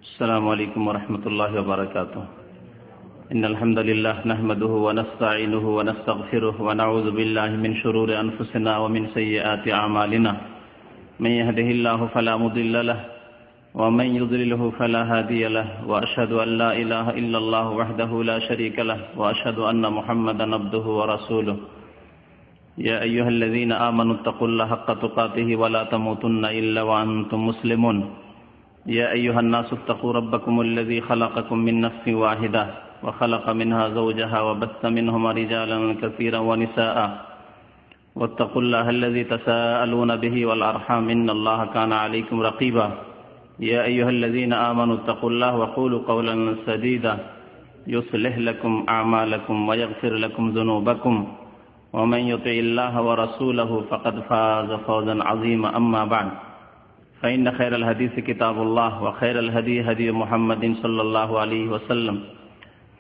السلام عليكم ورحمة الله وبركاته. إن الحمد لله نحمده ونستعينه ونستغفره ونعوذ بالله من شرور أنفسنا ومن سيئات أعمالنا. من يهده الله فلا مضل له ومن يضلله فلا هادي له وأشهد أن لا إله إلا الله وحده لا شريك له وأشهد أن محمدا عبده ورسوله. يا أيها الذين آمنوا اتقوا الله حق تقاته ولا تموتن إلا وأنتم مسلمون. يا أيها الناس اتقوا ربكم الذي خلقكم من نفس واحدة وخلق منها زوجها وبث منهما رجالا كثيرا ونساء واتقوا الله الذي تساءلون به والأرحام إن الله كان عليكم رقيبا. يا أيها الذين آمنوا اتقوا الله وقولوا قولا سديدا يصلح لكم أعمالكم ويغفر لكم ذنوبكم ومن يطع الله ورسوله فقد فاز فوزا عظيما. أما بعد فإن خير الحديث كتاب الله وخير الهدي هدي محمد صلى الله عليه وسلم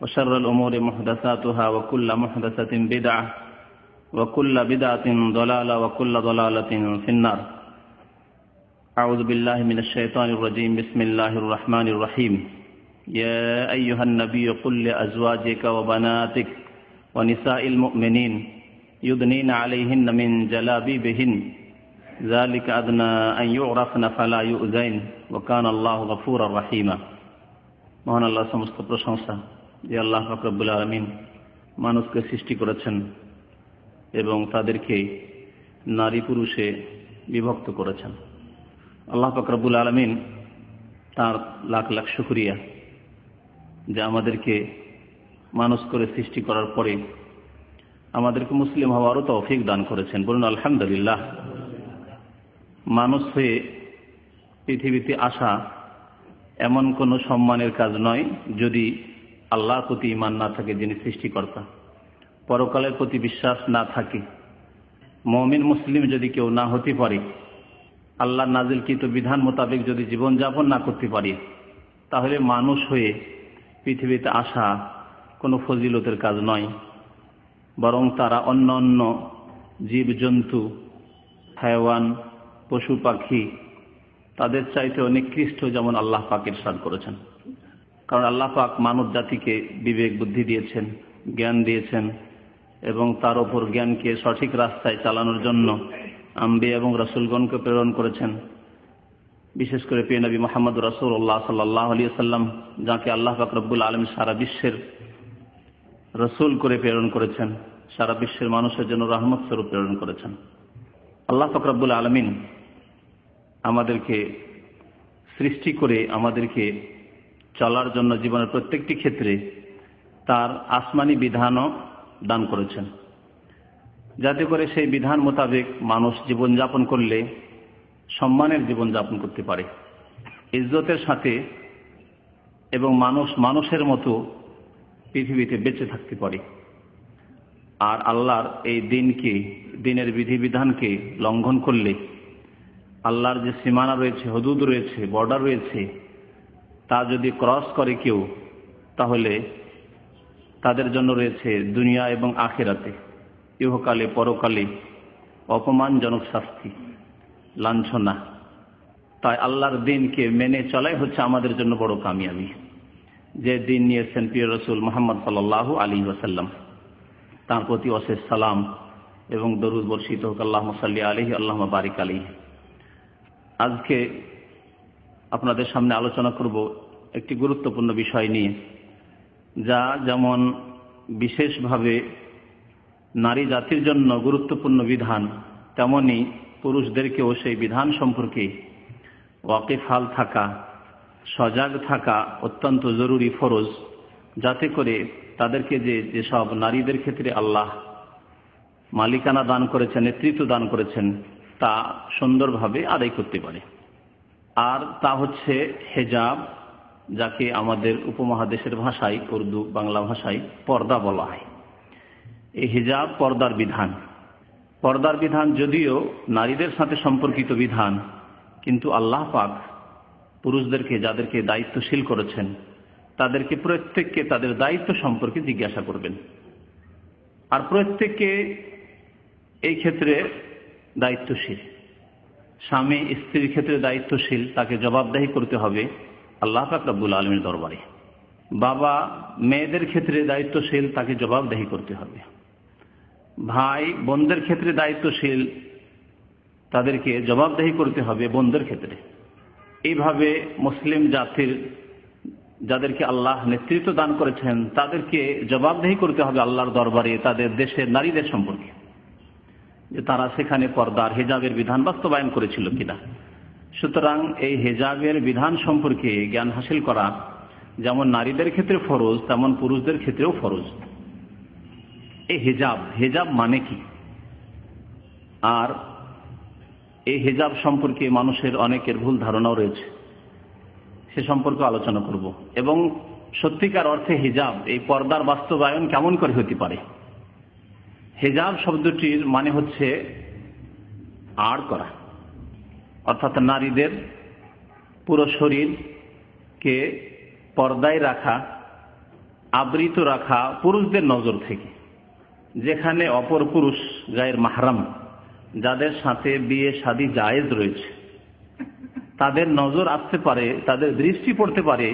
وشر الأمور محدثاتها وكل محدثة بدعة وكل بدعة ضلالة وكل ضلالة في النار. أعوذ بالله من الشيطان الرجيم. بسم الله الرحمن الرحيم. يا أيها النبي قل لأزواجك وبناتك ونساء المؤمنين يدنين عليهن من جلابيبهن ذلك أدنى أن يعرفن فلا يؤذين وكان الله غفورا رحيما. মহান আল্লাহ সমস্ত প্রশংসা যে আল্লাহ পাক রব্বুল আলামিন মানুষকে সৃষ্টি করেছেন এবং তাদেরকে নারী পুরুষে বিভক্ত করেছেন। আল্লাহ পাক রব্বুল আলামিন তার লাখ লাখ শুকরিয়া যে আমাদেরকে মানুষ করে সৃষ্টি করার পরে আমাদেরকে মুসলিম হওয়ারও তৌফিক দান করেছেন। বলুন আলহামদুলিল্লাহ। মানুষ হয়ে পৃথিবীতে আসা এমন কোনো সম্মানের কাজ নয় যদি আল্লাহর প্রতি ঈমান না থাকে, যিনি সৃষ্টিকর্তা, পরকালের প্রতি বিশ্বাস না থাকে, মুমিন মুসলিম যদি কেউ না হতে পারে, আল্লাহর নাজিলকৃত বিধান মোতাবেক যদি জীবনযাপন না করতে পারে, তাহলে মানুষ হয়ে পৃথিবীতে আসা কোনো ফজিলতের কাজ নয়, বরং তারা অন্য অন্য জীবজন্তু, হায়াওয়ান, পশু পাখি তাদের চাইতে নিকৃষ্ট, যেমন আল্লাহ পাক ইরশাদ করেছেন। কারণ আল্লাহ পাক মানব জাতিকে বিবেক বুদ্ধি দিয়েছেন, জ্ঞান দিয়েছেন এবং তার ওপর জ্ঞানকে সঠিক রাস্তায় চালানোর জন্য আম্বিয়া এবং রাসূলগণকে প্রেরণ করেছেন। বিশেষ করে প্রিয় নবী মুহাম্মদ রাসূলুল্লাহ সাল্লাল্লাহু আলাইহি ওয়াসাল্লাম, যাকে আল্লাহ পাক রব্বুল আলামিন সারা বিশ্বের রাসূল করে প্রেরণ করেছেন, সারা বিশ্বের মানুষের জন্য রহমত স্বরূপ প্রেরণ করেছেন। আল্লাহ পাক রব্বুল আলামিন আমাদেরকে সৃষ্টি করে আমাদেরকে চলার জন্য জীবনের প্রত্যেকটি ক্ষেত্রে তার আসমানি বিধানও দান করেছেন, যাতে করে সেই বিধান মোতাবেক মানুষ জীবনযাপন করলে সম্মানের জীবনযাপন করতে পারে, ইজ্জতের সাথে, এবং মানুষ মানুষের মতো পৃথিবীতে বেঁচে থাকতে পারে। আর আল্লাহর এই দিনের বিধিবিধানকে লঙ্ঘন করলে, আল্লাহর যে সীমানা রয়েছে, হুদুদ রয়েছে, বর্ডার রয়েছে, তা যদি ক্রস করে কেউ, তাহলে তাদের জন্য রয়েছে দুনিয়া এবং আখিরাতে, ইহকালে পরকালে অপমানজনক শাস্তি, লাঞ্ছনা। তাই আল্লাহর দিনকে মেনে চলাই হচ্ছে আমাদের জন্য বড় কামিয়াবি। যে দিন নিয়েছেন প্রিয় রাসূল মুহাম্মদ সাল্লাল্লাহু আলাইহি ওয়াসাল্লাম, তার প্রতি অশেষ সালাম এবং দরুদ বর্ষিত হোক। আল্লাহুম্মা সাল্লি আলাইহি আল্লাহুম্মা বারিক আলাইহি। আজকে আপনাদের সামনে আলোচনা করব একটি গুরুত্বপূর্ণ বিষয় নিয়ে, যা যেমন বিশেষভাবে নারী জাতির জন্য গুরুত্বপূর্ণ বিধান, তেমনি পুরুষদেরকেও সেই বিধান সম্পর্কে ওয়াকিফ হাল থাকা, সজাগ থাকা অত্যন্ত জরুরি, ফরজ, যাতে করে তাদেরকে যেসব নারীদের ক্ষেত্রে আল্লাহ মালিকানা দান করেছেন, নেতৃত্ব দান করেছেন, তা সুন্দরভাবে আদায় করতে পারে। আর তা হচ্ছে হেজাব, যাকে আমাদের উপমহাদেশের ভাষায়, উর্দু বাংলা ভাষায় পর্দা বলা হয়। এই হিজাব পর্দার বিধান। পর্দার বিধান যদিও নারীদের সাথে সম্পর্কিত বিধান, কিন্তু আল্লাহ পাক পুরুষদেরকে, যাদেরকে দায়িত্বশীল করেছেন, তাদেরকে প্রত্যেককে তাদের দায়িত্ব সম্পর্কে জিজ্ঞাসা করবেন। আর প্রত্যেককে এই ক্ষেত্রে দায়িত্বশীল। স্বামী স্ত্রীর ক্ষেত্রে দায়িত্বশীল, তাকে জবাবদাহি করতে হবে আল্লাহ পাক রব্বুল আলামিনের দরবারে। বাবা মেয়েদের ক্ষেত্রে দায়িত্বশীল, তাকে জবাবদিহি করতে হবে। ভাই বোনদের ক্ষেত্রে দায়িত্বশীল, তাদেরকে জবাবদিহি করতে হবে বোনদের ক্ষেত্রে। এইভাবে মুসলিম জাতির যাদেরকে আল্লাহ নেতৃত্ব দান করেছেন তাদেরকে জবাবদিহি করতে হবে আল্লাহর দরবারে তাদের দেশের নারীদের সম্পর্কে, যে তারা সেখানে পর্দার হিজাবের বিধান বাস্তবায়ন করেছিল কিনা। সুতরাং এই হিজাবের বিধান সম্পর্কে জ্ঞান হাসিল করা যেমন নারীদের ক্ষেত্রে ফরজ তেমন পুরুষদের ক্ষেত্রেও ফরজ। এই হিজাব মানে কি, আর এই হিজাব সম্পর্কে মানুষের অনেকের ভুল ধারণাও রয়েছে, সে সম্পর্কে আলোচনা করব। এবং সত্যিকার অর্থে হিজাব, এই পর্দার বাস্তবায়ন কেমন করে হতে পারে। হিজাব শব্দটির মানে হচ্ছে আড় করা, অর্থাৎ নারীদের পুরো শরীরকে পর্দায় রাখা, আবৃত রাখা পুরুষদের নজর থেকে। যেখানে অপর পুরুষ গায়ের মাহরাম, যাদের সাথে বিয়ে শাদী জায়েজ রয়েছে, তাদের নজর আসতে পারে, তাদের দৃষ্টি পড়তে পারে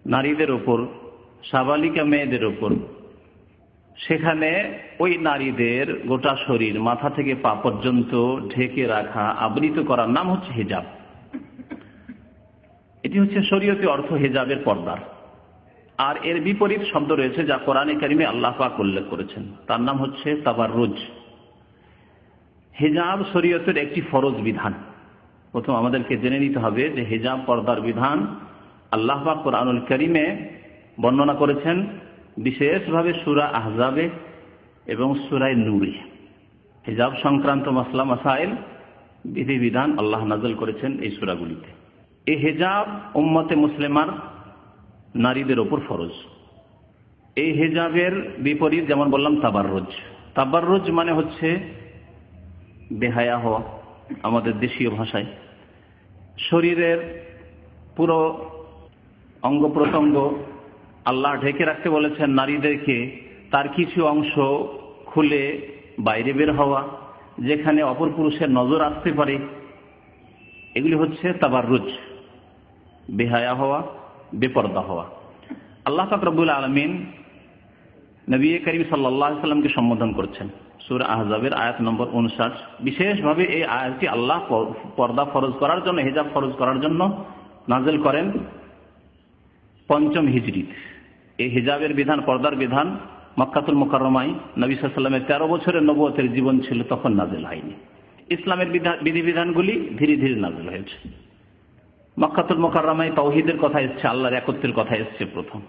নারীদের ওপর, সাবালিকা মেয়েদের ওপর, সেখানে ওই নারীদের গোটা শরীর মাথা থেকে পা পর্যন্ত ঢেকে রাখা, আবৃত করার নাম হচ্ছে হিজাব। এটি হচ্ছে শরীয়তি অর্থ হিজাবের পর্দার। আর এর বিপরীত শব্দ রয়েছে যা কোরআনে কারিমে আল্লাহ পাক উল্লেখ করেছেন, তার নাম হচ্ছে তাবাররুজ। হিজাব শরীয়তের একটি ফরজ বিধান। প্রথম আমাদেরকে জেনে নিতে হবে যে হিজাব পর্দার বিধান আল্লাহ পাক কোরআনুল কারিমে বর্ণনা করেছেন, বিশেষভাবে সূরা আহজাবে এবং সূরা নূরে। হিজাব সংক্রান্ত মাসলা মাসাইল বিধিবিধান আল্লাহ নাযিল করেছেন এই সূরাগুলিতে। এই হিজাব উম্মতে মুসলিমার নারীদের ওপর ফরজ। এই হিজাবের বিপরীত যেমন বললাম তাবাররুজ। তাবাররুজ মানে হচ্ছে বেহায়া হওয়া, আমাদের দেশীয় ভাষায়। শরীরের পুরো অঙ্গ প্রত্যঙ্গ আল্লাহ ঢেকে রাখতে বলেছেন নারীদেরকে, তার কিছু অংশ খুলে বাইরে বের হওয়া, যেখানে অপর পুরুষের নজর আসতে পারে, এগুলি হচ্ছে তাবাররুজ, বেহায়া হওয়া, বেপরদা হওয়া। আল্লাহ পাক রব্বুল আলামিন নবী করিম সাল্লাল্লাহু আলাইহি ওয়াসাল্লামকে সম্বোধন করছেন সূরা আহজাবের আয়াত নম্বর 59। বিশেষভাবে এই আয়াতটি আল্লাহ পর্দা ফরজ করার জন্য, হিজাব ফরজ করার জন্য নাযিল করেন 5ম হিজরিতে। এই হিজাবের বিধান, পর্দার বিধান মক্কাতুল মুকাররমায় নবী সাল্লাল্লাহু আলাইহি ওয়াসাল্লামের 13 বছরের নবুয়তের জীবন ছিল, তখন নাযিল হয়নি। ইসলামের বিধিবিধানগুলি ধীরে ধীরে নাযিল হয়েছে। মক্কাতুল মুকাররমায় তাওহীদের কথা এসেছে, আল্লাহর একত্বের কথা এসেছে প্রথম।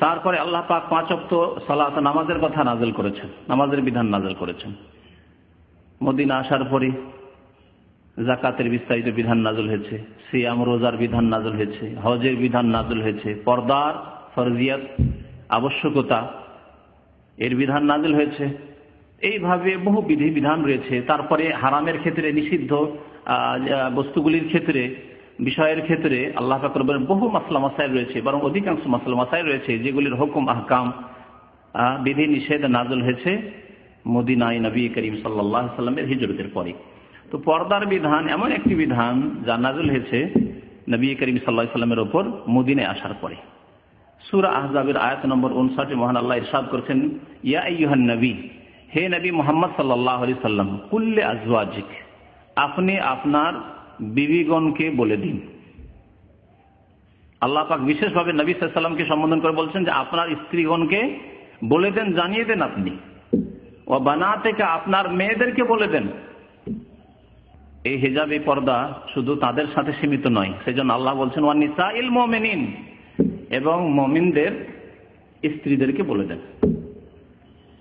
তারপরে আল্লাহ পাক 5 ওয়াক্ত সালাত নামাজের কথা নাযিল করেছেন, নামাজের বিধান নাযিল করেছেন। মদিনা আসার পরে যাকাতের বিস্তারিত বিধান নাযিল হয়েছে, সিয়াম রোজার বিধান নাযিল হয়েছে, হজের বিধান নাযিল হয়েছে, পর্দার ফরজিয়াত আবশ্যকতা এর বিধান নাযিল হয়েছে। এইভাবে বহু বিধান রয়েছে। তারপরে হারামের ক্ষেত্রে, নিষিদ্ধ বস্তুগুলির ক্ষেত্রে, বিষয়ের ক্ষেত্রে আল্লাহ পাক রব্বুল বহু মাসলা মাসাইল রয়েছে, বরং অধিকাংশ মাসলা মাসাইল রয়েছে যেগুলির হুকুম আহকাম বিধি নিষেধ নাযিল হয়েছে মদিনায় নবী করিম সাল্লাল্লাহু আলাইহি ওয়াসাল্লামের হিজরতের পরে। তো পর্দার বিধান এমন একটি বিধান যা নাযিল হয়েছে নবী করিম সাল্লাল্লাহু আলাইহি ওয়াসাল্লামের উপর মদিনায় আসার পরে। সূরা আহজাবের আয়াত নম্বর 59 মহান আল্লাহ ইরশাদ করেছেন, ইয়া আইয়ুহান নবী, হে নবী মুহাম্মদ সাল্লাল্লাহু আলাইহি ওয়াসাল্লাম, কুল্লি আজওয়াজিক, আপনি আপনার বিবিগণকে বলে দিন। আল্লাহ পাক বিশেষভাবে নবী সাল্লাল্লাহু আলাইহি ওয়াসাল্লামকে সম্বোধন করে বলছেন যে আপনার স্ত্রীগণকে বলে দেন, জানিয়ে দেন আপনি। ও বানাতিকা, আপনার মেয়েদেরকে বলে দেন। এই হিজাব, এই পর্দা শুধু তাদের সাথে সীমিত নয়, সেজন্য আল্লাহ বলছেন ওয়া নিসাইল মুমিনিন, এবং মুমিনদের স্ত্রীদেরকে বলে দেন,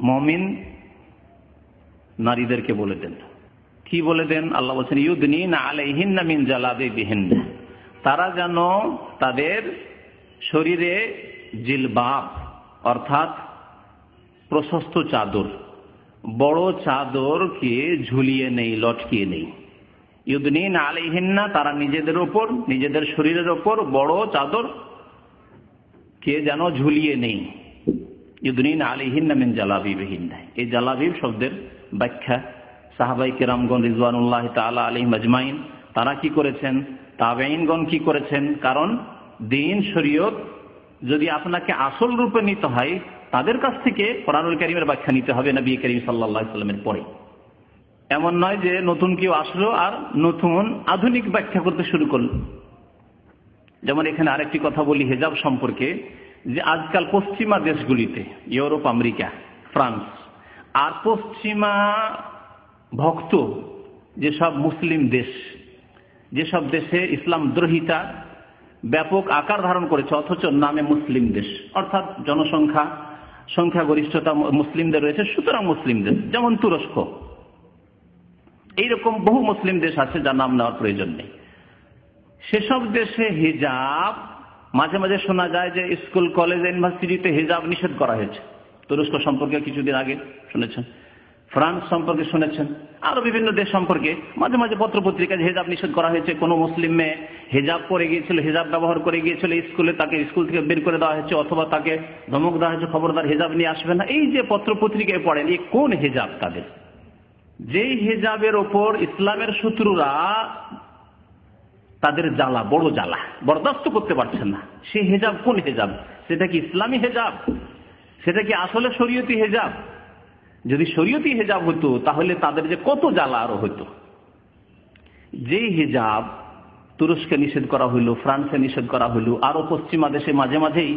মুমিন নারীদেরকে বলে দেন। কি বলে দেন? আল্লাহ বলছেন ইউদনিনা আলাইহিন্না মিন জালাবিবিহিন্না, তারা যেন তাদের শরীরে জিলবাব অর্থাৎ প্রশস্ত চাদর, বড় চাদরকে ঝুলিয়ে নেই, লটকিয়ে নেই। ইউদনিনা আলাইহিন্না, তারা নিজেদের ওপর, নিজেদের শরীরের ওপর বড় চাদর কে যেন ঝুলিয়ে নেই। ইউদনিনা আলাইহিন্না মিন জালাবিবিহিন্না, এই জালাবিব শব্দের ব্যাখ্যা সাহাবায়ে কেরামগণ রিজওয়ানুল্লাহি তাআলা আলাইহিম আজমাইন তারা কি করেছেন? তাবেঈনগণ কি করেছেন? কারণ দ্বীন শরীয়ত যদি আপনাকে আসল রূপে নিতে হয় তাদের কাছ থেকে কোরআনুল কারীমের ব্যাখ্যা নিতে হবে নবী করিম সাল্লাল্লাহু আলাইহি ওয়াসাল্লামের পরে। এমন নয় যে নতুন কেউ আসলো আর নতুন আধুনিক ব্যাখ্যা করতে শুরু করল। যেমন এখানে আরেকটি কথা বলি হিজাব সম্পর্কে, যে আজকাল পশ্চিমা দেশগুলিতে ইউরোপ, আমেরিকা, ফ্রান্স আর পশ্চিমা ভক্ত যেসব মুসলিম দেশ, যেসব দেশে ইসলাম দ্রোহিতা ব্যাপক আকার ধারণ করেছে অথচ নামে মুসলিম দেশ, অর্থাৎ সংখ্যাগরিষ্ঠতা মুসলিমদের রয়েছে সুতরাং মুসলিম দেশ, যেমন তুরস্ক, এইরকম বহু মুসলিম দেশ আছে যার নাম নেওয়ার প্রয়োজন নেই। সেসব দেশে হিজাব মাঝে মাঝে শোনা যায় যে স্কুল, কলেজ, ইউনিভার্সিটিতে হিজাব নিষেধ করা হয়েছে। তুরস্ক সম্পর্কে কিছুদিন আগে শুনেছেন, ফ্রান্স সম্পর্কে শুনেছেন, আরো বিভিন্ন দেশ সম্পর্কে মাঝে মাঝে পত্রপত্রিকায় হিজাব নিষেধ করা হয়েছে। কোনো মুসলিম মেয়ে হিজাব পরে গিয়েছিল, হিজাব ব্যবহার করে গিয়েছিল স্কুলে, তাকে স্কুল থেকে বের করে দেওয়া হয়েছে অথবা তাকে ধমক দেওয়া হয়েছে, খবরদার হিজাব নিয়ে আসবে না। এই যে পত্রপত্রিকায় পড়েন, এই কোন হিজাব তাদের? যেই হিজাবের ওপর ইসলামের শত্রুরা তাদের জ্বালা, বড় জ্বালা বরদাস্ত করতে পারছেন না, সেই হিজাব কোন হিজাব? সেটা কি ইসলামী হিজাব? সেটা কি আসলে শরীয়তি হিজাব? যদি শরীয়তি হিজাব হতো তাহলে তাদের যে কত জ্বালা আরো হতো। যেই হিজাব তুরস্কে নিষেধ করা হইল, ফ্রান্সে নিষেধ করা হইল, আরো পশ্চিমা দেশে মাঝে মাঝেই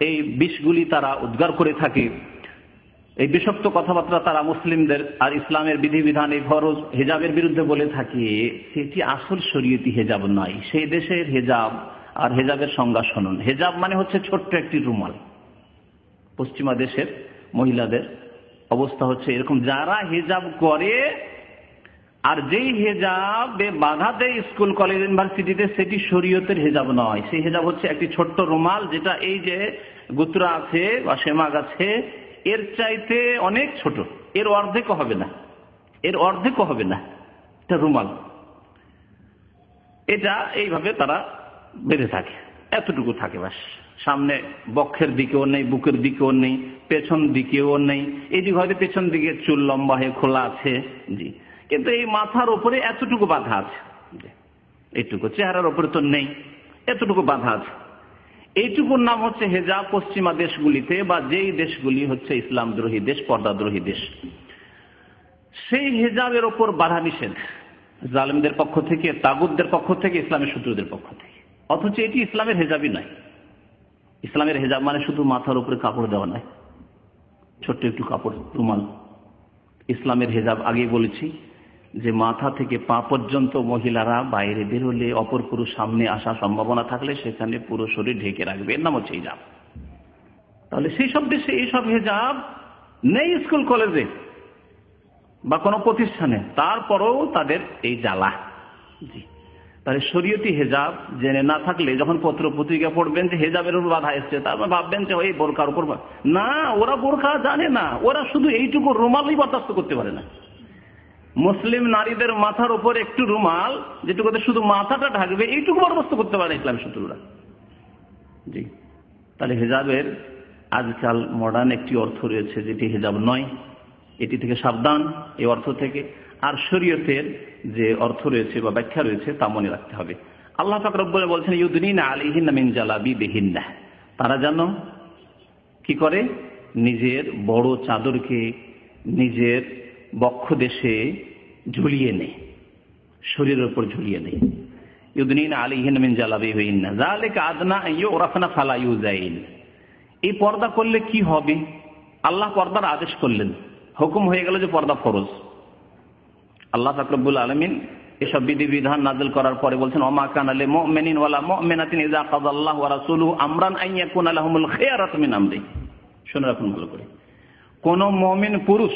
এই বিষগুলি তারা উদ্গার করে থাকে, এই বিষাক্ত কথাবার্তা তারা মুসলিমদের আর ইসলামের বিধিবিধান, এই ফরজ হিজাবের বিরুদ্ধে বলে থাকে, সেটি আসল শরীয়তি হিজাব নয়। সেই দেশের হিজাব আর হিজাবের সংজ্ঞা শুনুন। হিজাব মানে হচ্ছে ছোট্ট একটি রুমাল। পশ্চিমা দেশের মহিলাদের অবস্থা হচ্ছে এরকম, যারা হিজাব করে আর যেই হিজাবে বাধা দেয় স্কুল, কলেজ, ইউনিভার্সিটিতে, সেটি শরীয়তের হিজাব নয়। সেই হিজাব হচ্ছে একটি ছোট্ট রুমাল, যেটা এই যে গুত্রা আছে বা সেমাগ আছে এর চাইতে অনেক ছোট, এর অর্ধেকও হবে না, এর অর্ধেকও হবে না, এটা রুমাল। এটা এইভাবে তারা বেঁধে থাকে, এতটুকু থাকে বাস। সামনে বক্ষের দিকেও নেই, বুকের দিকেও নেই, পেছন দিকেও নেই। এই দিকে হয়তো পেছন দিকে চুল লম্বা হয়ে খোলা আছে, জি, কিন্তু এই মাথার উপরে এতটুকু বাঁধা আছে, এইটুকু চেহারার উপরে তো নেই, এতটুকু বাঁধা আছে। এইটুকুর নাম হচ্ছে হিজাব পশ্চিমা দেশগুলিতে, বা যেই দেশগুলি হচ্ছে ইসলাম দ্রোহী দেশ, পর্দাদ্রোহী দেশ, সেই হিজাবের ওপর বাধা নিষেধ জালেমদের পক্ষ থেকে, তাগুতদের পক্ষ থেকে, ইসলামের শত্রুদের পক্ষ থেকে। অথচ এটি ইসলামের হিজাবই নয়। ইসলামের হিজাব মানে শুধু মাথার উপরে কাপড় দেওয়া নয়, ছোট্ট একটু কাপড়, রুমাল। ইসলামের হিজাব আগেই বলেছি যে মাথা থেকে পা পর্যন্ত মহিলারা বাইরে বের হলে অপর পুরুষ সামনে আসার সম্ভাবনা থাকলে সেখানে পুরো শরীর ঢেকে রাখবে, এর নাম হচ্ছে হিজাব। তাহলে সেই সব দেশে এইসব হিজাব নেই স্কুল, কলেজে বা কোনো প্রতিষ্ঠানে, তারপরেও তাদের এই জ্বালা। জি, তাহলে শরীয়তি হিজাব জেনে না থাকলে যখন পত্র পত্রিকা পড়বেন যে হিজাবের উপর বাধা এসছে, তারপর ভাববেন যে ওই বোরকার উপর না, ওরা বোরকা জানে না, ওরা শুধু এইটুকু রুমালই বরদাস্ত করতে পারে না। মুসলিম নারীদের মাথার উপর একটু রুমাল, যেটুকুতে শুধু মাথাটা ঢাকবে, এইটুকু বরদাস্ত করতে পারে ইসলাম শত্রুরা। জি, তাহলে হিজাবের আজকাল মডার্ন একটি অর্থ রয়েছে যেটি হিজাব নয়, এটি থেকে সাবধান, এই অর্থ থেকে। আর শরীয়তের যে অর্থ রয়েছে বা ব্যাখ্যা রয়েছে তা মনে রাখতে হবে। আল্লাহ পাক রব্বুল বলছেন ইউদনিনা আলাইহিন্না মিন জালাবিবিহিন্না, তারা যেন কি করে, নিজের বড় চাদরকে নিজের বক্ষ দেশে ঝুলিয়ে নেয়, শরীরের উপর ঝুলিয়ে নেয়। ইউদনিনা আলাইহিন্না মিন জালাবিবিহিন্না যালিকা আদনা ইউরাফনা ফালা ইউযাইন। এই পর্দা করলে কি হবে? আল্লাহ পর্দার আদেশ করলেন, হুকুম হয়ে গেল যে পর্দা ফরজ। আল্লাহ পাক রব্বুল আলামিন এসব বিধিবিধান নাযিল করার পরে বলছেন ওমা কানা লিল মুমিনিন ওয়ালা মুমিনাতিন ইযা কাযাল্লাহু ওয়া রাসূলুহু আমরান আন ইয়াকুনা লাহুমুল খিয়ারাতু মিন আমরিহি। শুনে রাখুন ভালো করে, কোন মুমিন পুরুষ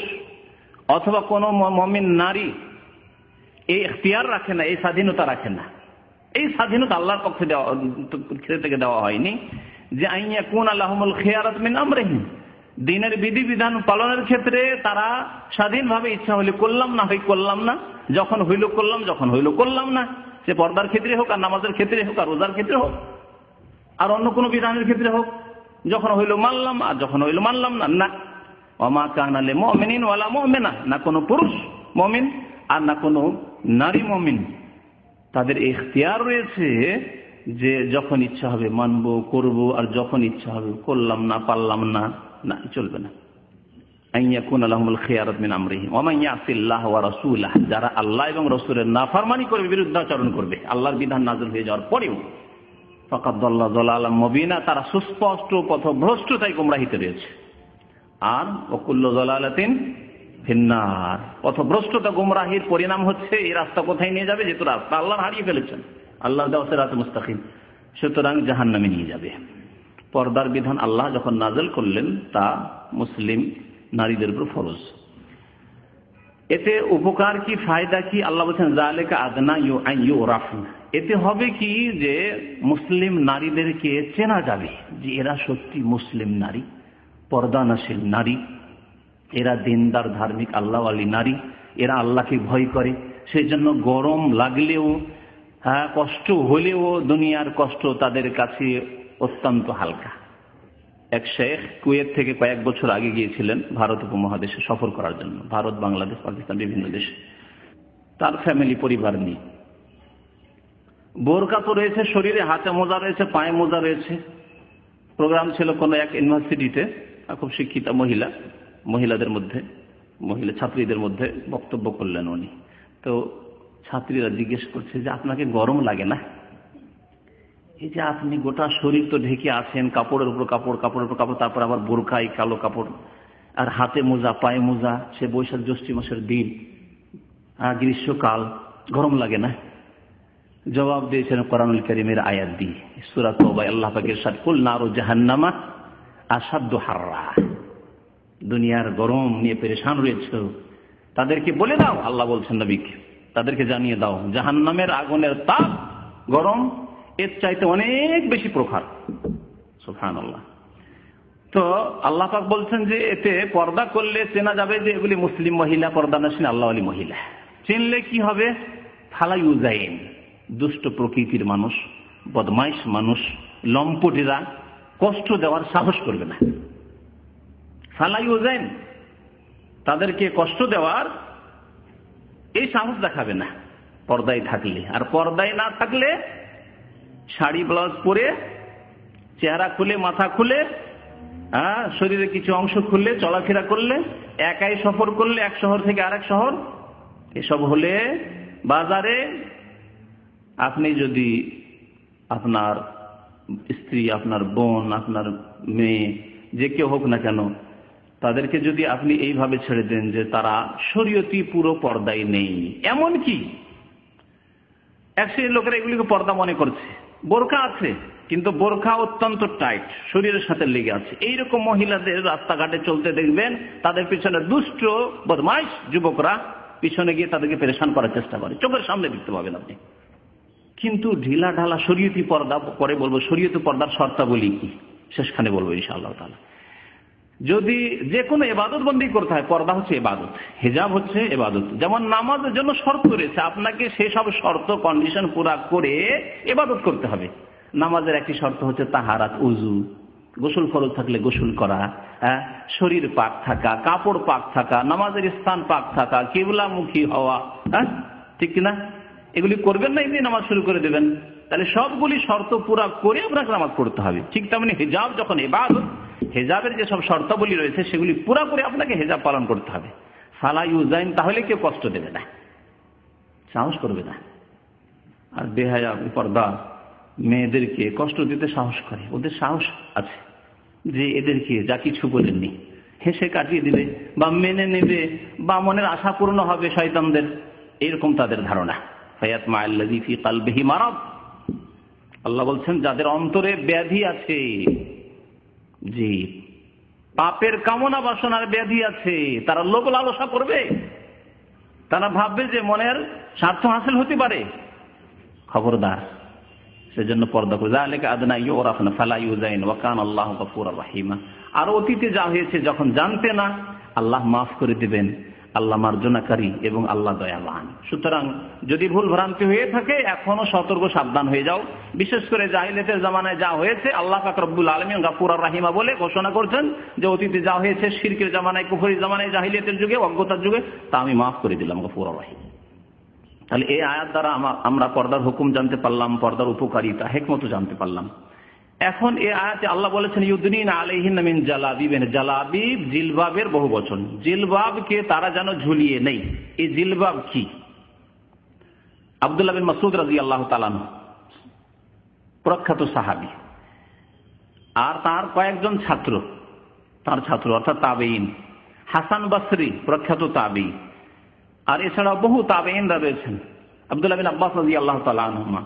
অথবা কোন মুমিন নারী এই ইখতিয়ার রাখে না, এই স্বাধীনতা রাখে না। এই স্বাধীনতা আল্লাহর পক্ষ থেকে দেওয়া হয়নি যে আন ইয়াকুনা লাহুমুল খিয়ারাতু মিন আমরিহি, দিনের বিধিবিধান পালনের ক্ষেত্রে তারা স্বাধীনভাবে ইচ্ছা হইলে করলাম, না হয় করলাম না, যখন হইল করলাম, যখন হইল করলাম না। সে পর্দার ক্ষেত্রে হোক, আর নামাজের ক্ষেত্রে হোক, আর রোজার ক্ষেত্রে হোক, আর অন্য কোনো বিধানের ক্ষেত্রে হোক, যখন হইল মানলাম আর যখন হইল মানলাম না। না, ওমা কানা লিল মুমিনিন ওয়ালা মুমিনা, না কোনো পুরুষ মুমিন আর না কোনো নারী মুমিন তাদের ইখতিয়ার রয়েছে যে যখন ইচ্ছা হবে মানব, করব, আর যখন ইচ্ছা হবে করলাম না, পারলাম না, না, চলবে না। যারা আল্লাহ এবং রাসূলের নাফরমানি করবে, বিরুদ্ধাচরণ করবে, আল্লাহর বিধান নাযিল হয়ে যাওয়ার পরেও, ফাকাদ দাল্লা দালালাম মুবিনা, তারা সুস্পষ্ট পথভ্রষ্টতায় গোমরাহিতে রয়েছে। আর ওয়াকুল্লু দালালাতিন ফিন্নার, পথভ্রষ্টতা গোমরাহির পরিণাম হচ্ছে এই রাস্তা কোথায় নিয়ে যাবে, যেহেতু রাস্তা আল্লাহ হারিয়ে ফেলেছেন, আল্লাহর দেওয়া সিরাত মুস্তাকিম, সুতরাং জাহান্নামে নিয়ে যাবে। পর্দার বিধান আল্লাহ যখন নাযিল করলেন তা মুসলিম নারীদের উপর ফরজ। এতে উপকার কি, ফায়দা কি? আল্লাহ বলছেন যালিকা আদনা ইউরাফু, এতে হবে কি যে মুসলিম নারীদেরকে চেনা যাবে যে এরা সত্যি মুসলিম নারী, পর্দানশীল নারী, এরা দিনদার ধার্মিক আল্লাহওয়ালী নারী, এরা আল্লাহকে ভয় করে। সেই জন্য গরম লাগলেও, কষ্ট হলেও দুনিয়ার কষ্ট তাদের কাছে অত্যন্ত হালকা। এক শেখ কুয়েত থেকে কয়েক বছর আগে গিয়েছিলেন ভারত উপমহাদেশে সফর করার জন্য, ভারত, বাংলাদেশ, পাকিস্তান, বিভিন্ন দেশে। তার ফ্যামিলি, পরিবার নিয়ে। বোরকা তো রয়েছে শরীরে, হাতে মোজা রয়েছে, পায়ে মোজা রয়েছে। প্রোগ্রাম ছিল কোনো এক ইউনিভার্সিটিতে, খুব শিক্ষিতা মহিলাদের মধ্যে, মহিলা ছাত্রীদের মধ্যে বক্তব্য করলেন উনি। তো ছাত্রীরা জিজ্ঞেস করছে যে আপনাকে গরম লাগে না? এই যে আপনি গোটা শরীর তো ঢেকে আছেন, কাপড়ের উপর কাপড়, কাপড়ের উপর কাপড়, তারপর আবার বোরকাই কালো কাপড়, আর হাতে মোজা, পায়ে মোজা, সে বৈশাখ জ্যৈষ্ঠ মাসের দিন, গ্রীষ্মকাল, গরম লাগে না? জবাব দিয়েছেন কোরআনুল কারীমের আয়াত দিয়ে, সূরা তাওবা, আল্লাহ পাকের ইরশাদ, কুল নারু জাহান্নামা আশাদ্দু হাররা। দুনিয়ার গরম নিয়ে পেরেশান রয়েছে, তাদেরকে বলে দাও, আল্লাহ বলছেন নবীকে, তাদেরকে জানিয়ে দাও জাহান্নামের আগুনের তাপ, গরম এর চাইতে অনেক বেশি প্রখর। সুবহানাল্লাহ। তো আল্লাহ পাক বলছেন যে এতে পর্দা করলে চেনা যাবে যে এগুলি মুসলিম মহিলা, পর্দানশীল আল্লাহওয়ালী মহিলা। চিনলে কি হবে? ফালা ইউজাইন, দুষ্ট প্রকৃতির মানুষ, বদমাইশ মানুষ, লম্পটেরা কষ্ট দেওয়ার সাহস করবে না। ফালা ইউজাইন, তাদেরকে কষ্ট দেওয়ার এই সাহস দেখাবে না পর্দায় থাকলে। আর পর্দায় না থাকলে শাড়ি ব্লাউজ পরে, চেহারা খুলে, মাথা খুলে, শরীরে কিছু অংশ খুললে চলাফেরা করলে, একাই সফর করলে এক শহর থেকে আরেক শহর, এসব হলে বাজারে আপনি যদি আপনার স্ত্রী, আপনার বোন, আপনার মেয়ে, যে কেউ হোক না কেন, তাদেরকে যদি আপনি এইভাবে ছেড়ে দেন যে তারা শরীয়তি পুরো পর্দায় নেই, এমন কি এক শ্রেণীর লোকেরা এগুলিকে পর্দা মনে করছে, বোরকা আছে কিন্তু বোরকা অত্যন্ত টাইট, শরীরের সাথে লেগে আছে, এইরকম মহিলাদের রাস্তাঘাটে চলতে দেখবেন, তাদের পিছনে দুষ্ট বদমাইশ যুবকরা পিছনে গিয়ে তাদেরকে পেরেশান করার চেষ্টা করে, চোখের সামনে দেখতে পাবেন আপনি। কিন্তু ঢিলা ঢালা শরীয়তি পর্দা, পরে বলবো শরীয়তি পর্দার শর্তাবলী কি, শেষখানে বলবো ইনশাআল্লাহ তাআলা। যদি যে কোনো ইবাদত বন্দেগী করতে হয়, পর্দা হচ্ছে ইবাদত, হিজাব হচ্ছে ইবাদত। যেমন নামাজের জন্য শর্ত রয়েছে, আপনাকে সেসব শর্ত কন্ডিশন পুরা করে ইবাদত করতে হবে। নামাজের একটি শর্ত হচ্ছে তাহারাত, উযু, গোসল ফরজ থাকলে গোসল করা, শরীর পাক থাকা, কাপড় পাক থাকা, নামাজের স্থান পাক থাকা, কিবলামুখী হওয়া, ঠিক কিনা? এগুলি করবেন না, এমনি নামাজ শুরু করে দেবেন, তাহলে সবগুলি শর্ত পুরা করে আপনাকে নামাজ পড়তে হবে। ঠিক তেমনি হিজাব যখন ইবাদত, হেজাবের যেসব শর্তাবলী রয়েছে সেগুলি পুরা করে আপনাকে হেজাব পালন করতে হবে। ফালা ইউজাইন, তাহলে কেউ কষ্ট দেবে না, সাহস করবে না। আর বেহায়া পর্দা মেয়েদেরকে কষ্ট দিতে সাহস করে, ওদের সাহস আছে যে এদেরকে যা কিছু বলেননি হেসে কাটিয়ে দিবে বা মেনে নেবে বা মনের আশা পূর্ণ হবে শয়তানদের, এরকম তাদের ধারণা। ফায়াতমা আল্লাযী ফী কলবিহি মারাদ, আল্লাহ বলছেন যাদের অন্তরে ব্যাধি আছে, জি, পাপের কামনা বাসনার ব্যাধি আছে, তারা লোভ লালসা করবে, তারা ভাববে যে মনের স্বার্থ হাসিল হতে পারে, খবরদার। সেজন্য পর্দা করে, যালিকা আদনা ইউরাফনা ফালা ইউজাইন ওয়া কানা আল্লাহু গফুরার রহিমা। আর অতীতে যা হয়েছে যখন জানতে না, আল্লাহ মাফ করে দিবেন, আল্লাহ মার্জনাকারী এবং আল্লাহ দয়াবান। সুতরাং যদি ভুল ভ্রান্তি হয়ে থাকে এখনো সতর্ক, সাবধান হয়ে যাও। বিশেষ করে জাহিলিয়াতের জামানায় যা হয়েছে, আল্লাহ পাক রব্বুল আলামিন গফুর আর রহিমা বলে ঘোষণা করছেন যে অতীতে যা হয়েছে শিরকের জামানায়, কুফরির জামানায়, জাহিলিয়াতের যুগে, অজ্ঞতার যুগে, তা আমি মাফ করে দিলাম, গফুর আর রহিম। তাহলে এই আয়াত দ্বারা আমরা পর্দার হুকুম জানতে পারলাম, পর্দার উপকারিতা, হিকমতও জানতে পারলাম। এখন এই আয়াতে আল্লাহ বলেছেন ইউদনিনা আলাইহিন্না মিন জালাবিবিন, জালাবিব জিলবাবের বহু বচন, জিলবাবকে তারা যেন ঝুলিয়ে নেই। এই জিলবাব কি? আব্দুল্লাহ বিন মাসউদ রাদিয়াল্লাহু তাআলা আনহু প্রখ্যাত সাহাবী, আর তার কয়েকজন ছাত্র, তার ছাত্র অর্থাৎ তাবেঈন, হাসান বসরি প্রখ্যাত তাবেঈ, আর এছাড়াও বহু তাবেঈনরা রয়েছেন। আব্দুল্লাহ বিন আব্বাস রাদিয়াল্লাহু তাআলা আনহুমা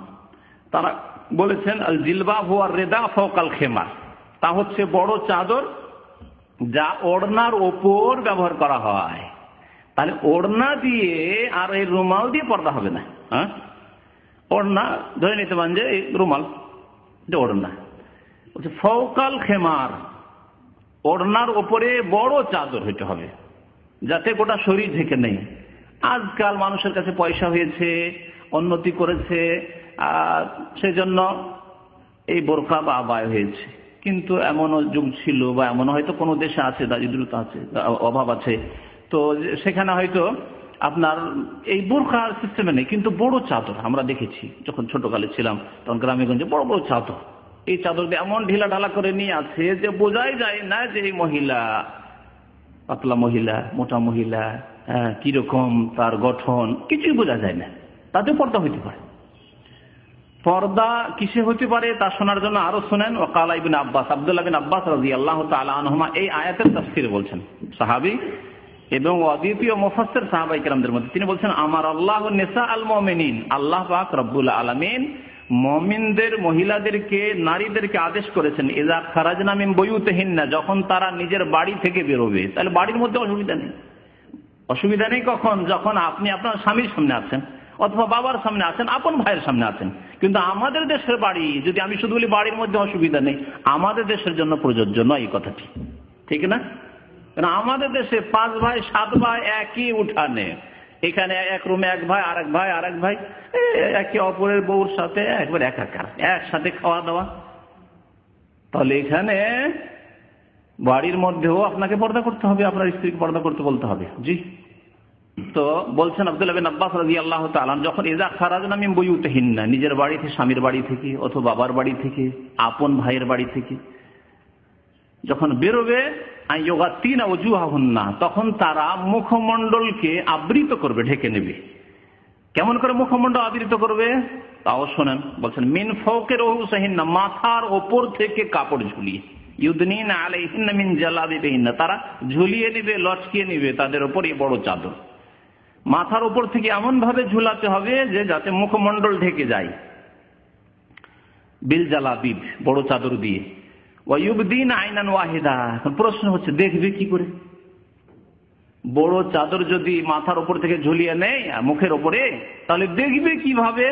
তারা বলেছেন আল জিলবাব হুয়া রিদা ফাওকাল খিমার, তা হচ্ছে বড় চাদর যা ওড়নার ওপর ব্যবহার করা হয়। তাহলে ওড়না দিয়ে আর এই রুমাল দিয়ে পর্দা হবে না। হ্যাঁ, ওড়না ধরে নিতে পারেন যে এই রুমাল, এটা ওড়না। বলছে ফাওকাল খিমার, ওড়নার ওপরে বড় চাদর হইতে হবে যাতে গোটা শরীর ঢেকে নেই। আজকাল মানুষের কাছে পয়সা হয়েছে, উন্নতি করেছে, সেজন্য এই বোরকা বা আবায় হয়েছে। কিন্তু এমনও যুগ ছিল বা এমন হয়তো কোনো দেশে আছে, দারিদ্রতা আছে, অভাব আছে, তো সেখানে হয়তো আপনার এই বোরকার সিস্টেমে নেই, কিন্তু বড় চাদর আমরা দেখেছি যখন ছোটকালে ছিলাম, তখন গ্রামে গঞ্জে বড় বড় চাদর, এই চাদর দিয়ে এমন ঢিলা ঢালা করে নিয়ে আছে যে বোঝাই যায় না যে এই মহিলা পাতলা মহিলা, মোটা মহিলা, কিরকম তার গঠন, কিছুই বোঝা যায় না। তাতেও পর্দা হইতে পারে। পর্দা কিসে হতে পারে তা শোনার জন্য আরো শোনেন ওয়াকালা ইবনে আব্বাস, আব্দুল্লাহ বিন আব্বাস রাদিয়াল্লাহু তাআলা আনহুমা এই আয়াতের তাফসীর বলছেন, সাহাবী এবং অদ্বিতীয় মুফাসসির সাহাবায়ে কেরামদের মধ্যে। তিনি বলছেন আমার আল্লাহু নিসা আল মুমিনিন, আল্লাহ পাক রব্বুল আলামিন মুমিনদের মহিলাদেরকে, নারীদেরকে আদেশ করেছেন ইযা খারাজনা মিন বুয়ুতিহিন্না, যখন তারা নিজের বাড়ি থেকে বেরোবে। তাহলে বাড়ির মধ্যে অসুবিধা নেই। অসুবিধা নেই কখন? যখন আপনি আপনার স্বামীর সামনে আছেন অথবা বাবার সামনে আছেন, আপন ভাইয়ের সামনে আছেন। কিন্তু আমাদের দেশের বাড়ি, যদি আমি শুধু বলি বাড়ির মধ্যে অসুবিধা নেই, আমাদের দেশের জন্য প্রযোজ্য নয় এই কথাটি, ঠিক না? কারণ আমাদের দেশে 5 ভাই 7 ভাই একই উঠানে, এখানে এক রুমে এক ভাই, আরেক ভাই আরেক ভাই, একে অপরের বউর সাথে একবার একাকার, একসাথে খাওয়া দাওয়া। তাহলে এখানে বাড়ির মধ্যেও আপনাকে পর্দা করতে হবে, আপনার স্ত্রীকে পর্দা করতে বলতে হবে। জি, তো বলছেন আব্দুল্লাহ বিন আব্বাস রাদিয়াল্লাহু তাআলা যখন ইযা খারাজনা মিন বুয়ুতিহিন্না, নিজের বাড়ি থেকে, স্বামীর বাড়ি থেকে অথবা বাবার বাড়ি থেকে, আপন ভাইয়ের বাড়ি থেকে যখন বেরোবে, আইয়ুগাতিনা ওজুহাহুন্না, তখন তারা মুখমণ্ডলকে আবৃত করবে, ঢেকে নেবে। কেমন করে মুখমণ্ডল আবৃত করবে তাও শোনেন। বলছেন মিন ফাওকি রুউসিহিন্না, মাথার ওপর থেকে কাপড় ঝুলিয়ে, ইউদনিনা আলাইহিন্না মিন জালাবিবিহিন্না, তারা ঝুলিয়ে নেবে, লটকিয়ে নেবে তাদের উপর এই বড় চাদর। মাথার উপর থেকে এমন ভাবে ঝুলাতে হবে যে যাতে মুখমণ্ডল ঢেকে যায়, বিল জালাবিব, বড় চাদর দিয়ে। ওয়ায়ুবদিনা আইনান ওয়াহিদা, প্রশ্ন হচ্ছে দেখবে কি করে? বড় চাদর যদি মাথার উপর থেকে ঝুলিয়ে নেয় মুখের উপরে, তাহলে দেখবে কিভাবে?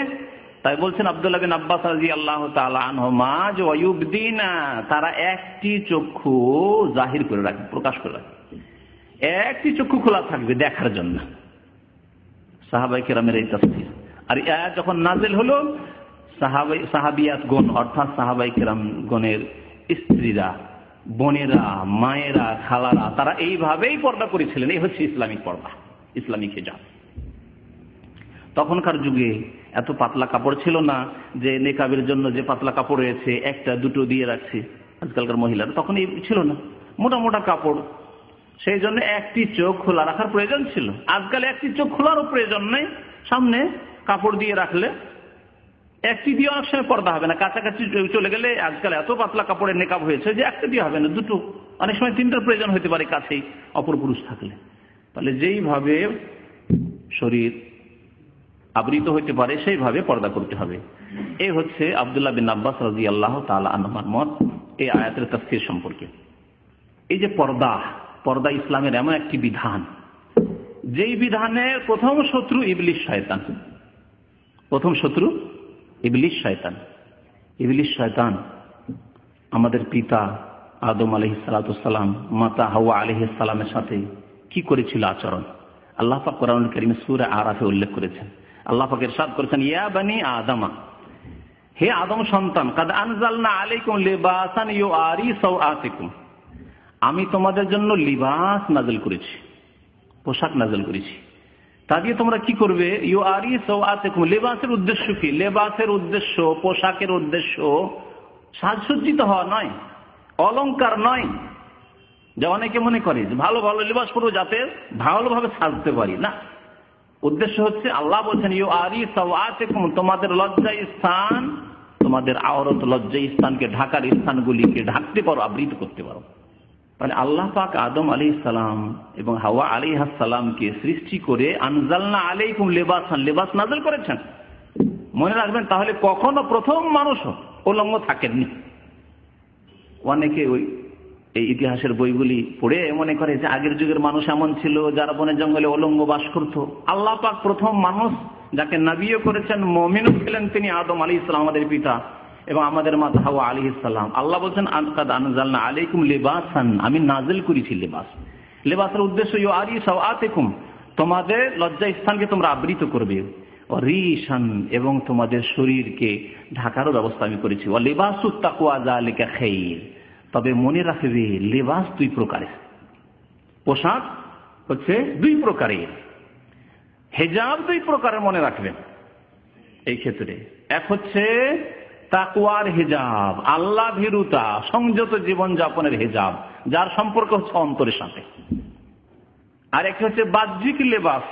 তাই বলছেন আব্দুল্লাহ বিন আব্বাস রাদিয়াল্লাহু তাআলা আনহুমা যে ওয়ায়ুবদিনা, তারা একটি চক্ষু জাহির করে রাখবে, প্রকাশ করে রাখবে, একটি চক্ষু খোলা থাকবে দেখার জন্য। সাহাবায়ে কেরামের এই তাফসীর। আর এই আয়াত যখন নাযিল হলো, সাহাবিয়াতগণ অর্থাৎ সাহাবায়ে কেরামগণের স্ত্রীরা, বোনেরা, মায়েরা, খালারা, তারা এইভাবেই পর্দা করেছিলেন। এই হচ্ছে ইসলামিক পর্দা, ইসলামিক হিজাব। তখনকার যুগে এত পাতলা কাপড় ছিল না যে নেকাবের জন্য যে পাতলা কাপড় রয়েছে একটা দুটো দিয়ে রাখছে আজকালকার মহিলারা, তখন এই ছিল না, মোটা মোটা কাপড়। সেই জন্য একটি চোখ খোলা রাখার প্রয়োজন ছিল। আজকাল একটি চোখ খোলারও প্রয়োজন নেই, সামনে কাপড় দিয়ে রাখলে একটি দিয়ে অনেক সময় পর্দা হবে না। কাছাকাছি চলে গেলে আজকাল এত পাতলা কাপড়ের নেকাব হয়েছে যে একটা দিয়ে হবে না, দুটো, অনেক সময় 3টার প্রয়োজন হতে পারে কাছেই অপর পুরুষ থাকলে। তাহলে যেইভাবে শরীর আবৃত হইতে পারে সেইভাবে পর্দা করতে হবে। এই হচ্ছে আব্দুল্লাহ বিন আব্বাস রাদিয়াল্লাহু তাআলা আনহুর মত এই আয়াতের তাফসীর সম্পর্কে। এই যে পর্দা, পর্দা ইসলামের এমন একটি বিধান, যেই বিধানের প্রথম শত্রু ইবলিস শয়তান। প্রথম শত্রু ইবলিস শয়তান। ইবলিস শয়তান আমাদের পিতা আদম আলাইহিস সালাতু ওয়াসসালাম, মাতা হাওয়া আলাইহিস সালামের সাথে কি করেছিল আচরণ, আল্লাহ পাক কোরআনুল কারীমে সূরা আরাফে উল্লেখ করেছেন। আল্লাহ পাক ইরশাদ করেছেন, ইয়া বানি আদমা, হে আদম সন্তান, কাদ আনজালনা আলাইকুম লিবাসান ইউআরি সাওআতিকুম, আমি তোমাদের জন্য লিবাস নাযিল করেছি, পোশাক নাযিল করেছি। তা দিয়ে তোমরা কি করবে? ইউআরি সাওআতিকুম, লেবাসের উদ্দেশ্য কি? লেবাসের উদ্দেশ্য, পোশাকের উদ্দেশ্য সাজসজ্জিত হওয়া নয়, অলংকার নয়। যে অনেকে মনে করে যে ভালো ভালো লেবাস পরবো যাতে ভালোভাবে সাজতে পারি, না। উদ্দেশ্য হচ্ছে আল্লাহ বলছেন ইউআরি সাওআতিকুম, তোমাদের লজ্জা স্থান, তোমাদের আওরত লজ্জা স্থানকে, ঢাকার স্থানগুলিকে ঢাকতে পারো, আবৃত করতে পারো। তাহলে আল্লাহ পাক আদম আলাইহিস সালাম এবং হাওয়া আলাইহিস সালামকে সৃষ্টি করে আনজালনা আলাইকুম লিবাসান, লেবাস নাযিল করেছেন। মনে রাখবেন, তাহলে কখনো প্রথম মানুষ উলঙ্গ থাকেননি। অনেকে এই ইতিহাসের বইগুলি পড়ে মনে করে যে আগের যুগের মানুষ এমন ছিল যারা বনে জঙ্গলে উলঙ্গ বাস করত। আল্লাহ পাক প্রথম মানুষ যাকে নবীও করেছেন, মুমিনও ছিলেন, তিনি আদম আলাইহিস সালাম, আমাদের পিতা, এবং আমাদের মাতা হাওয়া আলাইহিস সালাম। আল্লাহ বলছেন আনকাদ আনজালনা আলাইকুম লিবাসান, আমি নাজিল করেছি লেবাস। লেবাসের উদ্দেশ্য ইউআরি সাওআতিকুম, তোমাদের লজ্জা স্থানকে তোমরা আবৃত করবে, রিশান, এবং তোমাদের শরীরকে ঢাকারও ব্যবস্থা আমি করেছি। ওয়া লিবাসুত তাকওয়া যালিকা খায়র, তবে মনে রাখবে লেবাস দুই প্রকারের, পোশাক হচ্ছে দুই প্রকারের, হেজাব দুই প্রকারের, মনে রাখবেন। এই ক্ষেত্রে এক হচ্ছে তাকওয়ার হেজাব, আল্লাহ ভীরুতা, সংযত জীবন যাপনের হেজাব, যার সম্পর্ক হচ্ছে অন্তরের সাথে। আর একটা হচ্ছে বাহ্যিক লেবাস,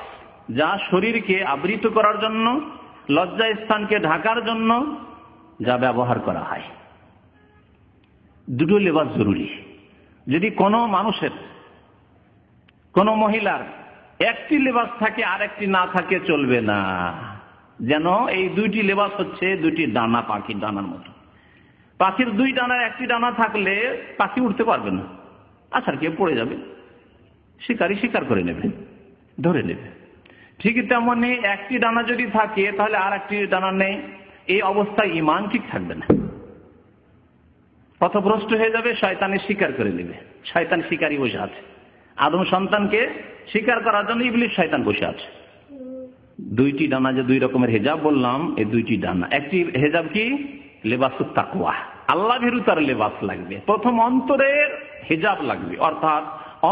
যা শরীরকে আবৃত করার জন্য, লজ্জা স্থানকে ঢাকার জন্য যা ব্যবহার করা হয়। দুটো লেবাস জরুরি। যদি কোনো মানুষের, কোনো মহিলার একটি লেবাস থাকে আর একটি না থাকে, চলবে না। যেন এই দুইটি লেবাস হচ্ছে দুইটি ডানা, পাখির ডানার মতো। পাখির দুই ডানার একটি ডানা থাকলে পাখি উঠতে পারবে না, আছার কে পড়ে যাবে, শিকারী শিকার করে নেবে, ধরে নেবে। ঠিক তেমনি একটি ডানা যদি থাকে তাহলে আর একটি ডানা নেই, এই অবস্থায় ঈমান ঠিক থাকবে না, পথভ্রষ্ট হয়ে যাবে, শয়তানের শিকার করে নেবে। শয়তান শিকারী বসে আছে, আদম সন্তানকে শিকার করার জন্য ইবলিস শয়তান বসে আছে। দুইটি ডানা, যে দুই রকমের হেজাব বললাম, এই দুইটি ডানা। একটি হেজাব কি? লেবাসুত তাকওয়া, আল্লাহ ভীরুতার লেবাস লাগবে। প্রথম অন্তরের হেজাব লাগবে, অর্থাৎ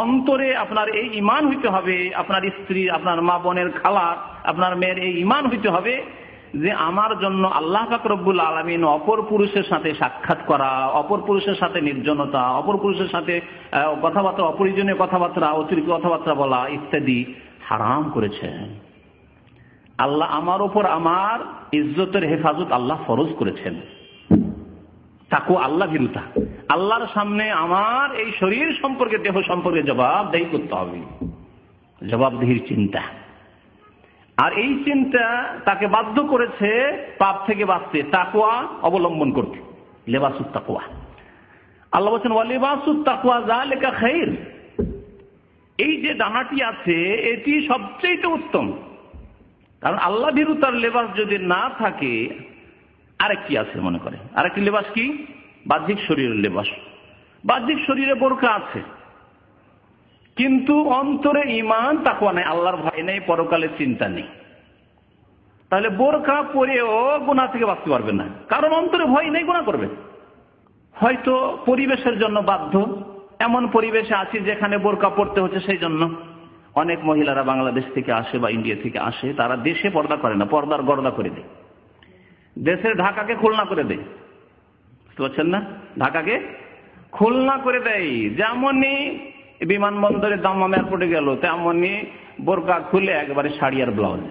অন্তরে আপনার এই ঈমান হইতে হবে, আপনার স্ত্রী, আপনার মা বোনের খালা, আপনার মেয়ের এই ঈমান হইতে হবে যে আমার জন্য আল্লাহ পাক রব্বুল আলামিন অপর পুরুষের সাথে সাক্ষাৎ করা, অপর পুরুষের সাথে নির্জনতা, অপর পুরুষের সাথে কথাবার্তা, অপ্রয়োজনীয় কথাবার্তা, অতিরিক্ত কথাবার্তা বলা ইত্যাদি হারাম করেছেন। আল্লাহ আমার উপর আমার ইজ্জতের হেফাজত আল্লাহ ফরজ করেছেন। তাকওয়া, আল্লাহ ভীরুতা, আল্লাহর সামনে আমার এই শরীর সম্পর্কে, দেহ সম্পর্কে জবাবদেহি করতে হবে, জবাবদেহির চিন্তা। আর এই চিন্তা তাকে বাধ্য করেছে পাপ থেকে বাঁচতে, তাকওয়া অবলম্বন করতে, লেবাসুত তাকওয়া। আল্লাহ বলেন ওয়া লিবাসুত তাকওয়া যালিকা খায়র, এই যে ডানাটি আছে এটি সবচেয়ে উত্তম। কারণ আল্লাহ ভীরুতার লেবাস যদি না থাকে, আরেকটি আছে, মনে করে আরেকটি লেবাস কি? বাহ্যিক শরীরের লেবাস। বাহ্যিক শরীরে বোরকা আছে, কিন্তু অন্তরে ঈমান তাকওয়া নেই, আল্লাহর ভয় নেই, পরকালের চিন্তা নেই। তাহলে বোরকা পরেও গুনাহ থেকে বাঁচতে পারবে না, কারণ অন্তরে ভয় নেই, গুনাহ করবে। হয়তো পরিবেশের জন্য বাধ্য, এমন পরিবেশে আছে যেখানে বোরকা পড়তে হচ্ছে, সেই জন্য অনেক মহিলারা বাংলাদেশ থেকে আসে বা ইন্ডিয়া থেকে আসে, তারা দেশে পর্দা করে না, পর্দার গর্দা করে দেয়, দেশের ঢাকাকে খুলনা করে দেয়। বুঝতে পারছেন না? ঢাকাকে খুলনা করে দেয়। যেমনই বিমানবন্দরে দাম্মাম এয়ারপোর্টে গেল, তেমনি বোরকা খুলে একবারে শাড়ি আর ব্লাউজ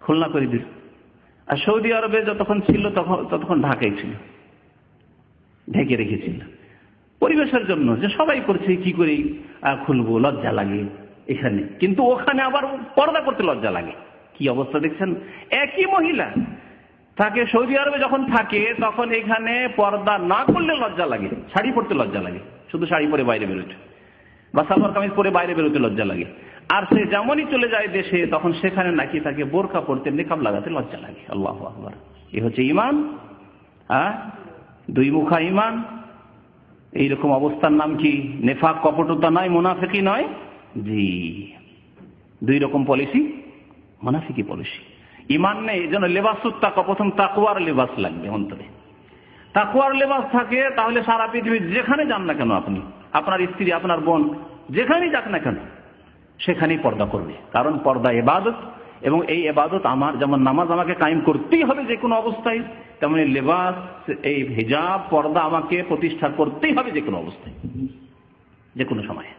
খুলনা করে দিল। আর সৌদি আরবে যতক্ষণ ছিল ততক্ষণ ঢাকাই ছিল, ঢেকে রেখেছিল পরিবেশের জন্য, যে সবাই করছে, কি করে খুলবো, লজ্জা লাগে এখানে, কিন্তু ওখানে আবার পর্দা করতে লজ্জা লাগে। কি অবস্থা দেখছেন? একই মহিলা তাকে সৌদি আরবে যখন থাকে তখন এখানে পর্দা না করলে লজ্জা লাগে, শাড়ি পরতে লজ্জা লাগে, শুধু শাড়ি পরে বাইরে বেরোতে, বা সালোয়ার কামিজ পরে বাইরে বেরোতে লজ্জা লাগে। আর সে যেমনই চলে যায় দেশে, তখন সেখানে নাকি তাকে বোরকা পরতে, নিকাব লাগাতে লজ্জা লাগে। আল্লাহু আকবার। এ হচ্ছে ঈমান, দুই মুখা ঈমান। এইরকম অবস্থার নাম কি? নেফাক, কপটতা নয়, মুনাফিকি নয়। জি, দুই রকম পলিসি, মুনাফিকি পলিসি। ঈমান নেই, এজন্য লেবাসুত তাকওয়া, প্রথম তাকওয়ার লেবাস লাগবে অন্তরে। তাকওয়ার লেবাস থাকে, তাহলে সারা পৃথিবী যেখানে যান না কেন আপনি, আপনার স্ত্রী, আপনার বোন, যেখানেই যাক না কেন, সেখানেই পর্দা করবে। কারণ পর্দা ইবাদত, এবং এই ইবাদত আমার যেমন নামাজ আমাকে কায়েম করতেই হবে যে কোনো অবস্থায়, তেমনি লেবাস, এই হিজাব, পর্দা আমাকে প্রতিষ্ঠা করতেই হবে যে কোনো অবস্থায়, যে কোনো সময়।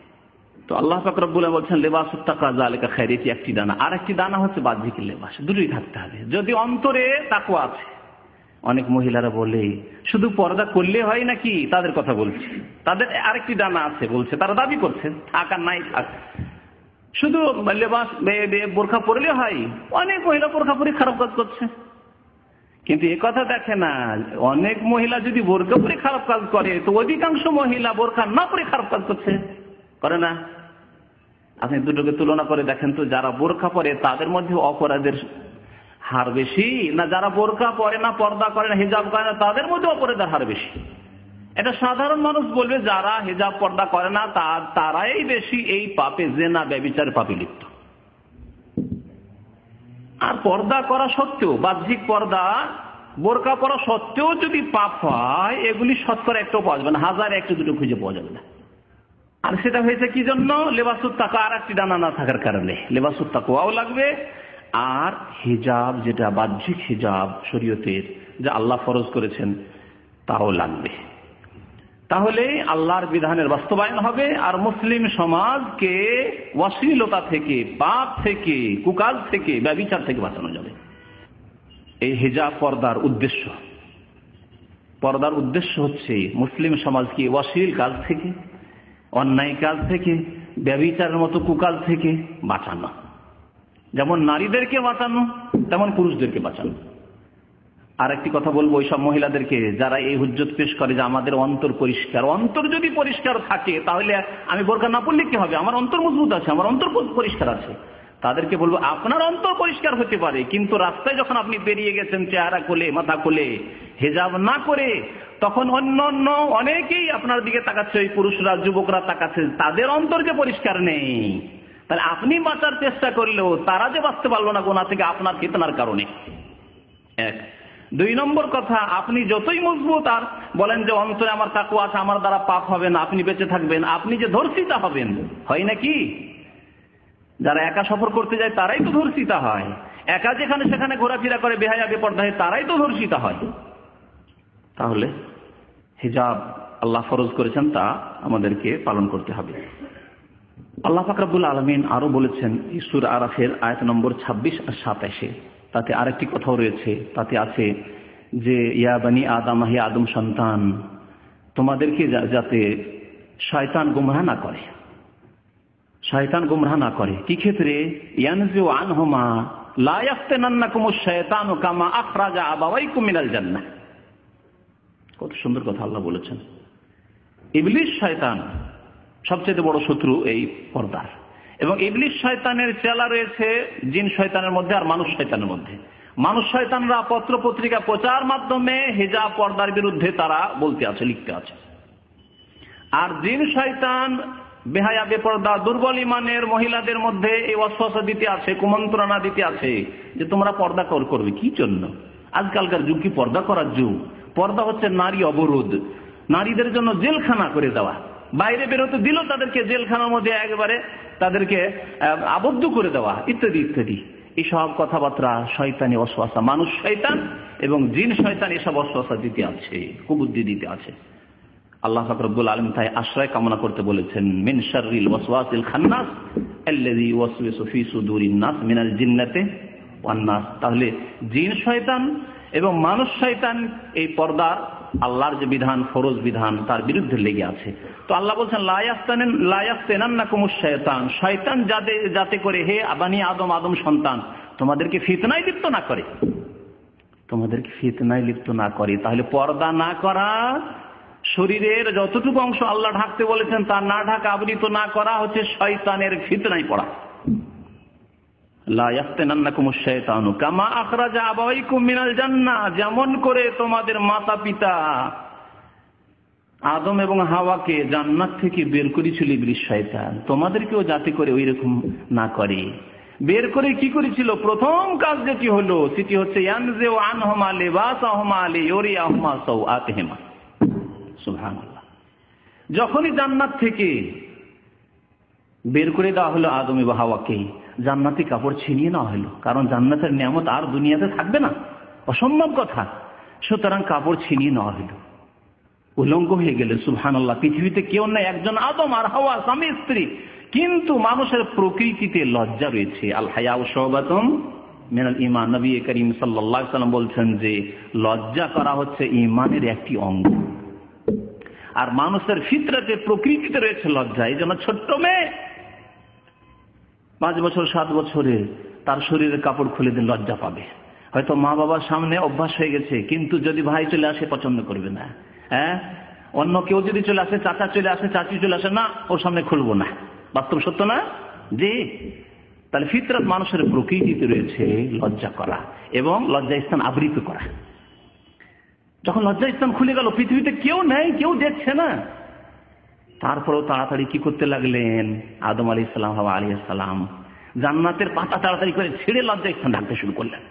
তো আল্লাহ পাক রব্বুল আলামিন বলছেন লিবাসুত তাকওয়া যালিকা খায়র, এটি একটি দানা। আর একটি দানা হচ্ছে বাহ্যিক লেবাস, দুটোই থাকতে হবে। যদি অন্তরে তাকওয়া আছে, অনেক মহিলারা বলে শুধু পর্দা করলে হয় নাকি, তাদের কথা বলছি, তাদের আরেকটি দানা আছে বলছে, তারা দাবি করছে, থাক আর নাই থাক, শুধু লেবাস বোরখা পরলে হয়। অনেক মহিলা বোরখা পরে খারাপ কাজ করছে, কিন্তু এ কথা দেখে না, অনেক মহিলা যদি বোরখা পরে খারাপ কাজ করে তো অধিকাংশ মহিলা বোরখা না পরে খারাপ কাজ করছে, করে না? আপনি দুটোকে তুলনা করে দেখেন তো, যারা বোরখা পরে তাদের মধ্যে অপরাধের হার বেশি, না যারা বোরখা পরে না, পর্দা করে না, হিজাব করে না, তাদের মধ্যে অপরাধের হার বেশি? এটা সাধারণ মানুষ বলবে যারা হিজাব পর্দা করে না তারাই বেশি এই পাপে, জিনা ব্যভিচার পাপে লিপ্ত। আর পর্দা করা সত্ত্বেও, বাহ্যিক পর্দা বোরকা পরা সত্ত্বেও যদি পাপ হয়, এগুলি শতকরা একটাও পাওয়া যাবে না, হাজার একটা দুটো খুঁজে পাওয়া যাবে না। আর সেটা হয়েছে কি জন্য? লিবাসুত তাকওয়া, আর একটি ডানা না থাকার কারণে। লিবাসুত তাকওয়াও লাগবে, আর হিজাব, যেটা বাহ্যিক হিজাব শরীয়তের, যা আল্লাহ ফরজ করেছেন, তাও লাগবে। তাহলে আল্লাহর বিধানের বাস্তবায়ন হবে, আর মুসলিম সমাজকে অশ্লীলতা থেকে, পাপ থেকে, কুকাজ থেকে, ব্যভিচার থেকে বাঁচানো যাবে। এই হিজাব পর্দার উদ্দেশ্য। পর্দার উদ্দেশ্য হচ্ছে মুসলিম সমাজকে অশ্লীল কাজ থেকে, অন্যায় কাজ থেকে, ব্যভিচারের মতো কুকাজ থেকে বাঁচানো। যেমন নারীদেরকে বাঁচানো, তেমন পুরুষদেরকে বাঁচানো। আর একটি কথা বলবো ওই সব মহিলাদেরকে যারা এই হুজ্জত পেশ করে যে আমাদের অন্তর পরিষ্কার। অন্তর যদি পরিষ্কার থাকে তাহলে আমি বোরকা না পড়লে কি হবে? আমার অন্তর মজবুত আছে, আমার অন্তর পরিষ্কার আছে। তাদেরকে বলবো আপনার অন্তর পরিষ্কার হতে পারে, কিন্তু রাস্তায় যখন আপনি বেরিয়ে গেছেন চেহারা খুলে, মাথা খুলে, হিজাব না করে, তখন অন্য অন্য অনেকেই আপনার দিকে তাকাচ্ছে, ওই পুরুষরা, যুবকরা তাকাচ্ছে, তাদের অন্তর যে পরিষ্কার নেই। তাহলে আপনি বাঁচার চেষ্টা করলেও তারা যে বাঁচতে পারলো না গুনাহ থেকে আপনার ফিতনার কারণে। এক। দুই নম্বর কথা, আপনি যতই মজবুত আর বলেন যে অন্তরে আমার তাকওয়া আছে, আমার দ্বারা পাপ হবে না, আপনি বেঁচে থাকবেন, আপনি যে ধর্ষিতা হবেন। হয় নাকি? যারা একা সফর করতে যায় তারাই তো ধর্ষিতা হয়, একা যেখানে সেখানে ঘোরাফেরা করে বেহায়া বেপরদা হয় তারাই তো ধর্ষিতা হয়। তাহলে হিজাব আল্লাহ ফরজ করেছেন, তা আমাদেরকে পালন করতে হবে। আল্লাহ পাক রব্বুল আলামিন আরো বলেছেন সূরা আরাফের আয়াত নম্বর 26 আর 27, তাতে আরেকটি কথাও রয়েছে, তাতে আছে যে ইয়া বানি আদম, হে আদম সন্তান, তোমাদেরকে যাতে শয়তান গুমরাহ না করে। শয়তান গুমরাহ না করে কি ক্ষেত্রে? ইয়ানজু আনহুমা লা ইয়াফতানান্নাকুমুশ শায়তানু কামা আখরাজা আবাওয়াইকুম মিনাল জান্নাহ। কত সুন্দর কথা আল্লাহ বলেছেন। ইবলিস শয়তান সবচেয়ে বড় শত্রু এই পর্দার, এবং ইবলিস শয়তানের চেলা রয়েছে জিন শয়তানের মধ্যে আর মানুষ শয়তানের মধ্যে। মানুষ শয়তানরা পত্র পত্রিকা প্রচার মাধ্যমে হিজাব পর্দার বিরুদ্ধে তারা বলতে আছে, লিখতে আছে। আর জিন শয়তান বেহায়া বেপর্দা দুর্বল ইমানের মহিলাদের মধ্যে এই ওয়াসওয়াসা দিতে আছে, কুমন্ত্রণা দিতে আছে যে তোমরা পর্দা করবে। কি জন্য? আজকালকার যুগ কি পর্দা করার যুগ? পর্দা হচ্ছে নারী অবরোধ, নারীদের জন্য জেলখানা করে দেওয়া। বাইরে বেরোতে দিল তাদেরকে জেলখানার মধ্যে একেবারে তাদেরকে আবদ্ধ করে দেওয়া, ইত্যাদি ইত্যাদি। এইসব কথাবার্তা শয়তানি ওয়াসওয়াসা, মানুষ শয়তান এবং জিন শয়তান এসব ওয়াসওয়াসা দিতে আছে, কুবুদ্ধি দিতে আছে। আল্লাহ পাক রব্বুল আলামিন তাই আশ্রয় কামনা করতে বলেছেন, মিন শাররিল ওয়াসওয়াসিল খান্নাস আল্লাযী ইউওয়াসওয়িসু ফি সুদুরিন নাস মিনাল জিন্নাতি ওয়ান নাস। তাহলে জিন শয়তান এবং মানুষ শয়তান এই পর্দার আল্লাহর যে বিধান, ফরজ বিধান, তার বিরুদ্ধে লেগে আছে। তো আল্লাহ বলছেন লা ইয়াফতানান্নাকুমুশ শায়তান, শয়তান যাতে করে হে বানি আদম, আদম সন্তান, তোমাদেরকে ফিতনায় লিপ্ত না করে, তোমাদেরকে ফিতনায় লিপ্ত না করে। তাহলে পর্দা না করা, শরীরের যতটুকু অংশ আল্লাহ ঢাকতে বলেছেন তা না ঢাকা, আবৃত না করা হচ্ছে শয়তানের ফিতনায় পড়া। লা ইয়াফতানান্নাকুমুশ শায়তানু কামা আখরাজা আবাওয়াইকুম মিনাল জান্নাহ, যেমন করে তোমাদের মাতা পিতা আদম এবং হাওয়াকে জান্নাত থেকে বের করেছিল ইবলিস শয়তান, তোমাদেরকেও যাতে করে ওই রকম না করে। বের করে কি করেছিল? প্রথম কাজ যেটি হলো সেটি হচ্ছে ইয়ানজু আনহুমা লিবাসাহুমা লিয়ুরিয়াহুমা সাওআতিহিমা। সুবহানাল্লাহ। যখনই জান্নাত থেকে বের করে দেওয়া হলো আদম এবং হাওয়াকে, জান্নাতি কাপড় ছিনিয়ে নেওয়া হলো, কারণ জান্নাতের নিয়ামত আর দুনিয়াতে থাকবে না, অসম্ভব কথা। সুতরাং কাপড় ছিনিয়ে নেওয়া হলো, উলঙ্গ হয়ে গেলেন। সুবহানাল্লাহ, পৃথিবীতে কেউ নাই, একজন আদম আর হাওয়া, স্বামী স্ত্রী। কিন্তু মানুষের প্রকৃতিতে লজ্জা রয়েছে। আল হায়াউ শুবাতুম মিনাল ঈমান। নবী করিম সাল্লাল্লাহু আলাইহি ওয়াসাল্লাম বলছেন যে লজ্জা করা হচ্ছে ঈমানের একটি অঙ্গ। আর মানুষের ফিতরাতে, প্রকৃতিতে রয়েছে লজ্জা। এই জন্য ছোট্ট মেয়ে 5 বছর 7 বছরে তার শরীরের কাপড় খুলে দিন, লজ্জা পাবে। হয়তো মা বাবার সামনে অভ্যাস হয়ে গেছে, কিন্তু যদি ভাই চলে আসে পছন্দ করবে না। হ্যাঁ, অন্য কেউ যদি চলে আসে, চাচা চলে আসে, চাচি চলে আসে, না ওর সামনে খুলবো না। বাস্তব সত্য না? জি। তাহলে ফিতরাত, মানুষের প্রকৃতিতে রয়েছে লজ্জা করা এবং লজ্জাস্থান আবৃত করা। যখন লজ্জাস্থান খুলে গেল, পৃথিবীতে কেউ নেই, কেউ দেখছে না, তারপরেও তাড়াতাড়ি কি করতে লাগলেন? আদম আলাইহিস সালাম, হাওয়া আলাইহিস সালাম জান্নাতের পাতা তাড়াতাড়ি করে ছেড়ে লজ্জাস্থান ঢাকতে শুরু করলেন।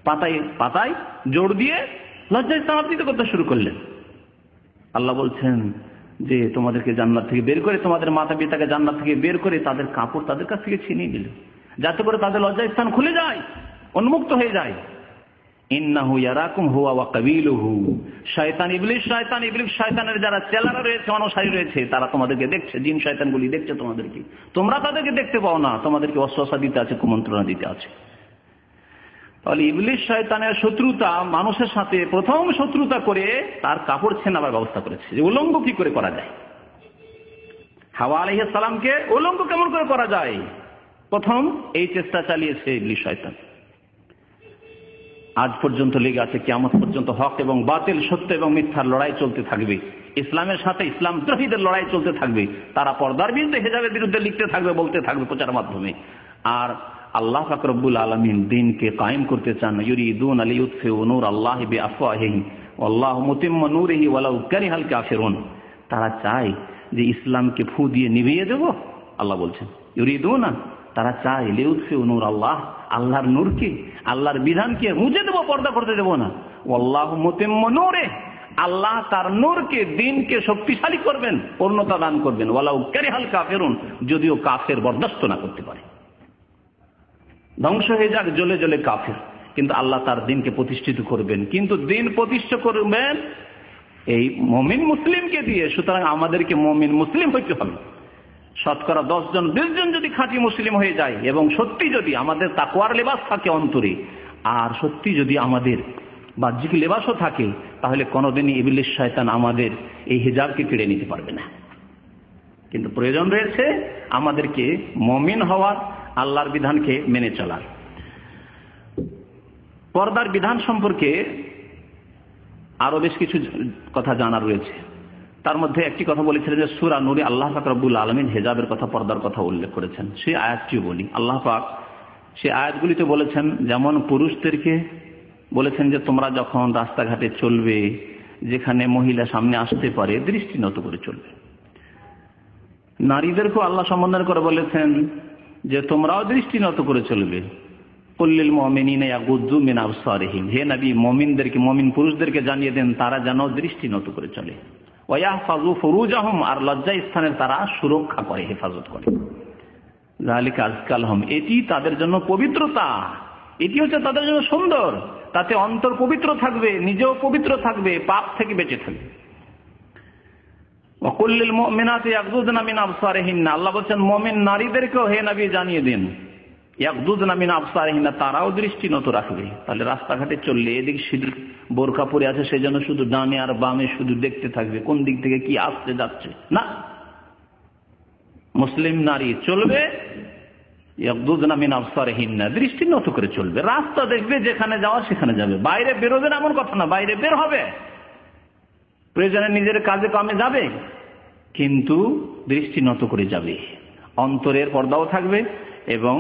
পাতায় পাতায় জোর দিয়ে লজ্জাস্থান আবৃত করতে শুরু করলেন। আল্লাহ বলছেন যে তোমাদেরকে জান্নাত থেকে বের করে, তোমাদের মাতা পিতাকে জান্নাত থেকে বের করে তাদের কাপড় তাদের কাছ থেকে ছিনিয়ে নিল, যাতে করে তাদের লজ্জাস্থান খুলে যায়, উন্মুক্ত হয়ে যায়। ইন্নাহু ইয়ারাকুম হুয়া ওয়া কাবিলুহু। শয়তান ইবলিস, শয়তানের যারা চেলারা রয়েছে, অনুসারী রয়েছে, তারা তোমাদেরকে দেখছে। জিন শয়তানগুলি দেখছে তোমাদেরকে, তোমরা তাদেরকে দেখতে পাও না। তোমাদেরকে ওয়াসওয়াসা দিতে আছে, কুমন্ত্রণা দিতে আছে। তাহলে ইবলিস শয়তানের শত্রুতা মানুষের সাথে প্রথম শত্রুতা করে তার কাপড় ছেনাবার ব্যবস্থা করেছে, যে উলঙ্গ কি করে করা যায়। হাওয়া আলাইহিস সালামকে উলঙ্গ কেমন করে করা যায়, প্রথম এই চেষ্টা চালিয়েছে ইবলিস শয়তান। আজ পর্যন্ত লেগে আছে, কিয়ামত পর্যন্ত হক এবং বাতিল, সত্য এবং মিথ্যার লড়াই চলতে থাকবে। ইসলামের সাথে ইসলাম বিরোধীদের লড়াই চলতে থাকবে। তারা পর্দার বিরুদ্ধে, হেজাবের বিরুদ্ধে লিখতে থাকবে, বলতে থাকবে প্রচারের মাধ্যমে। আর আল্লাহ পাক রব্বুল আলামিন দ্বীনকে কায়েম করতে চান। ইউরিদুন লিইউতফিউ নূর আল্লাহি বিআফওয়াহিহিম ওয়াল্লাহু মুতিম্মু নূরিহি ওয়ালাউ কারিহাল কাফিরুন। তারা চায় যে ইসলামকে ফু দিয়ে নিভিয়ে দেব। আল্লাহ বলছেন ইউরিদুনা, তারা চায় লিইউতফিউ নূর আল্লাহ, আল্লাহর নূরকে, আল্লাহর বিধানকে মুছে দেব, পর্দা করতে দেব না। ওয়াল্লাহু মুতিম্মু নূরিহি, আল্লাহ তার নূরকে, দ্বীনকে শক্তিশালী করবেন, পূর্ণতা দান করবেন। ওয়ালাউ কারিহাল কাফিরুন, যদিও কাফের বরদাস্ত না করতে পারে, ধ্বংস হয়ে যাক, জ্বলে জ্বলে কাফের, কিন্তু আল্লাহ তার দ্বীনকে প্রতিষ্ঠিত করবেন। কিন্তু দ্বীন প্রতিষ্ঠা করবেন এই মুমিন মুসলিমকে দিয়ে। সুতরাং আমাদেরকে মুমিন মুসলিম হইতে হবে। শতকরা 10 জন 20 জন যদি খাঁটি মুসলিম হয়ে যায়, এবং সত্যি যদি আমাদের তাকওয়ার লেবাস থাকে অন্তরে, আর সত্যি যদি আমাদের বাহ্যিক লেবাসও থাকে, তাহলে কোনোদিনই ইবলিস শয়তান আমাদের এই হিজাবকে কেড়ে নিতে পারবে না। কিন্তু প্রয়োজন রয়েছে আমাদেরকে মুমিন হওয়ার, আল্লাহর বিধানকে মেনে চলার। পর্দার বিধান সম্পর্কে আরো বেশ কিছু কথা জানার রয়েছে। তার মধ্যে একটি কথা বলেছিলেন যে সূরা নূরে আল্লাহ পাক রব্বুল আলামিন হিজাবের কথা, পর্দার কথা উল্লেখ করেছেন। সেই আয়াতটিও বলি। আল্লাহ পাক সেই আয়াতগুলিতে বলেছেন, যেমন পুরুষদেরকে বলেছেন যে তোমরা যখন রাস্তাঘাটে চলবে, যেখানে মহিলা সামনে আসতে পারে, দৃষ্টি নত করে চলবে। নারীদেরকেও আল্লাহ সম্বোধন করে বলেছেন যে তোমরাও দৃষ্টি নত করে চলবে। কুল্লিল মুমিনিনা ইয়াগুদ্দু মিন আবসারিহিম, হে নবী মুমিনদেরকে, মুমিন পুরুষদেরকে জানিয়ে দেন তারা যেন দৃষ্টি নত করে চলে। ওয়া ইয়াহফাযু ফুরুজাহুম, আর লজ্জা স্থানের তারা সুরক্ষা করে, হেফাজত করে। যালিকা আযকা লাহুম, এটি তাদের জন্য পবিত্রতা, এটি হচ্ছে তাদের জন্য সুন্দর। তাতে অন্তর পবিত্র থাকবে, নিজেও পবিত্র থাকবে, পাপ থেকে বেঁচে থাকবে। ওয়া কুল্লিল মুমিনাতি ইয়াগুযুদনা মিন আবসারিহিন্না, আল্লাহ বলেন মুমিন নারীদেরকেও হে নবী জানিয়ে দিন, ইয়াগুযুদনা মিন আবসারিহিন্না, তারাও দৃষ্টি নত রাখবে। তাহলে রাস্তাঘাটে চললে এদিক সেদিক বোরকা পরে আছে, সেজন্য শুধু ডানে আর বামে শুধু দেখতে থাকবে, কোন দিক থেকে কি আসতে যাচ্ছে না। মুসলিম নারী চলবে ইয়াগুযুদনা মিন আবসারিহিন্না, দৃষ্টি নত করে চলবে। রাস্তা দেখবে, যেখানে যাওয়া সেখানে যাবে। বাইরে বেরোবে না এমন কথা না, বাইরে বের হবে, প্রয়োজনে নিজের কাজে কামে যাবে, কিন্তু দৃষ্টি নত করে যাবে। অন্তরের পর্দাও থাকবে এবং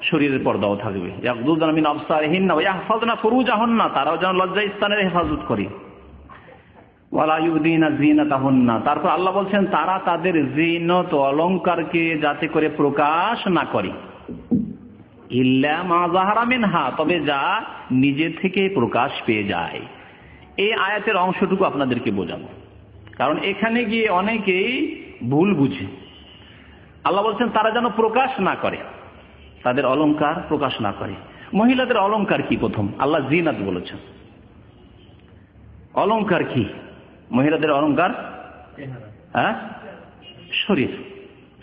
শরীরের পর্দাও থাকবে। ইয়াগুযুদনা মিন আবসারিহিন্না ওয়া ইয়াহফাযনা ফুরুজাহুন্না, তারাও যেন লজ্জা স্থানের হেফাজত করে। ওয়ালা ইউদিনা যিনাতাহুন্না, তারপর আল্লাহ বলছেন তারা তাদের জিনত অলংকারকে যাতে করে প্রকাশ না করে। ইল্লা মা যাহারা মিনহা, তবে যা নিজে থেকে প্রকাশ পেয়ে যায়। এই আয়াতের অংশটুকু আপনাদেরকে বোঝাবো, কারণ এখানে গিয়ে অনেকেই ভুল বুঝে। আল্লাহ বলছেন তারা যেন প্রকাশ না করে, তাদের অলংকার প্রকাশ না করে। মহিলাদের অলংকার কি? প্রথম আল্লাহ জিনাত বলেছেন। অলংকার কি? মহিলাদের অলংকার শরীর,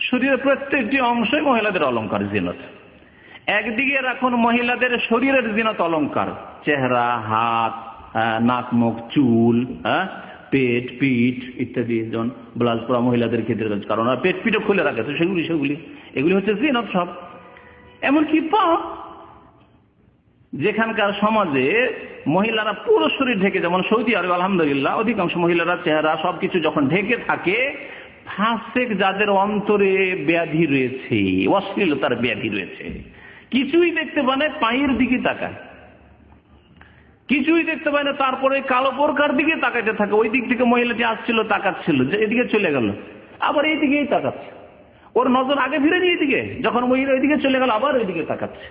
শরীরের প্রত্যেকটি অংশই মহিলাদের অলংকার, জিনাত। একদিকে রাখুন মহিলাদের শরীরের জিনাত অলংকার, চেহারা, হাত, নাক, মুখ, চুল, পেট, পিঠ ইত্যাদি। যেমন ব্লাউজ পরা মহিলাদের ক্ষেত্রে, কারণ পেট পিঠও খুলে রাখে, তো এগুলি হচ্ছে জিনাত সব। এমনকি পা, যেখানকার সমাজে মহিলারা পুরো শরীর ঢেকে, যেমন সৌদি আরব আলহামদুলিল্লাহ অধিকাংশ মহিলারা চেহারা সবকিছু যখন ঢেকে থাকে, ফাসেক যাদের অন্তরে ব্যাধি রয়েছে, অশ্লীলতার ব্যাধি রয়েছে, কিছুই দেখতে পায় না, পায়ের দিকে তাকায়, কিছুই দেখতে পায় না, তারপরে কালো বোরকার দিকে তাকাইতে থাকে। ওই দিক থেকে মহিলাটি আসছিল, তাকাচ্ছিল, যে এদিকে চলে গেল, আবার এই দিকেই তাকাচ্ছে, ওর নজর আগে ফিরে নিয়ে এদিকে, যখন মহিলা ওইদিকে চলে গেল আবার ওইদিকে তাকাচ্ছে।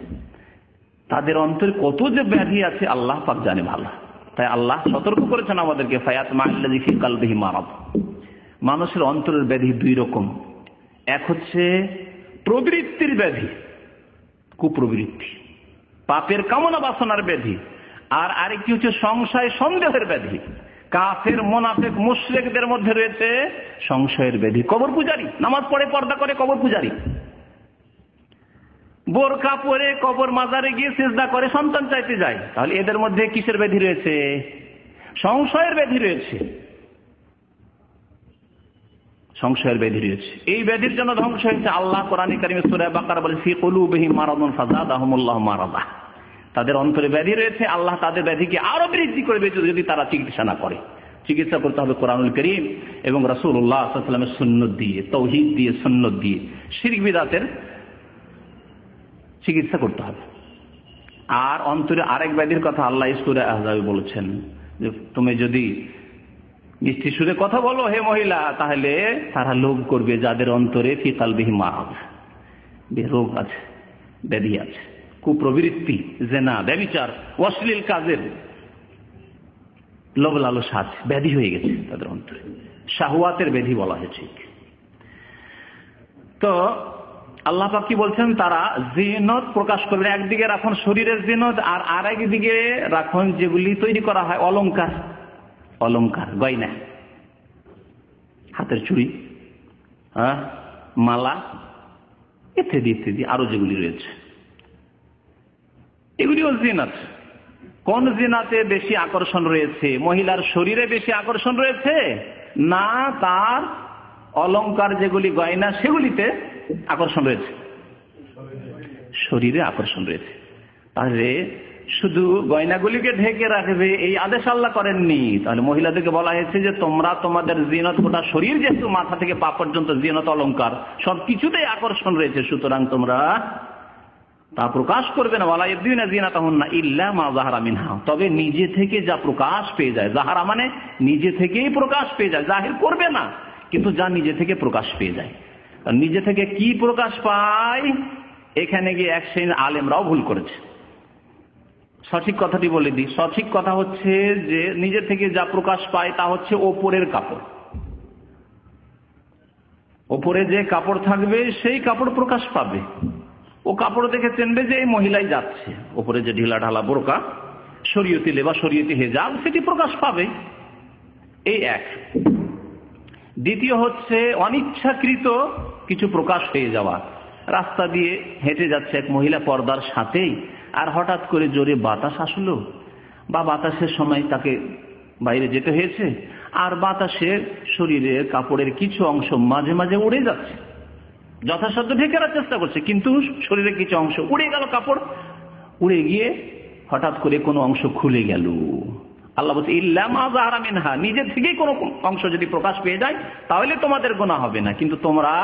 তাদের অন্তরে কত যে ব্যাধি আছে আল্লাহ পাক জানে ভালো। তাই আল্লাহ সতর্ক করেছেন আমাদেরকে, ফায়াতমা আল্লাযী ফী কলবিহি মারাদ। মানুষের অন্তরের ব্যাধি দুই রকম, এক হচ্ছে প্রবৃত্তির ব্যাধি, কুপ্রবৃত্তি, পাপের কামনা বাসনার ব্যাধি, আর আরেকটি হচ্ছে সংশয় সন্দেহের ব্যাধি। কাফের, মুনাফিক, মুশরিকদের মধ্যে রয়েছে সংশয়ের ব্যাধি। কবর পূজারী, নামাজ পড়ে, পর্দা করে, কবর পূজারী, বোরকা পরে কবর মাজারে গিয়ে সিজদা করে, সন্তান চাইতে যায়, তাহলে এদের মধ্যে কিসের ব্যাধি রয়েছে? সংশয়ের ব্যাধি রয়েছে, সংশয়ের ব্যাধি রয়েছে। এই ব্যাধির জন্য ধ্বংস হয়েছে। আল্লাহ কোরআনে কারিমে সূরা বাকারা বলে, ফী কুলুবিহিম মারাদুন ফাযাদাহুমুল্লাহু মারাদা। তাদের অন্তরে ব্যাধি রয়েছে, আল্লাহ তাদের ব্যাধিকে আরো বৃদ্ধি করবে যদি তারা চিকিৎসা না করে। চিকিৎসা করতে হবে কোরআনুল কারীম এবং রাসূলুল্লাহ সাল্লাল্লাহু আলাইহি ওয়াসাল্লামের সুন্নাত দিয়ে, তাওহীদ দিয়ে, সুন্নাত দিয়ে। শিরক বিদআতের চিকিৎসা করতে হবে। আর অন্তরে আরেক ব্যাধির কথা আল্লাহ সূরা আহজাবে বলেছেন, যে তুমি যদি মিষ্টি সুরে কথা বলো হে মহিলা, তাহলে তারা লোভ করবে যাদের অন্তরে ফী কলবিহি মারাদ, রোগ আছে, ব্যাধি আছে, কুপ্রবৃত্তি, জিনা, ব্যভিচার, অশ্লীল কাজের লোভ লালসা আছে, ব্যাধি হয়ে গেছে তাদের অন্তরে, শাহওয়াতের ব্যাধি বলা হয়েছে। তো আল্লাহ পাক কি বলছেন? তারা জিনত প্রকাশ করবে। একদিকে রাখুন শরীরের জিনত, আর আরেক দিকে রাখুন যেগুলি তৈরি করা হয় অলংকার, অলংকার, গয়না, হাতের চুড়ি, মালা ইত্যাদি ইত্যাদি, আরো যেগুলি রয়েছে, এগুলিও জিনাত। কোন জিনাতে বেশি আকর্ষণ রয়েছে? মহিলার শরীরে বেশি আকর্ষণ রয়েছে, না তার অলংকার যেগুলি গয়না সেগুলিতে আকর্ষণ রয়েছে? শরীরে আকর্ষণ রয়েছে। তাহলে শুধু গয়নাগুলিকে ঢেকে রাখবে এই আদেশ আল্লাহ করেননি। তাহলে মহিলাদেরকে বলা হয়েছে যে তোমরা তোমাদের জিনত, গোটা শরীর যেহেতু মাথা থেকে পা পর্যন্ত জিনত, অলংকার সবকিছুতেই আকর্ষণ রয়েছে, সুতরাং তোমরা তা প্রকাশ করবে না। ওয়ালা ইয়াবদিনা জিনাতাহুন্না ইল্লা মা যাহারা মিনহা, তবে নিজে থেকে যা প্রকাশ পেয়ে যায়, যাহারা মানে নিজে থেকেই প্রকাশ পেয়ে যায়, জাহির করবে না, কিন্তু যা নিজে থেকে প্রকাশ পেয়ে যায়। নিজে থেকে কি প্রকাশ পায়, এখানে গিয়ে এক শ্রেণীর আলেমরাও ভুল করেছে। সঠিক কথাটি বলে দিই, সঠিক কথা হচ্ছে যে নিজে থেকে যা প্রকাশ পায় তা হচ্ছে ওপরের কাপড়, ওপরে যে কাপড় থাকবে সেই কাপড় প্রকাশ পাবে। ও কাপড় দেখে চিনবে যে এই মহিলাই যাচ্ছে। ওপরে যে ঢিলা ঢালা বোরকা, শরীয়তি লেবাস, শরীয়তি হেজাব, সেটি প্রকাশ পাবে। এই এক। দ্বিতীয় হচ্ছে অনিচ্ছাকৃত কিছু প্রকাশ হয়ে যাওয়া। রাস্তা দিয়ে হেঁটে যাচ্ছে এক মহিলা পর্দার সাথেই, আর হঠাৎ করে জোরে বাতাস আসলো, বা বাতাসের সময় তাকে বাইরে যেতে হয়েছে, আর বাতাসের শরীরের কাপড়ের কিছু অংশ মাঝে মাঝে উড়ে যাচ্ছে। যথাসাধ্য ঢেকে রাখার চেষ্টা করছে, কিন্তু শরীরের কিছু অংশ উড়ে গেল, কাপড় উড়ে গিয়ে হঠাৎ করে কোনো অংশ খুলে গেল। আল্লাহ বলছে ইল্লা মা যাহারা মিনহা, নিজে থেকেই কোনো অংশ যদি প্রকাশ পেয়ে যায় তাহলে তোমাদের গুনাহ হবে না, কিন্তু তোমরা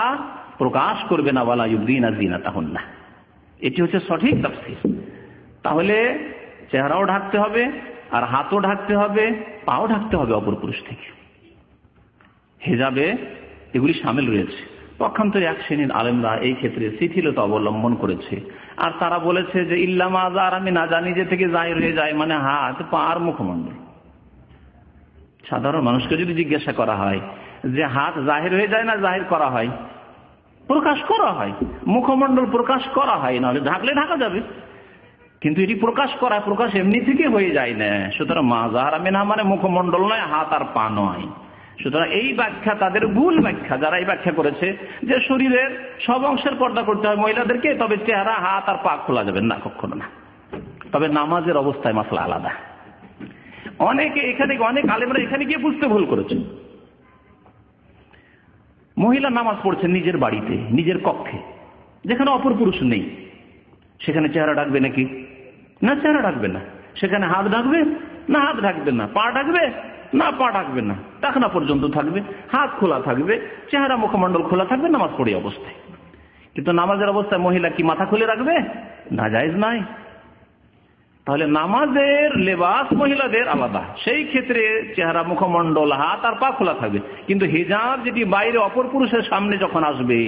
প্রকাশ করবে না। ওয়ালা ইউবদিনা জিনাতাহুন্না, এটি হচ্ছে সঠিক তাফসীর। তাহলে চেহারাও ঢাকতে হবে, আর হাতও ঢাকতে হবে, পাও ঢাকতে হবে অপর পুরুষ থেকে। হেজাবে এগুলি শামিল রয়েছে। পক্ষান্তরে এক শ্রেণীর আলেমরা এই ক্ষেত্রে শিথিলতা অবলম্বন করেছে, আর তারা বলেছে যে ইল্লা মা যাহারা মিনহা, যা নিজে থেকে জাহির হয়ে যায়, মানে হাত, পা আর মুখমণ্ডল। সাধারণ মানুষকে যদি জিজ্ঞাসা করা হয় যে হাত জাহির হয়ে যায় না জাহির করা হয়, প্রকাশ করা হয়, মুখমণ্ডল প্রকাশ করা হয়, না ঢাকলে ঢাকা যাবে, কিন্তু এটি প্রকাশ করা, প্রকাশ এমনি থেকে হয়ে যায় না। সুতরাং মা যাহারা মিনহা মানে মুখমণ্ডল নয়, হাত আর পা নয়। সুতরাং এই ব্যাখ্যা তাদের ভুল ব্যাখ্যা। যারা এই ব্যাখ্যা করেছে যে শরীরের সব অংশের পর্দা করতে হয় মহিলাদেরকে, তবে চেহারা, হাত আর পা খোলা যাবে না, কখনো না। তবে নামাজের অবস্থায় মাসলা আলাদা। অনেকে এখানে, অনেক আলেমরা এখানে গিয়ে বুঝতে ভুল করেছে। মহিলা নামাজ পড়ছে নিজের বাড়িতে, নিজের কক্ষে, যেখানে অপর পুরুষ নেই, সেখানে চেহারা ঢাকবে নাকি? না, চেহারা ঢাকবে না। সেখানে হাত ঢাকবে না, হাত ঢাকবে না। পা ঢাকবে না, পা ঢাকবে না। টাকনা পর্যন্ত থাকবে, হাত খোলা থাকবে, চেহারা মুখমণ্ডল খোলা থাকবে নামাজ পড়ে অবস্থায়। কিন্তু নামাজের অবস্থায় মহিলা কি মাথা খুলে রাখবে? না, জায়েজ নাই। তাহলে নামাজের লেবাস মহিলাদের আলাদা, সেই ক্ষেত্রে চেহারা, মুখমণ্ডল, হাত আর পা খোলা থাকবে। কিন্তু হিজাব যেটি বাইরে অপর পুরুষের সামনে যখন আসবে,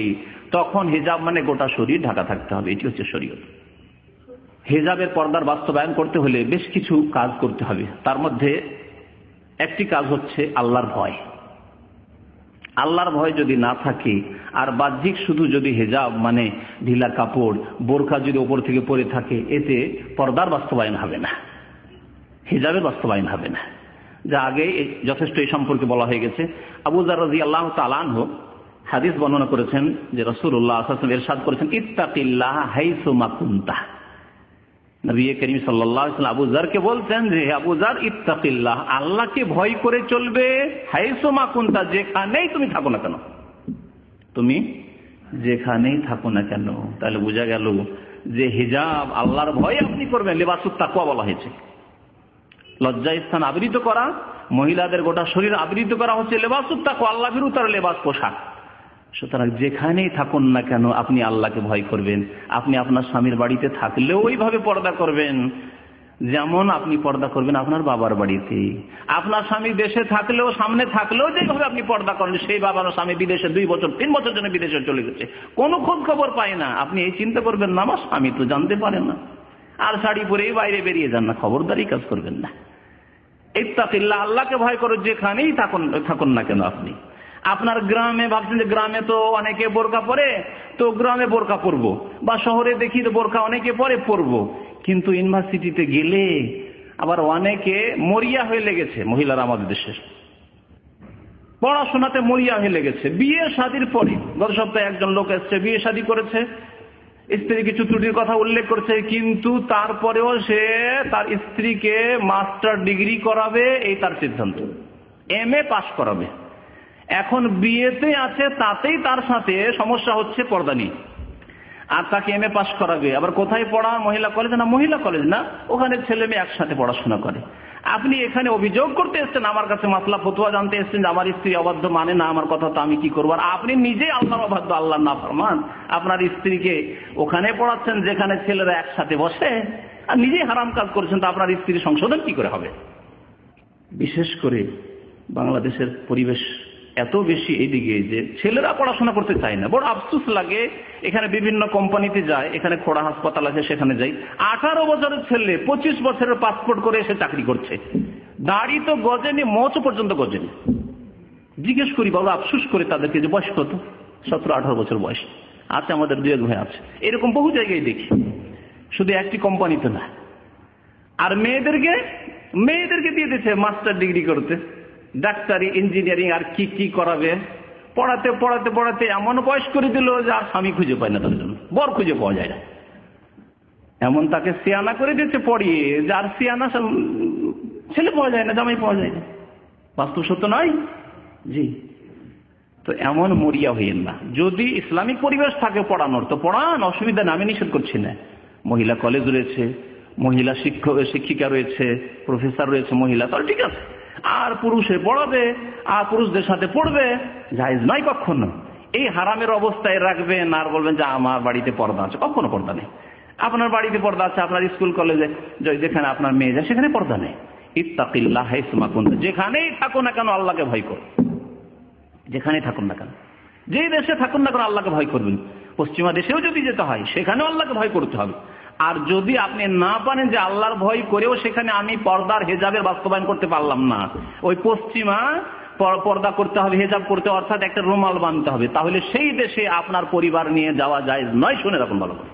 তখন হিজাব মানে গোটা শরীর ঢাকা থাকতে হবে। এটি হচ্ছে শরীয়ত। হিজাবের পর্দার বাস্তবায়ন করতে হলে বেশ কিছু কাজ করতে হবে। তার মধ্যে একটি কাজ হচ্ছে আল্লাহর ভয়। আল্লাহর ভয় যদি না থাকে, আর বাহ্যিক শুধু যদি হিজাব মানে ঢিলা কাপড়, বোরকা যদি ওপর থেকে পরে থাকে, এতে পর্দার বাস্তবায়ন হবে না, হিজাবের বাস্তবায়ন হবে না। যা আগে যথেষ্ট এই সম্পর্কে বলা হয়ে গেছে। আবু যার রাদিয়াল্লাহু তাআলা আনহু হাদিস বর্ণনা করেছেন যে রাসূলুল্লাহ সাল্লাল্লাহু আলাইহি ওয়াসাল্লাম ইরশাদ করেছেন, ইত্তাকিল্লাহ হাইসুমা কুনতা। নবী করিম সাল্লাল্লাহু আলাইহি ওয়াসাল্লাম আবু যারকে বলছেন যে হে আবু যার, ইত্তাকিল্লাহ, আল্লাহকে ভয় করে চলবে, হাইসুমা কুনতা, যেখানেই তুমি থাকো না কেন, তুমি যেখানেই থাকো না কেন। তাহলে বোঝা গেল যে হিজাব আল্লাহর ভয় আপনি করবেন। লিবাসুত তাকওয়া বলা হয়েছে। লজ্জা স্থান আবৃত করা, মহিলাদের গোটা শরীর আবৃত করা হচ্ছে লিবাসুত তাকওয়া, আল্লাহ বিরুতার লেবাস, পোশাক। সুতরাং যেখানেই থাকুন না কেন আপনি আল্লাহকে ভয় করবেন। আপনি আপনার স্বামীর বাড়িতে থাকলেও ওইভাবে পর্দা করবেন যেমন আপনি পর্দা করবেন আপনার বাবার বাড়িতে। আপনার স্বামী দেশে থাকলেও, সামনে থাকলেও যেভাবে আপনি পর্দা করেন, সেই বাবার স্বামী বিদেশে 2 বছর 3 বছর জন্য বিদেশে চলে গেছে, কোনো খোঁজ খবর পায় না, আপনি এই চিন্তা করবেন না আমার স্বামী তো জানতে পারেন না, আর শাড়ি পরেই বাইরে বেরিয়ে যান না, খবরদারি কাজ করবেন না। ইত্তাকিল্লাহ, আল্লাহকে ভয় করে যেখানেই থাকুন না কেন আপনি। আপনার গ্রামে ভাবছেন যে গ্রামে তো অনেকে বোরকা পরে, তো গ্রামে বোরকা পরবো, বা শহরে দেখি তো বোরকা অনেকে পরবো। কিন্তু ইউনিভার্সিটিতে গেলে আবার অনেকে মরিয়া হয়ে লেগেছে। মহিলারা আমাদের দেশের পড়াশোনাতে মরিয়া হয়ে লেগেছে। বিয়ে শাদীর পরে, গত সপ্তাহে একজন লোক এসছে, বিয়ে শাদী করেছে, স্ত্রী কিছু ত্রুটির কথা উল্লেখ করছে, কিন্তু তারপরেও সে তার স্ত্রীকে মাস্টার ডিগ্রি করাবে, এই তার সিদ্ধান্ত, MA পাস করাবে। এখন বিয়েতে আছে, তাতেই তার সাথে সমস্যা হচ্ছে পর্দা নিয়ে, আর তাকে MA পাস করাবে। আবার কোথায় পড়া? মহিলা কলেজ না, মহিলা কলেজ না, ওখানে ছেলে মেয়ে একসাথে পড়াশোনা করে। আপনি এখানে অভিযোগ করতে এসছেন, আমার কাছে মাসলা ফতোয়া জানতে এসছেন যে আমার স্ত্রী অবাধ্য মানে না, আমার কথা তো আমি কি করবো। আর আপনি নিজে আল্লাহর অবাধ্য, আল্লাহর নাফরমান, আপনার স্ত্রীকে ওখানে পড়াচ্ছেন যেখানে ছেলেরা একসাথে বসে, আর নিজেই হারাম কাজ করেছেন, তো আপনার স্ত্রীর সংশোধন কি করে হবে? বিশেষ করে বাংলাদেশের পরিবেশ এত বেশি এইদিকে যে ছেলেরা পড়াশোনা করতে চায় না। বড় আফসোস লাগে। এখানে বিভিন্ন কোম্পানিতে যায়, এখানে খোড়া হাসপাতাল আছে, সেখানে যাই, 18 বছরের ছেলে 25 বছরের পাসপোর্ট করে এসে চাকরি করছে, দাড়ি তো গজেনি, মোচ পর্যন্ত গজেনি। জিজ্ঞেস করি, বাবা আফসোস করে তাদেরকে, যে বয়স কত? 17-18 বছর বয়স আছে। আমাদের 2-1 ভাই আছে, এরকম বহু জায়গায় দেখি, শুধু একটি কোম্পানিতে না। আর মেয়েদেরকে দিয়ে দিচ্ছে মাস্টার ডিগ্রি করতে, ডাক্তারি, ইঞ্জিনিয়ারিং, আর কি কি করাবে। পড়াতে পড়াতে পড়াতে এমন বয়স করে দিল যে আর স্বামী খুঁজে পায় না, তার জন্য বর খুঁজে পাওয়া যায় না। এমন তাকে সিয়ানা করে দিচ্ছে পড়িয়ে, যার সিয়ানা ছেলে পাওয়া যায় না, জামাই পাওয়া যায় না। বাস্তব সত্য নয়? জি। তো এমন মরিয়া হইয়েন না। যদি ইসলামিক পরিবেশ থাকে পড়ানোর, তো পড়ান, অসুবিধা না, আমি নিষেধ করছি না। মহিলা কলেজ রয়েছে, মহিলা শিক্ষিকা রয়েছে, প্রফেসর রয়েছে মহিলা, তাহলে ঠিক আছে। আর পুরুষে পড়াবে, আর পুরুষদের সাথে পড়বে, জায়েজ নয় কখনো। এই হারামের অবস্থায় রাখবেন আর বলবেন যে আমার বাড়িতে পর্দা আছে, কখনো পর্দা নেই। আপনার বাড়িতে পর্দা আছে, আপনার স্কুল কলেজে যেখানে আপনার মেয়ে যায় সেখানে পর্দা নেই। ইত্তাকিল্লাহ হাইসুমা কুনতা, যেখানেই থাকো না কেন আল্লাহকে ভয় করো। যেখানেই থাকুন না কেন, যেই দেশে থাকুন না কেন আল্লাহকে ভয় করবেন। পশ্চিমা দেশেও যদি যেতে হয় সেখানেও আল্লাহকে ভয় করতে হবে। আর যদি আপনি না পারেন যে আল্লাহর ভয় করেও সেখানে আমি পর্দার, হেজাবের বাস্তবায়ন করতে পারলাম না, ওই পশ্চিমা পর্দা করতে হবে, হিজাব করতে, অর্থাৎ একটা রুমাল বাঁধতে হবে, তাহলে সেই দেশে আপনার পরিবার নিয়ে যাওয়া জায়েজ নয়। শুনে রাখুন ভালো করে,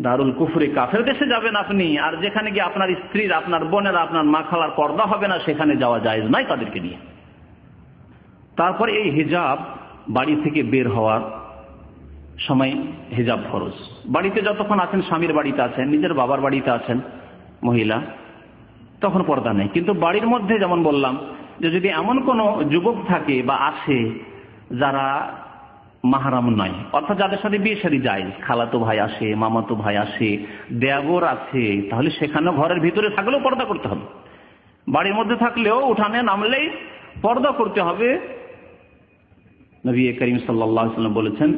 দারুল কুফরি কাফের দেশে যাবেন আপনি, আর যেখানে গিয়ে আপনার স্ত্রীর, আপনার বোনের, আপনার মা খালার পর্দা হবে না, সেখানে যাওয়া জায়েজ নয় তাদেরকে নিয়ে। তারপরে এই হিজাব, বাড়ি থেকে বের হওয়ার সময় হিজাব ফরজ। বাড়িতে যতক্ষণ আছেন, স্বামীর বাড়িতে আছেন, নিজের বাবার বাড়িতে আছেন মহিলা, তখন পর্দা নেই। কিন্তু বাড়ির মধ্যে যেমন বললাম যে যদি এমন কোনো যুবক থাকে বা আসে যারা মাহরাম নয়, অর্থাৎ যাদের সাথে বিয়ে শাদী জায়েজ, খালাতো ভাই আসে, মামাতো ভাই আসে, দেবর আছে, তাহলে সেখানে ঘরের ভিতরে থাকলেও পর্দা করতে হবে। বাড়ির মধ্যে থাকলেও উঠানে নামলেই পর্দা করতে হবে। নবী করিম সাল্লাল্লাহু আলাইহি ওয়াসাল্লাম বলেছেন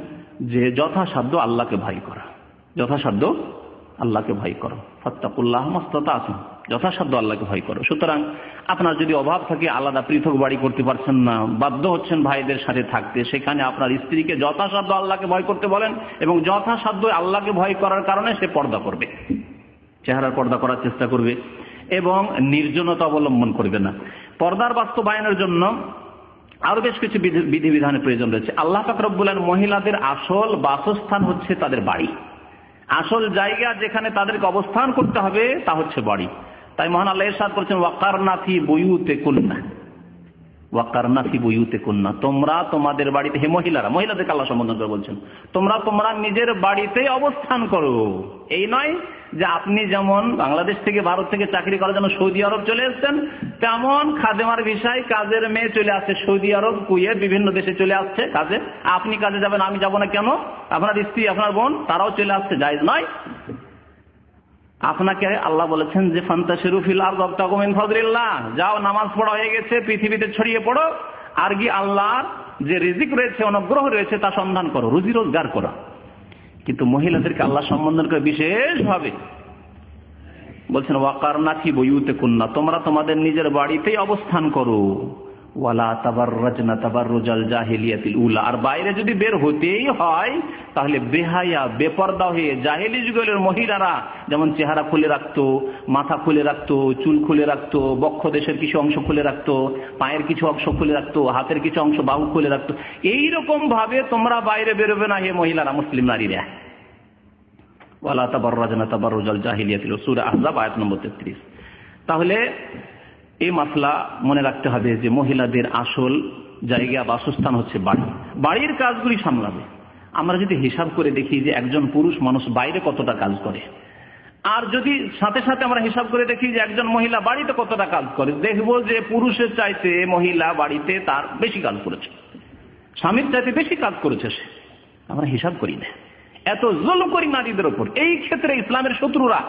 যে যথাসাধ্য আল্লাহকে ভয় করা, যথাসাধ্য আল্লাহকে ভয় করো, ফাত্তাকুল্লাহ মাস্তাতাতুম, যথাসাধ্য আল্লাহকে ভয় করো। সুতরাং আপনার যদি অভাব থাকে, আলাদা পৃথক বাড়ি করতে পারছেন না, বাধ্য হচ্ছেন ভাইদের সাথে থাকতে, সেখানে আপনার স্ত্রীকে যথাসাধ্য আল্লাহকে ভয় করতে বলেন, এবং যথাসাধ্য আল্লাহকে ভয় করার কারণে সে পর্দা করবে, চেহারার পর্দা করার চেষ্টা করবে এবং নির্জনতা অবলম্বন করবে না। পর্দার বাস্তবায়নের জন্য আরো বেশ কিছু বিধিবিধানের প্রয়োজন রয়েছে। আল্লাহ পাক রব্বুল আলামিন মহিলাদের আসল বাসস্থান হচ্ছে তাদের বাড়ি, আসল জায়গা যেখানে তাদেরকে অবস্থান করতে হবে তা হচ্ছে বাড়ি। তাই মহান আল্লাহ ইরশাদ করেছেন ওয়াকারনা ফি বুয়ুতিকুন্না, ওয়াকারনা ফি বুয়ুতিকুন্না, তোমরা তোমাদের বাড়িতে, হে মহিলারা, মহিলাদেরকে আল্লাহ সম্বোধন করে বলছেন তোমরা নিজের বাড়িতেই অবস্থান করো। এই নয় যে আপনি যেমন বাংলাদেশ থেকে, ভারত থেকে চাকরি করার জন্য সৌদি আরব চলে এসেছেন, তেমন খাদেমার ভিসায় কাজের মেয়ে চলে আসছে সৌদি আরব, কুয়েত, বিভিন্ন দেশে চলে আসছে কাজে। আপনি কাজে যাবেন, আমি যাব না কেন? আপনার স্ত্রী, আপনার বোন, তারাও চলে আসছে, জায়েজ নয়। আপনাকে আল্লাহ বলেছেন যে ফান্তাশিরু ফিল আরদি ওয়াবতাগু মিন ফাদলিল্লাহ, যাও, নামাজ পড়া হয়ে গেছে, পৃথিবীতে ছড়িয়ে পড়ো, আর কি আল্লাহর যে রিজিক রয়েছে, অনুগ্রহ রয়েছে, তা সন্ধান করো, রুজি রোজগার করো। কিন্তু মহিলাদেরকে আল্লাহ সম্বোধন করে বিশেষভাবে বলছেন ওয়াকারনা ফি বুয়ুতিকুন্না, তোমরা তোমাদের নিজের বাড়িতেই অবস্থান করো। ওয়ালা তাবাররাজনা তাবাররুজাল জাহিলিয়াতিল উলা, আর বাইরে যদি বের হতেই হয় তাহলে বেহায়া, বেপর্দা হয়ে জাহেলি যুগের মহিলারা যেমন চেহারা খুলে রাখতো, মাথা খুলে রাখতো, চুল খুলে রাখতো, বক্ষ দেশের কিছু অংশ খুলে রাখতো, পায়ের কিছু অংশ খুলে রাখতো, হাতের কিছু অংশ বাহু খুলে রাখতো, এইরকম ভাবে তোমরা বাইরে বেরোবে না হে মহিলারা, মুসলিম নারীরা। ওয়ালা তাবাররাজনা তাবাররুজাল জাহিলিয়াতিল উলা, সূরা আহজাব আয়াত নম্বর 33। তাহলে এই মাসলা মনে রাখতে হবে যে মহিলাদের আসল জায়গা, বাসস্থান হচ্ছে বাড়ি, বাড়ির কাজগুলি সামলাবে। আমরা যদি হিসাব করে দেখি যে একজন পুরুষ মানুষ বাইরে কতটা কাজ করে, আর যদি সাথে সাথে আমরা হিসাব করে দেখি যে একজন মহিলা বাড়িতে কতটা কাজ করে, দেখব যে পুরুষের চাইতে মহিলা বাড়িতে তার বেশি কাজ করেছে, স্বামীর চাইতে বেশি কাজ করেছে সে। আমরা হিসাব করি না, এত জুলুম করি নারীদের উপর। এই ক্ষেত্রে ইসলামের শত্রুরা,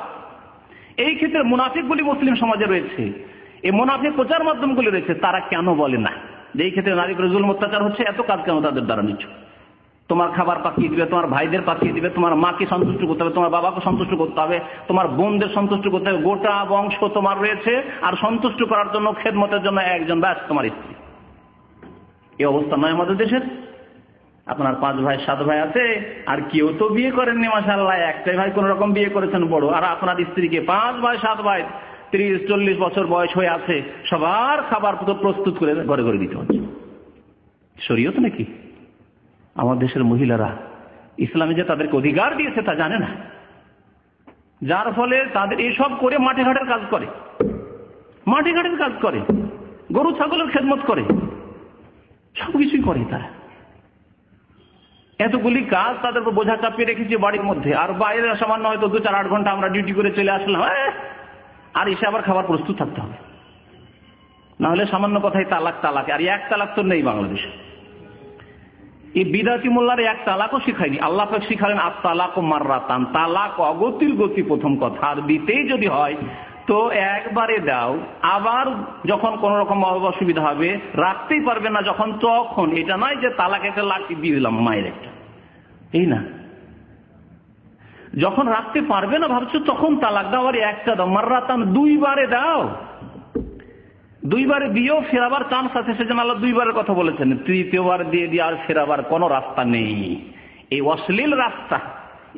এই ক্ষেত্রে মুনাফিকগুলি মুসলিম সমাজে রয়েছে, এই মুনাফিক প্রচার মাধ্যমগুলি রয়েছে, তারা কেন বলে না যে এই ক্ষেত্রে নারীর উপর জুলুম অত্যাচার হচ্ছে, এত কাজ কেন তাদের দ্বারা নিচ্ছ? তোমার খাবার পাঠিয়ে দিবে, তোমার ভাইদের পাঠিয়ে দিবে, তোমার মাকে সন্তুষ্ট করতে হবে, তোমার বাবাকে সন্তুষ্ট করতে হবে, তোমার বোনদের সন্তুষ্ট করতে হবে, গোটা বংশ তোমার রয়েছে, আর সন্তুষ্ট করার জন্য, খেদমতের জন্য একজন, ব্যাস তোমার স্ত্রী। এই অবস্থা নয় আমাদের দেশের। আপনার 5 ভাই 7 ভাই আছে, আর কেউ তো বিয়ে করেননি মাশাআল্লাহ, একটাই ভাই কোন রকম বিয়ে করেছেন বড়, আর আপনার স্ত্রীকে 5 ভাই 7 ভাই 30-40 বছর বয়স হয়ে আছে, সবার খাবার প্রস্তুত করে ঘরে ঘরে দিতে হচ্ছে। শরীয়ত নাকি? আমার দেশের মহিলারা ইসলামে যে তাদেরকে অধিকার দিয়েছে তা জানে না, যার ফলে তাদের এসব করে মাঠে ঘাটের কাজ করে, মাঠে ঘাটের কাজ করে, গরু ছাগলের খেদমত করে, সবকিছুই করে তারা। এতগুলি কাজ তাদের উপর বোঝা চাপিয়ে রেখেছে বাড়ির মধ্যে, আর বাইরে সামান্য হয়তো 2-4-8 ঘন্টা আমরা ডিউটি করে চলে আসলাম, আর এসে আবার খাবার প্রস্তুত থাকতে হবে, না হলে সামান্য কথাই তালাক তালাক, আর এক তালাক তো নেই বাংলাদেশে। এই বিদাতি মোল্লার এক তালাকও শিখায়নি। আল্লাহ পাক শিখালেন আত-তালাকু মাররাতান, তালাক অগতির গতি প্রথম কথা, আর দিতেই যদি হয় তো একবারে দাও, আবার যখন কোন রকম অসুবিধা হবে, রাখতেই পারবে না যখন, তখন। এটা নয় যে তালাক একটা লাঠি দিয়ে দিলাম মায়ের একটা, এই না, যখন রাখতে পারবে না ভাবছো তখন তালাক দাও, আর একটা দাও, মাররাতান 2 বারে দাও, 2 বারে দিও, ফেরাবার চান্স আছে, সেজন্য আল্লাহ 2 বারের কথা বলেছেন। 3য় দিয়ে দিয়ে আর ফেরাবার কোনো রাস্তা নেই। এই অশ্লীল রাস্তা,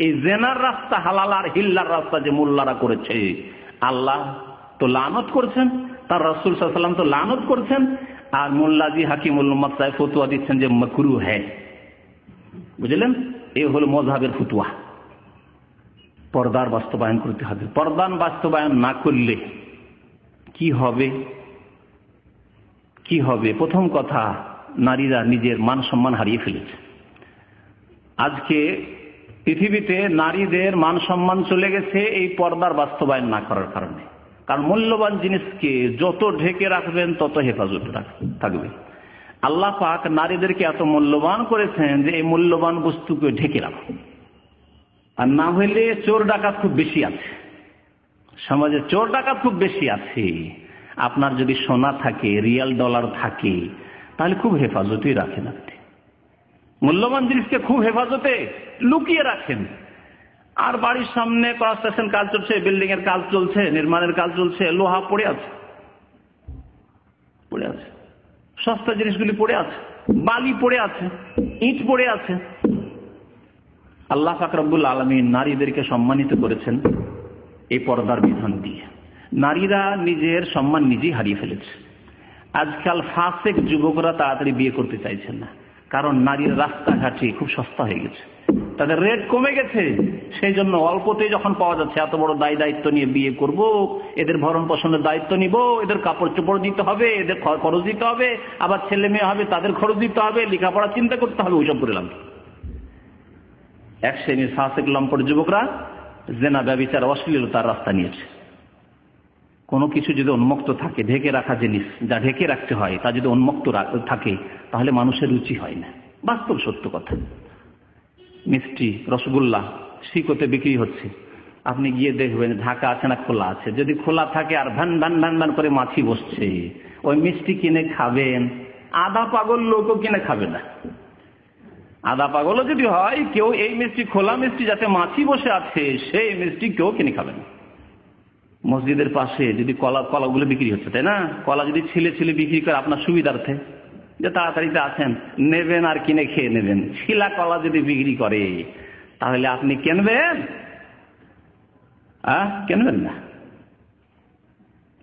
এই জেনার রাস্তা, হালাল আর হিল্লার রাস্তা যে মোল্লারা করেছে, আল্লাহ তো লানত করছেন, তার রাসূল সাল্লাল্লাহু আলাইহি ওয়াসাল্লাম তো লানত করছেন, আর মোল্লাজি হাকিমুল উম্মাত সাহেব ফতোয়া দিচ্ছেন যে মাকরুহ হ্যায়। বুঝলেন? এই হলো মযহাবের ফতোয়া। পর্দার বাস্তবায়ন করতে হবে। পর্দার বাস্তবায়ন না করলে কি হবে? কি হবে? প্রথম কথা, নারীরা নিজের মান সম্মান হারিয়ে ফেলেছে। আজকে পৃথিবীতে নারীদের মান সম্মান চলে গেছে এই পর্দার বাস্তবায়ন না করার কারণে। কারণ মূল্যবান জিনিসকে যত ঢেকে রাখবেন তত হেফাজতে থাকবে। আল্লাহ পাক নারীদেরকে এত মূল্যবান করেছেন যে এই মূল্যবান বস্তুকে ঢেকে রাখো। আর না হইলে চোর ডাকাত খুব বেশি আছে সমাজে, চোর ডাকাত খুব বেশি আছে। আপনার যদি সোনা থাকে, রিয়াল ডলার থাকে, তাহলে খুব হেফাজতে রাখেন। আপনি মূল্যবান জিনিসকে খুব হেফাজতে লুকিয়ে রাখেন। আর বাড়ির সামনে কনস্ট্রাকশন কাজ চলছে, বিল্ডিং এর কাজ চলছে, নির্মাণের কাজ চলছে, লোহা পড়ে আছে, সস্তা জিনিসগুলি পড়ে আছে, বালি পড়ে আছে, ইট পড়ে আছে। আল্লাহ পাক রব্বুল আলামিন নারীদেরকে সম্মানিত করেছেন এই পর্দার বিধান দিয়ে। নারীরা নিজের সম্মান নিজেই হারিয়ে ফেলেছে। আজকাল ফাসেক যুবকরা তাড়াতাড়ি বিয়ে করতে চাইছেন না, কারণ নারীর রাস্তাঘাটে খুব সস্তা হয়ে গেছে, তাদের রেট কমে গেছে। সেই জন্য অল্পতেই যখন পাওয়া যাচ্ছে, এত বড় দায়িত্ব নিয়ে বিয়ে করব, এদের ভরণ পোষণের দায়িত্ব নিব, এদের কাপড় চোপড় দিতে হবে, এদের খরচ দিতে হবে, আবার ছেলে মেয়ে হবে তাদের খরচ দিতে হবে, লেখাপড়া চিন্তা করতে হবে, ওইসব করে লাভ। এক শ্রেণীর ফাসেক লম্পট যুবকরা জেনা, ব্যভিচার, অশ্লীলতার রাস্তা নিয়েছে। কোনো কিছু যদি উন্মুক্ত থাকে, ঢেকে রাখা জিনিস যা ঢেকে রাখতে হয় তা যদি উন্মুক্ত থাকে, তাহলে মানুষের রুচি হয় না। বাস্তব সত্য কথা। মিষ্টি, রসগোল্লা শিকোতে বিক্রি হচ্ছে, আপনি গিয়ে দেখবেন ঢাকা আছে না খোলা আছে। যদি খোলা থাকে আর ভ্যান ভ্যান ভ্যান ভ্যান করে মাছি বসছে, ওই মিষ্টি কিনে খাবেন? আধা পাগল লোকও কিনে খাবে না। আধা পাগলও যদি হয়, কেউ এই মিষ্টি, খোলা মিষ্টি যাতে মাছি বসে আছে, সেই মিষ্টি কেউ কিনে খাবে না। মসজিদের পাশে যদি কলাগুলো বিক্রি হচ্ছে, তাই না? কলা যদি ছিলে ছিলে বিক্রি করে আপনার সুবিধার্থে, যে তাড়াতাড়িতে আছেন, নেবেন আর কিনে খেয়ে নেবেন। ছিলা কলা যদি বিক্রি করে, তাহলে আপনি কিনবেন? কিনবেন না।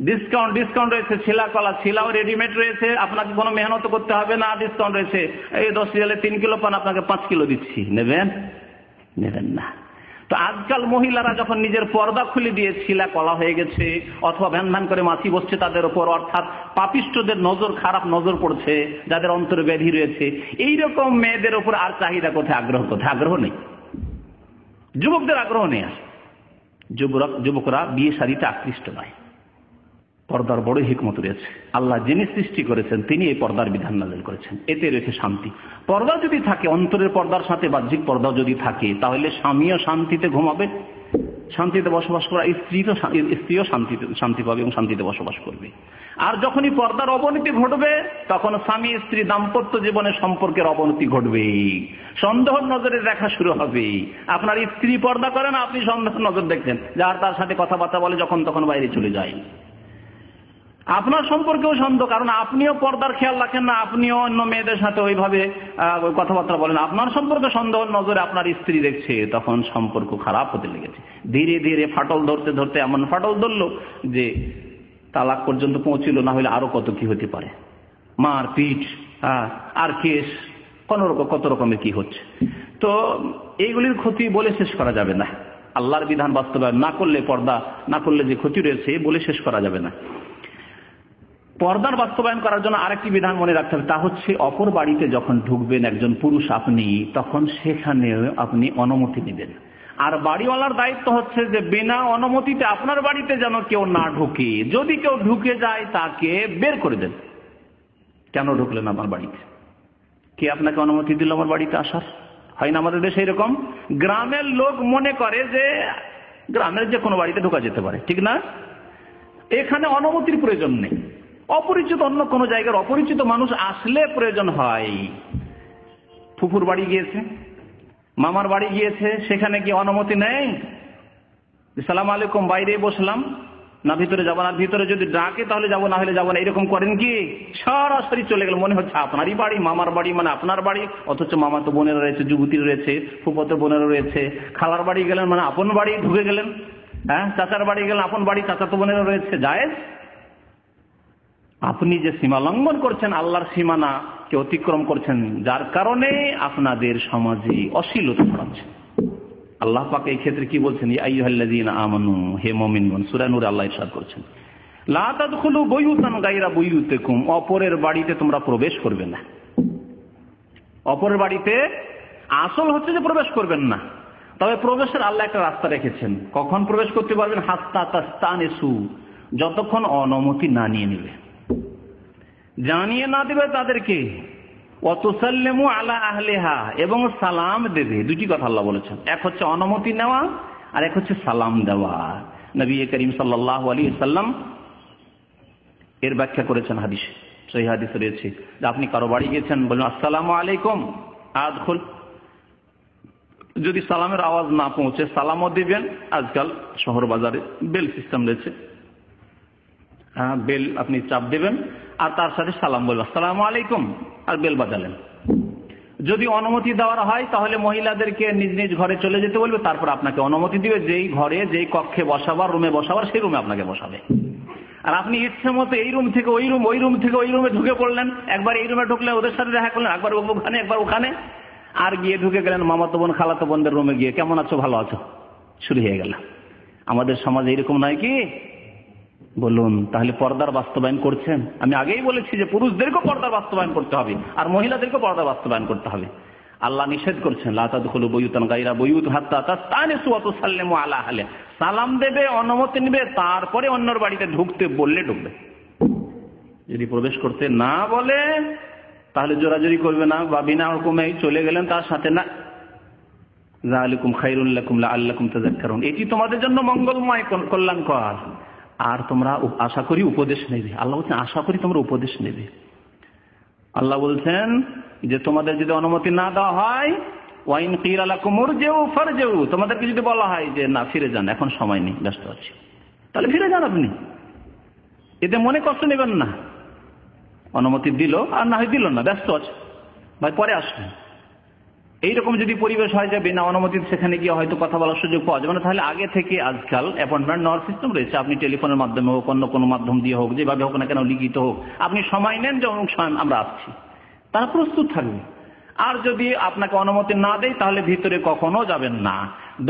ডিসকাউন্ট রয়েছে, ছিলা কলা, ছিলাও রেডিমেড রয়েছে, আপনাকে কোনো মেহনত করতে হবে না, ডিসকাউন্ট রয়েছে। এই 10 রিয়ালে 3 কিলো পান, আপনাকে 5 কিলো দিচ্ছি, নেবেন? নেবেন না। তো আজকাল মহিলারা যখন নিজের পর্দা খুলে দিয়ে ছিলা কলা হয়ে গেছে, অথবা ভ্যান ভ্যান করে মাছি বসছে তাদের উপর, অর্থাৎ পাপিষ্ঠদের নজর, খারাপ নজর পড়ছে, যাদের অন্তরে ব্যাধি রয়েছে, এইরকম মেয়েদের উপর আর চাহিদা কোথায়, আগ্রহ কোথায়? আগ্রহ নেই। যুবকদের আগ্রহ নেই। যুবকরা বিয়ে শাদীতে আকৃষ্ট নয়। পর্দার বড় হিকমত রয়েছে। আল্লাহ যিনি সৃষ্টি করেছেন তিনি এই পর্দার বিধান নাযিল করেছেন। এতে রয়েছে শান্তি। পর্দা যদি থাকে, অন্তরের পর্দার সাথে বাহ্যিক পর্দা যদি থাকে, তাহলে স্বামীও শান্তিতে ঘুমাবে, শান্তিতে বসবাস করা, স্ত্রীও শান্তি পাবে এবং শান্তিতে বসবাস করবে। আর যখনই পর্দার অবনতি ঘটবে, তখন স্বামী স্ত্রী দাম্পত্য জীবনের সম্পর্কের অবনতি ঘটবে, সন্দেহ নজরে দেখা শুরু হবে। আপনার স্ত্রী পর্দা করে না, আপনি সন্দেহ নজর দেখছেন, যার তার সাথে কথাবার্তা বলে, যখন তখন বাইরে চলে যায়। আপনার সম্পর্কেও সন্দেহ, কারণ আপনিও পর্দার খেয়াল রাখেন না, আপনিও অন্য মেয়েদের সাথে ওইভাবে কথাবার্তা বলেন, আপনার সম্পর্কে সন্দেহ নজরে আপনার স্ত্রী দেখছে, তখন সম্পর্ক খারাপ হতে লেগেছে। ধীরে ধীরে ফাটল ধরতে ধরতে এমন ফাটল ধরলো যে তালাক পর্যন্ত পৌঁছিল, না হলে আরো কত কি হতে পারে, মার পিঠ, আর কেস, কত রকমের কি হচ্ছে। তো এইগুলির ক্ষতি বলে শেষ করা যাবে না। আল্লাহর বিধান বাস্তবায়ন না করলে, পর্দা না করলে যে ক্ষতি রয়েছে বলে শেষ করা যাবে না। পর্দার বাস্তবায়ন করার জন্য আরেকটি বিধান মনে রাখতে হবে, তা হচ্ছে অপর বাড়িতে যখন ঢুকবেন একজন পুরুষ আপনি, তখন সেখানে আপনি অনুমতি নেবেন। আর বাড়িওয়ালার দায়িত্ব হচ্ছে যে বিনা অনুমতিতে আপনার বাড়িতে যেন কেউ না ঢুকে, যদি কেউ ঢুকে যায় তাকে বের করে দেন। কেন ঢুকলেন আমার বাড়িতে? কে আপনাকে অনুমতি দিল আমার বাড়িতে আসার? হয় না আমাদের দেশে এরকম? গ্রামের লোক মনে করে যে গ্রামের যে কোনো বাড়িতে ঢোকা যেতে পারে, ঠিক না? এখানে অনুমতির প্রয়োজন নেই। অপরিচিত অন্য কোনো জায়গার অপরিচিত মানুষ আসলে প্রয়োজন হয়। ফুফুর বাড়ি গিয়েছে, মামার বাড়ি গিয়েছে, সেখানে কি অনুমতি নেই? সালাম আলাইকুম, বাইরে বসলাম, না ভিতরে যাবো না, ভিতরে যদি ডাকে তাহলে যাবো, না হলে যাবো না, এরকম করেন কি? সরাসরি চলে গেল, মনে হচ্ছে আপনারই বাড়ি, মামার বাড়ি মানে আপনার বাড়ি, অথচ মামা তো বোনেরা রয়েছে, যুবতী রয়েছে, ফুফতো বোনেরা রয়েছে। খালার বাড়ি গেলেন মানে আপন বাড়ি ঢুকে গেলেন, চাচার বাড়ি গেলেন আপন বাড়ি, চাচা তো বোনেরা রয়েছে। জায়েজ? আপনি যে সীমা লঙ্ঘন করছেন, আল্লাহর সীমানাকে অতিক্রম করছেন, যার কারণে আপনাদের সমাজে অশ্লীলতা ছড়াচ্ছে। আল্লাহ পাক এই ক্ষেত্রে কি বলছেন? ইয়া আইয়ুহাল্লাযীনা আমানু, হে মুমিনগণ, সূরা নূরে আল্লাহ ইরশাদ করছেন, লা তাদখুলু বুয়ুতান গায়রা বুয়ুতিকুম, অপরের বাড়িতে তোমরা প্রবেশ করবে না। অপরের বাড়িতে আসল হচ্ছে যে প্রবেশ করবেন না, তবে প্রবেশের আল্লাহ একটা রাস্তা রেখেছেন। কখন প্রবেশ করতে পারবেন? হাত্তা তাস্তানিসু, যতক্ষণ অনুমতি না নিয়ে নেবে, জানিয়ে না দেবে তাদেরকে। ওয়াতুসাল্লিমু আলা আহলিহা, এবং সালাম দেবে। দুটি কথা আল্লাহ বলেছেন, এক হচ্ছে অনুমতি নেওয়া আর এক হচ্ছে সালাম দেওয়া। নবী করিম সাল্লাল্লাহু আলাইহি ওয়াসাল্লাম এর ব্যাখ্যা করেছেন হাদিসে, সহিহ হাদিসে রয়েছে যে আপনি কারো বাড়ি গেছেন, বললেন আসসালামু আলাইকুম আদখুল, যদি সালামের আওয়াজ না পৌঁছে সালামও দিবেন। আজকাল শহর বাজারে বেল সিস্টেম রয়েছে, বেল আপনি চাপ দেবেন আর তার সাথে সালাম বলবেন, আসসালামু আলাইকুম, আর বেল বাজালেন। যদি অনুমতি দেওয়ার হয় তাহলে মহিলাদেরকে নিজ নিজ ঘরে চলে যেতে বলবে, তারপর আপনাকে অনুমতি দিবে, যেই ঘরে যেই কক্ষে বসাবার, রুমে বসাবার, সেই রুমে আপনাকে বসাবে। আর আপনি ইচ্ছে মতো এই রুম থেকে ওই রুম, ওই রুম থেকে ওই রুমে ঢুকে পড়লেন। একবার এই রুমে ঢুকলে ওদের সাথে দেখা করলেন, একবার ওখানে, একবার ওখানে, আর গিয়ে ঢুকে গেলেন মামাতো বোন খালাতো বোনদের রুমে গিয়ে, কেমন আছো, ভালো আছো, শুরু হয়ে গেল। আমাদের সমাজে এরকম নয় কি? বলুন, তাহলে পর্দার বাস্তবায়ন করছেন? আমি আগেই বলেছি যে পুরুষদেরকেও পর্দার বাস্তবায়ন করতে হবে আর মহিলাদেরকেও পর্দার বাস্তবায়ন করতে হবে। আল্লাহ নিষেধ করছেন, লা তাদখুলু বুয়ুতান গায়রা বুয়ুত হাত্তা তাস্তানিসু ওয়া তুসাল্লিমু আলা আহলিহা, সালাম দেবে, অনুমতি নেবে, তারপরে অন্যর বাড়িতে ঢুকতে বললে ঢুকবে। যদি প্রবেশ করতে না বলে তাহলে জোরাজুরি করবে না, বা বিনা হুকুমে চলে গেলেন তার সাথে, না, যালিকুম খায়রুল লাকুম লাআল্লাকুম তাযাক্কারুন, এটি তোমাদের জন্য মঙ্গলময়, কল্যাণকর। আর তোমরা আশা করি উপদেশ নেবে। আল্লাহ বলছেন আশা করি তোমরা উপদেশ নেবে। আল্লাহ বলছেন যে তোমাদের যদি অনুমতি না দেওয়া হয়, ওয়াইন কিলা লাকুম উরজিউ ফারজিউ, তোমাদেরকে যদি বলা হয় যে না ফিরে যান, এখন সময় নেই, ব্যস্ত আছি, তাহলে ফিরে যান আপনি, এতে মনে কষ্ট নেবেন না। অনুমতি দিল আর না হয় দিল না, ব্যস্ত আছে ভাই, পরে আসবেন। এইরকম যদি পরিবেশ হয় যে বিনা অনুমতি সেখানে গিয়ে হয়তো কথা বলার সুযোগ পাওয়া যাবে না, তাহলে আগে থেকে আজকাল অ্যাপয়েন্টমেন্ট নেওয়ার সিস্টেম রয়েছে। আপনি টেলিফোনের মাধ্যমে হোক, অন্য কোনো মাধ্যম দিয়ে হোক, যেভাবে হোক না কেন, লিখিত হোক, আপনি সময় নেন যে অমুক সময় আমরা আসছি, তারা প্রস্তুত থাকবে। আর যদি আপনাকে অনুমতি না দেয় তাহলে ভিতরে কখনো যাবেন না।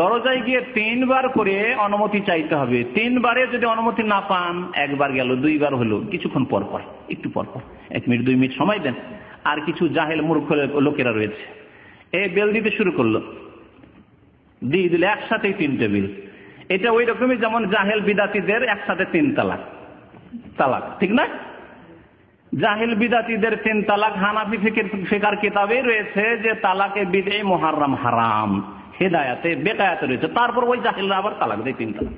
দরজায় গিয়ে 3 বার করে অনুমতি চাইতে হবে। 3 বারে যদি অনুমতি না পান, একবার গেল, 2 বার হলো, কিছুক্ষণ পর পর, একটু পর পর 1 মিনিট 2 মিনিট সময় দেন। আর কিছু জাহেল মূর্খ লোকেরা রয়েছে, এই বেল দিতে শুরু করলো, দিয়ে দিলে একসাথেই 3টে বেল। এটা ওই রকমই যেমন জাহেল বিদাতিদের একসাথে 3 তালাক, ঠিক না? জাহেল বিদাতিদের 3 তালাক হানাফি ফিকহের কিতাবে রয়েছে যে তালাকে বিদঈ মুহাররাম হারাম, হেদায়েতে বেকায়াতে রয়েছে। তারপর ওই জাহেলরা আবার তালাক দেয় 3 তালাক,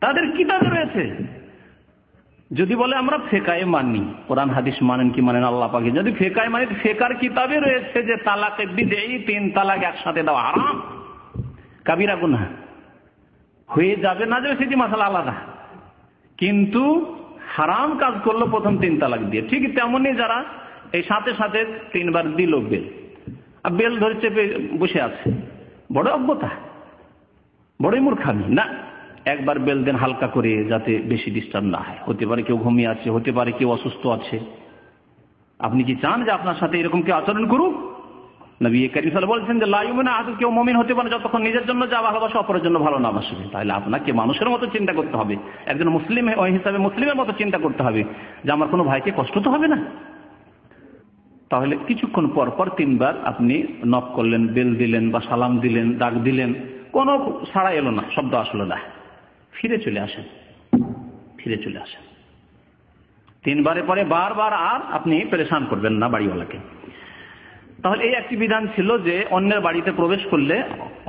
তাদের কিতাবে রয়েছে। যদি বলে আমরা ফেকায়ে মানি, কোরআন হাদিস মানেন কি মানেন আল্লাহ পাকে, যদি ফেকায়ে মানি, ফেকার কিতাবে রয়েছে যে তালাকে বিদঈ 3 তালাক একসাথে দেওয়া হারাম, কাবিরা গুনাহ হয়ে যাবে না যাবে সেটি মাসালা আলাদা, কিন্তু হারাম কাজ করলো প্রথম 3 তালাক দিয়ে। ঠিক তেমনি যারা এই সাথে সাথে 3 বার দিল বেল, আর বেল ধরে চেপে বসে আছে, বড় অজ্ঞতা, বড়ই মূর্খামি। না, একবার বেল দেন হালকা করে, যাতে বেশি ডিস্টার্ব না হয়। হতে পারে কেউ ঘুমিয়ে আছে, হতে পারে কেউ অসুস্থ আছে। আপনি কি চান যে আপনার সাথে এরকম কেউ আচরণ করুক? নবী করিম সাল্লাল্লাহু আলাইহি ওয়াসাল্লাম বলছেন যে লা ইউমিনু আহাদুকুম, কেউ মুমিন হতে পারে যতক্ষণ নিজের জন্য যা ভালোবাসে অপরের জন্য ভালো না বাসবে। তাহলে আপনাকে মানুষের মতো চিন্তা করতে হবে, একজন মুসলিম ওই হিসাবে মুসলিমের মতো চিন্তা করতে হবে যে আমার কোনো ভাইকে কষ্ট তো হবে না। তাহলে কিছুক্ষণ পর পর 3 বার আপনি নক করলেন, বেল দিলেন বা সালাম দিলেন, ডাক দিলেন, কোনো সাড়া এলো না, শব্দ আসলো না, ফিরে চলে আসেন, ফিরে চলে আসেন। 3 বারে পরে বারবার আর আপনি পেরেশান করবেন না বাড়িওয়ালাকে। তাহলে এই একটি বিধান ছিল যে অন্যের বাড়িতে প্রবেশ করলে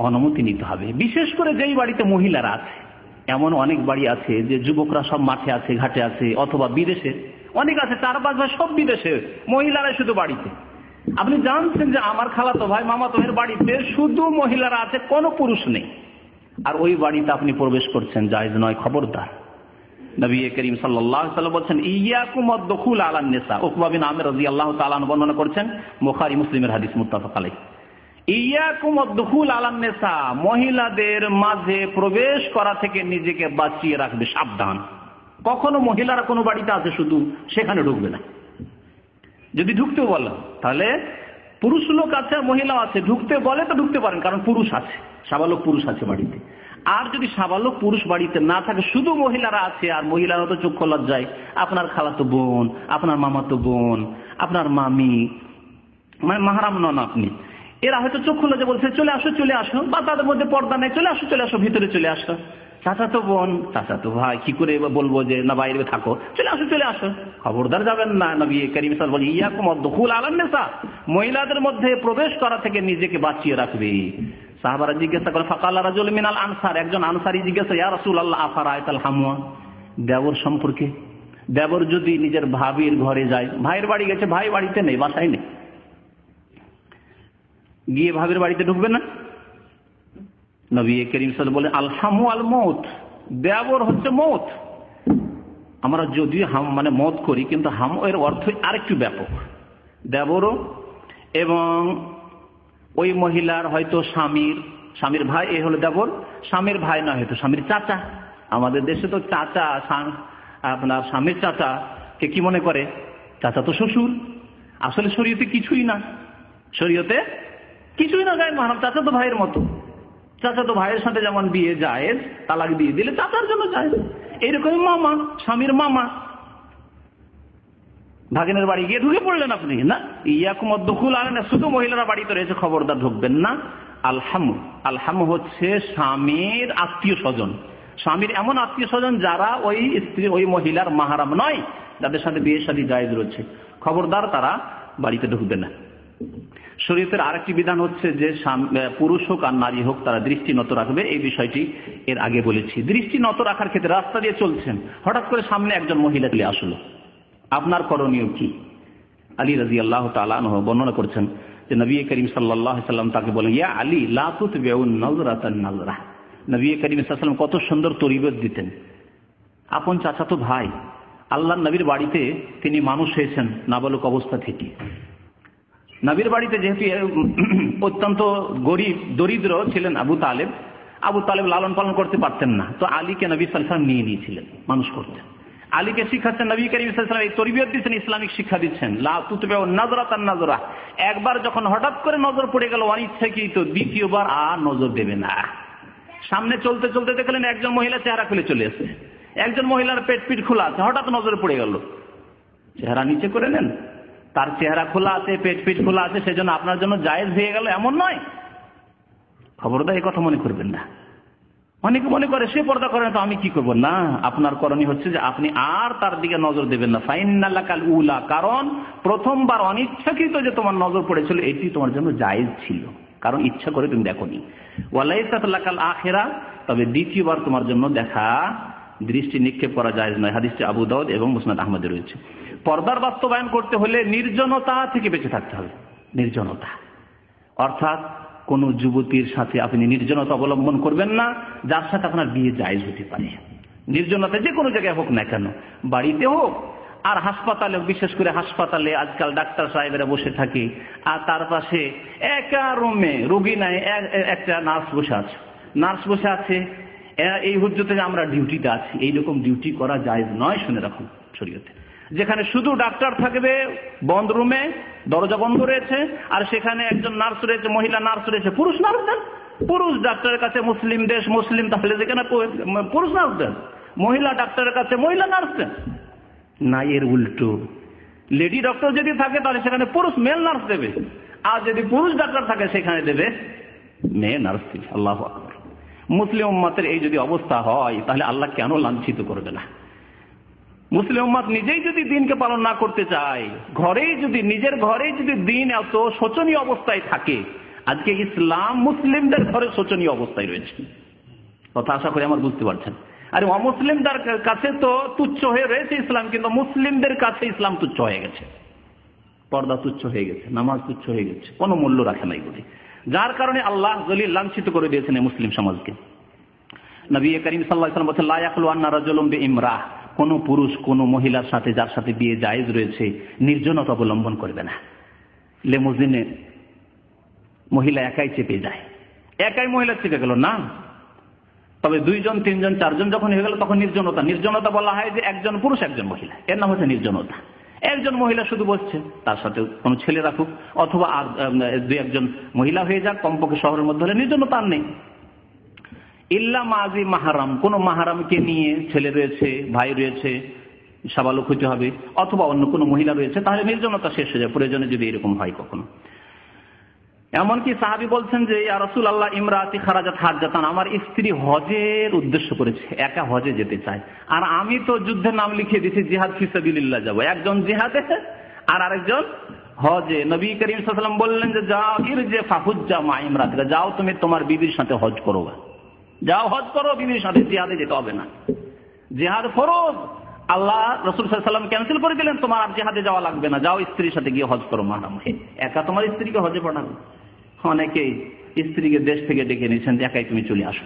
অনুমতি নিতে হবে। বিশেষ করে যেই বাড়িতে মহিলারা আছে, এমন অনেক বাড়ি আছে যে যুবকরা সব মাঠে আছে, ঘাটে আছে, অথবা বিদেশে অনেক আছে, 4-5 ভাই সব বিদেশে, মহিলারা শুধু বাড়িতে। আপনি জানছেন যে আমার খালাতো ভাই মামাতো ভাইয়ের বাড়িতে শুধু মহিলারা আছে, কোনো পুরুষ নেই, আর ওই বাড়িতে আপনি প্রবেশ করছেন, জায়েজ নয়, খবরদার। নবী করিম সাল্লাল্লাহু আলাইহি ওয়াসাল্লাম বলেছেন ইয়াকুম আদ-দুখুল আলান নিসা, উকবা বিন আমির রাদিয়াল্লাহু তাআলা বর্ণনা করেছেন, বুখারী মুসলিমের হাদিস, মুত্তাফাক আলাইহি। ইয়াকুম আদ-দুখুল আলান নিসা, মহিলাদের মাঝে প্রবেশ করা থেকে নিজেকে বাঁচিয়ে রাখবে, সাবধান। কখনো মহিলারা কোনো বাড়িতে আছে শুধু সেখানে ঢুকবে না। যদি ঢুকতেও বলো তাহলে পুরুষ লোক আছে আর মহিলাও আছে, ঢুকতে বলে তো ঢুকতে পারেন, কারণ পুরুষ আছে, সাবালক পুরুষ আছে বাড়িতে। আর যদি সাবালক পুরুষ বাড়িতে না থাকে, শুধু মহিলারা আছে, আর মহিলারা তো চক্ষু লজ্জায় আপনার খালাতো বোন, আপনার মামাতো বোন, আপনার মামি, মানে মাহারাম নন আপনি, এরা হয়তো চক্ষু লজ্জা বলছে চলে আসো চলে আসো, বা তাদের মধ্যে পর্দা নেই, চলে আসো ভিতরে চলে আসো। চাচাতো বোন, চাচাতো ভাই, কি করে বলবো যে না বাইরে থাকো, চলে আসো, খবরদার যাবেন না। নবী করিম সাল্লাল্লাহু আলাইহি ওয়াসাল্লাম বলেন ইয়াকুম আদ-দুখুল আলান নিসা, মহিলাদের মধ্যে প্রবেশ করা থেকে নিজেকে বাঁচিয়ে রাখবে। সাহাবারা জিজ্ঞাসা করে ফাকালা রাজুল মিনাল আনসার, একজন আনসারী জিজ্ঞাসা, ইয়া রাসূলুল্লাহ আফারাআইতাল হামওয়া, দেবর সম্পর্কে। দেবর যদি নিজের ভাবির ঘরে যায়, ভাইয়ের বাড়ি গেছে, ভাই বাড়িতে নেই, বাসায় নেই, গিয়ে ভাবির বাড়িতে ঢুকবে না? নবী করিম সাল্লাল্লাহু আলাইহি ওয়াসাল্লাম বলেন আল হামু আল মউত, দেবর হচ্ছে মউত। আমরা যদিও হাম মানে মত করি, কিন্তু হাম এর অর্থ আরেকটু ব্যাপক। দেবরও এবং ওই মহিলার হয়তো স্বামীর ভাই, এ হলো দেবর, স্বামীর ভাই না, হয়তো স্বামীর চাচা। আমাদের দেশে তো চাচা, আপনার স্বামীর চাচা কে কি মনে করে? চাচা তো শ্বশুর। আসলে শরীয়তে কিছুই না, গায়ে মাহারাম চাচা তো ভাইয়ের মতো। চাচা তো ভাইয়ের সাথে যেমন বিয়ে জায়েজ, তালাক দিয়ে দিলে চাচার জন্য জায়েজ। এইরকম মামা, স্বামীর মামা, ভাগিনের বাড়ি গিয়ে ঢুকে পড়লেন আপনি, না ইয়াকুম আদ-দুখুল আলাইনা, শুধু মহিলারা বাড়িতে রয়েছে খবরদার ঢুকবেন না। আলহামু হচ্ছে স্বামীর আত্মীয় স্বজন, স্বামীর এমন আত্মীয় স্বজন যারা ওই স্ত্রী, ওই মহিলার মাহারাম নয়, যাদের সাথে বিয়ে শাদী জায়েজ রয়েছে, খবরদার তারা বাড়িতে ঢুকবে না। শরীয়তের আরেকটি বিধান হচ্ছে যে পুরুষ হোক আর নারী হোক তারা দৃষ্টি নত রাখবে। এই বিষয়টি এর আগে বলেছি। দৃষ্টি নত রাখার ক্ষেত্রে রাস্তা দিয়ে চলছেন, হঠাৎ করে সামনে একজন মহিলা চলে আসলো, আপনার করণীয় কি? আলী রাদিয়াল্লাহু তাআলা আনহু বর্ণনা করছেন যে নবী করিম সাল্লাল্লাহু আলাইহি ওয়াসাল্লাম তাকে বলেন ইয়া আলী লা তুতবিউন নাযরাতান নাযরা। নবী করিম সাল্লাল্লাহু আলাইহি ওয়াসাল্লাম কত সুন্দর তরবিয়ত দিতেন। আপন চাচাতো ভাই, আল্লাহর নবীর বাড়িতে তিনি মানুষ হয়েছেন নাবালক অবস্থা থেকে। নবীর বাড়িতে যেহেতু অত্যন্ত গরিব দরিদ্র ছিলেন আবু তালেব লালন পালন করতে পারতেন না, তো আলীকে নবী সাল্লাল্লাহু আলাইহি ওয়াসাল্লাম নিয়ে নিয়েছিলেন, মানুষ করতেন। আলীকে শিখাচ্ছেন নবী করিম সাল্লাল্লাহু আলাইহি ওয়াসাল্লাম, এই তরবিয়ত দিচ্ছেন, ইসলামিক শিক্ষা দিচ্ছেন। লা তুতবিউ নাযরাতান নাযরা, একবার যখন হঠাৎ করে নজর পড়ে গেল অনিচ্ছাকৃত, দ্বিতীয়বার আর নজর দেবে না। সামনে চলতে চলতে দেখলেন একজন মহিলা চেহারা খুলে চলে এসেছে, একজন মহিলার পিঠ খোলা আছে, হঠাৎ নজরে পড়ে গেল, চেহারা নিচে করে নেন। তার চেহারা খোলা আছে, পিঠ খোলা আছে, সেজন্য আপনার জন্য জায়েজ হয়ে গেল এমন নয়। খবরদার এই কথা মনে করবেন না। অনেকে মনে করে সে পর্দা করে না তো আমি কি করবো, না, আপনার করণীয় হচ্ছে যে আপনি আর তার দিকে নজর দেবেন না। ফাইন্নালাকাল উলা, কারণ প্রথমবার অনিচ্ছাকৃত যে তোমার নজর পড়েছিল এটি তোমার জন্য জায়েজ ছিল, কারণ ইচ্ছা করে তুমি দেখোনি। ওয়ালাইসাত লাকাল আখিরা, তবে দ্বিতীয়বার তোমার জন্য দেখা, দৃষ্টি নিক্ষেপ করা জায়েজ নয়। হাদিসটি আবু দাউদ এবং মুসনাদ আহমদে রয়েছে। পর্দার বাস্তবায়ন করতে হলে নির্জনতা থেকে বেঁচে থাকতে হবে। নির্জনতা অর্থাৎ কোন যুবতীর সাথে আপনি নির্জনতা অবলম্বন করবেন না যার সাথে আপনার বিয়ে জায়েজ হতে পারে। নির্জনতা যে কোনো জায়গায় হোক না কেন, বাড়িতে হোক আর হাসপাতালে, বিশেষ করে হাসপাতালে আজকাল ডাক্তার সাহেবেরা বসে থাকে, আর তার পাশে একা রুমে রোগী নাই, একটা নার্স বসে আছে, এই হুজ্জতে আমরা ডিউটিতে আছি, এইরকম ডিউটি করা জায়েজ নয়। শুনে রাখুন, শরীয়তে যেখানে শুধু ডাক্তার থাকবে, বন্ধ রুমে, দরজা বন্ধ রয়েছে, আর সেখানে একজন নার্স রয়েছে, মহিলা নার্স রয়েছে, পুরুষ নার্স দেন। পুরুষ ডাক্তারের কাছে মুসলিম দেশ, মুসলিম, তাহলে যেখানে পুরুষ নার্স দেন, মহিলা ডাক্তারের কাছে মহিলা নার্স দেন। না, এর উল্টো, লেডি ডক্টর যদি থাকে তাহলে সেখানে পুরুষ মেল নার্স দেবে, আর যদি পুরুষ ডাক্তার থাকে সেখানে দেবে মেয়ে নার্স দেবে। আল্লাহু আকবার। মুসলিম উম্মতের এই যদি অবস্থা হয় তাহলে আল্লাহ কেন লাঞ্ছিত করবে না? মুসলিম উম্মত নিজেই যদি দিনকে পালন না করতে চায়, নিজের ঘরেই যদি দিন এত শোচনীয় অবস্থায় থাকে, আজকে ইসলাম মুসলিমদের ঘরে শোচনীয় অবস্থায় রয়েছে। কথা আশা করি আমার বুঝতে পারছেন। আরে অমুসলিমদের কাছে তো তুচ্ছ হয়ে রয়েছে ইসলাম, কিন্তু মুসলিমদের কাছে ইসলাম তুচ্ছ হয়ে গেছে। পর্দা তুচ্ছ হয়ে গেছে, নামাজ তুচ্ছ হয়ে গেছে, কোনো মূল্য রাখে নাই বলে, যার কারণে আল্লাহ জলিল লাঞ্ছিত করে দিয়েছেন এই মুসলিম সমাজকে। নবী করিম সাল্লাল্লাহু আলাইহি ওয়াসাল্লাম বলেছেন লা ইয়াখলু আন্না রাজুলুম বিইমরাহ, কোন পুরুষ কোন মহিলার সাথে যার সাথে বিয়ে জায়েজ রয়েছে নির্জনতা অবলম্বন করবে না। লেমুজিনে মহিলা একাই চেপে যায়, একাই মহিলা চেপে গেল না, তবে 2 জন 3 জন 4 জন যখন হয়ে গেল তখন নির্জনতা। নির্জনতা বলা হয় যে একজন পুরুষ একজন মহিলা, এর নাম হচ্ছে নির্জনতা। একজন মহিলা শুধু বসছে, তার সাথে কোনো ছেলে রাখুক, অথবা আর 2-1 জন মহিলা হয়ে যাক, কমপক্ষে শহরের মধ্যে হলে নির্জনতা আর নেই। ইল্লা মাজি মাহারাম, কোন মাহারামকে নিয়ে, ছেলে রয়েছে, ভাই রয়েছে, সাবালক হতে হবে, অথবা অন্য কোনো মহিলা রয়েছে, তাহলে নির্জনতা শেষ হয়ে যায় প্রয়োজনে যদি এরকম হয় কখনো। এমনকি সাহাবী বলছেন যে ইয়া রাসূলুল্লাহ ইমরাতি খারাজাত হাজ্জাতান, আমার স্ত্রী হজের উদ্দেশ্য করেছে, একা হজে যেতে চায়, আর আমি তো যুদ্ধের নাম লিখে দিয়েছি, জিহাদ ফি সাবিলিল্লাহ যাব, একজন জিহাদে আর আরেকজন হজে। নবী করিম সাল্লাল্লাহু আলাইহি ওয়াসাল্লাম বললেন যে যাও ইরজি ফাহুজ্জা মা ইমরাতিকা, যাও তুমি তোমার বিবির সাথে হজ করো, যাও হজ করো, বিবির সাথে জিহাদে যেতে হবে না। জিহাদ ফরজ, আল্লাহ রাসূল সাল্লাল্লাহু আলাইহি ওয়াসাল্লাম ক্যান্সেল করে দিলেন, তোমার আর জিহাদে যাওয়া লাগবে না, যাও স্ত্রীর সাথে গিয়ে হজ করো মাহরাম হয়ে। একা তোমার স্ত্রীকে হজে পাঠাবে? অনেকেই স্ত্রীকে দেশ থেকে ডেকে নিয়েছেন যে একাই তুমি চলে আসো,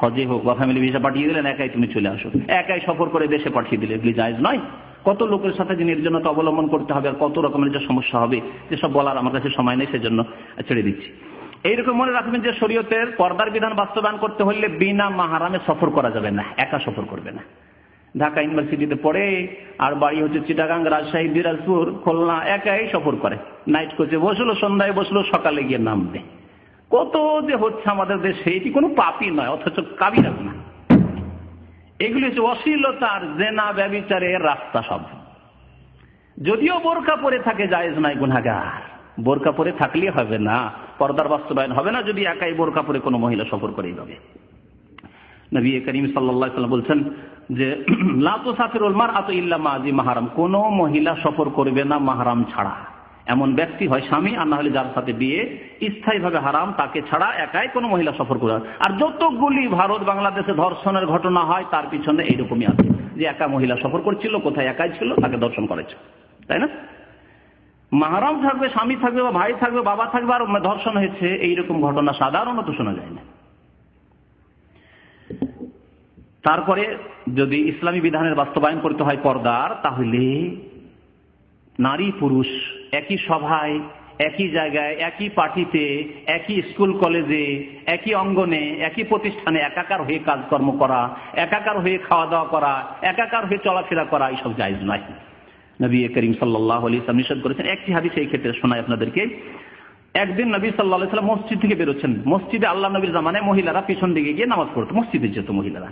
হজে হোক বা ফ্যামিলি ভিসা পাঠিয়ে দিলেন, একাই তুমি চলে আসো, একাই সফর করে দেশে পাঠিয়ে দিলে, এগুলি জায়েজ নয়। কত লোকের সাথে যে নির্জনতা অবলম্বন করতে হবে আর কত রকমের যে সমস্যা হবে, যেসব বলার আমার কাছে সময় নেই, সেজন্য ছেড়ে দিচ্ছি। এইরকম মনে রাখবেন যে শরীয়তের পর্দার বিধান বাস্তবায়ন করতে হলে বিনা মাহারামে সফর করা যাবে না, একা সফর করবে না। ঢাকা ইউনিভার্সিটিতে পড়ে আর বাড়ি হচ্ছে চিটাগাং, রাজশাহী, দিনাজপুর, খুলনা, একাই সফর করে, নাইট কোচে বসলো, সন্ধ্যায় বসলো, সকালে গিয়ে নামবে। কত যে হচ্ছে আমাদের দেশে, এটি কোনো পাপই নয়, অথচ কাবিরা না। এগুলি হচ্ছে অশ্লীলতার, জেনা, ব্যভিচারের রাস্তা সব। যদিও বোরকা পরে থাকে জায়েজ নাই, গুনাহগার। বোরকা পরে থাকলে হবে না, পর্দার বাস্তবায়ন হবে না যদি একাই বোরকা পরে কোনো মহিলা সফর করে যাবে। নবী করিম সাল্লাল্লাহু আলাইহি ওয়াসাল্লাম বলছেন যে লা তুসাফিরুল মারআতু ইল্লা মা'জি মাহরাম, কোন মহিলা সফর করবে না মাহরাম ছাড়া। এমন ব্যক্তি হয় স্বামী, আর না হলে যার সাথে বিয়ে স্থায়ীভাবে হারাম, তাকে ছাড়া একাই কোনো মহিলা সফর করে। আর যতগুলি ভারত বাংলাদেশে ধর্ষণের ঘটনা হয় তার পিছনে এইরকমই আছে, যে একা মহিলা সফর করছিল, কোথায় একাই ছিল, তাকে ধর্ষণ করেছে, তাই না? মাহরাম থাকবে, স্বামী থাকবে, বা ভাই থাকবে, বাবা থাকবে, আর ধর্ষণ হয়েছে, এইরকম ঘটনা সাধারণত শোনা যায় না। তারপরে যদি ইসলামী বিধানের বাস্তবায়ন করতে হয় পর্দার, তাহলে নারী পুরুষ একই সভায়, একই জায়গায়, একই পার্টিতে, একই স্কুল কলেজে, একই অঙ্গনে, একই প্রতিষ্ঠানে একাকার হয়ে কাজকর্ম করা, একাকার হয়ে খাওয়া দাওয়া করা, একাকার হয়ে চলাফেরা করা, এইসব জায়েজ নয়। নবী করিম সাল্লাল্লাহু আলাইহি ওয়াসাল্লাম নিষেধ করেছেন। একটি হাদিস এই ক্ষেত্রে শোনাই আপনাদেরকে। একদিন নবী সাল্লাল্লাহু আলাইহি ওয়াসাল্লাম মসজিদ থেকে বেরোচ্ছেন। মসজিদে আল্লাহ নবীর জামানায় মহিলারা পিছন দিকে গিয়ে নামাজ পড়তো, মসজিদে যেত মহিলারা।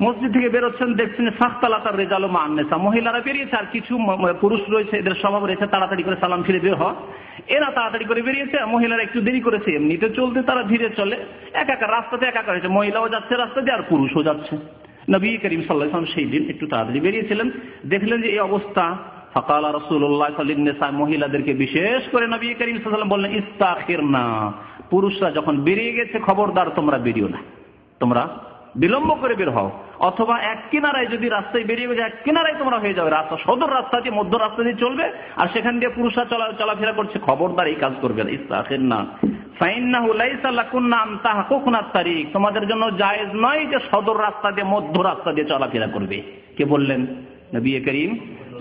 মসজিদ থেকে বেরোচ্ছেন, দেখছেন ফাখতালাতার রিজালু মা'আন নিসা, মহিলারা বেরিয়েছে আর কিছু পুরুষ রয়েছে, এদের স্বভাব রয়েছে তাড়াতাড়ি করে সালাম ফিরে বের হওয়া। এরা তাড়াতাড়ি করে বেরিয়েছে, মহিলারা একটু দেরি করেছে, এমনিতে চলতে তারা ধীরে চলে, একাকার রাস্তাতে একাকার হয়েছে, মহিলাও যাচ্ছে রাস্তা দিয়ে আর পুরুষও যাচ্ছে। নবী করিম সাল্লাল্লাহু আলাইহি ওয়াসাল্লাম সেই দিন একটু তাড়াতাড়ি বেরিয়েছিলেন, দেখলেন যে এই অবস্থা। ফাকালা রাসূলুল্লাহ সাল্লাল্লাহু আলাইহি ওয়াসাল্লাম, মহিলাদেরকে বিশেষ করে নবী করিম সাল্লাল্লাহু আলাইহি ওয়াসাল্লাম বললেন ইস্তাখিরনা, পুরুষরা যখন বেরিয়ে গেছে খবরদার তোমরা বেরিও না, তোমরা বিলম্ব করে বের হও, অথবা এক কিনারায়, যদি রাস্তায় বেরিয়ে গেছে এক কিনারায় তোমরা হয়ে যাবে, রাস্তা সদর রাস্তা দিয়ে, মধ্য রাস্তা দিয়ে চলবে, আর সেখান দিয়ে পুরুষরা চলাফেরা করছে, খবরদার এই কাজ করবে না। ইস্তাখিরনা ফাইন্নাহু লাইসা লাকুন্না আন তাহকুকুনা তারিক, তোমাদের জন্য জায়েজ নয় যে সদর রাস্তা দিয়ে, মধ্য রাস্তা দিয়ে চলাফেরা করবে। কে বললেন? নবী করিম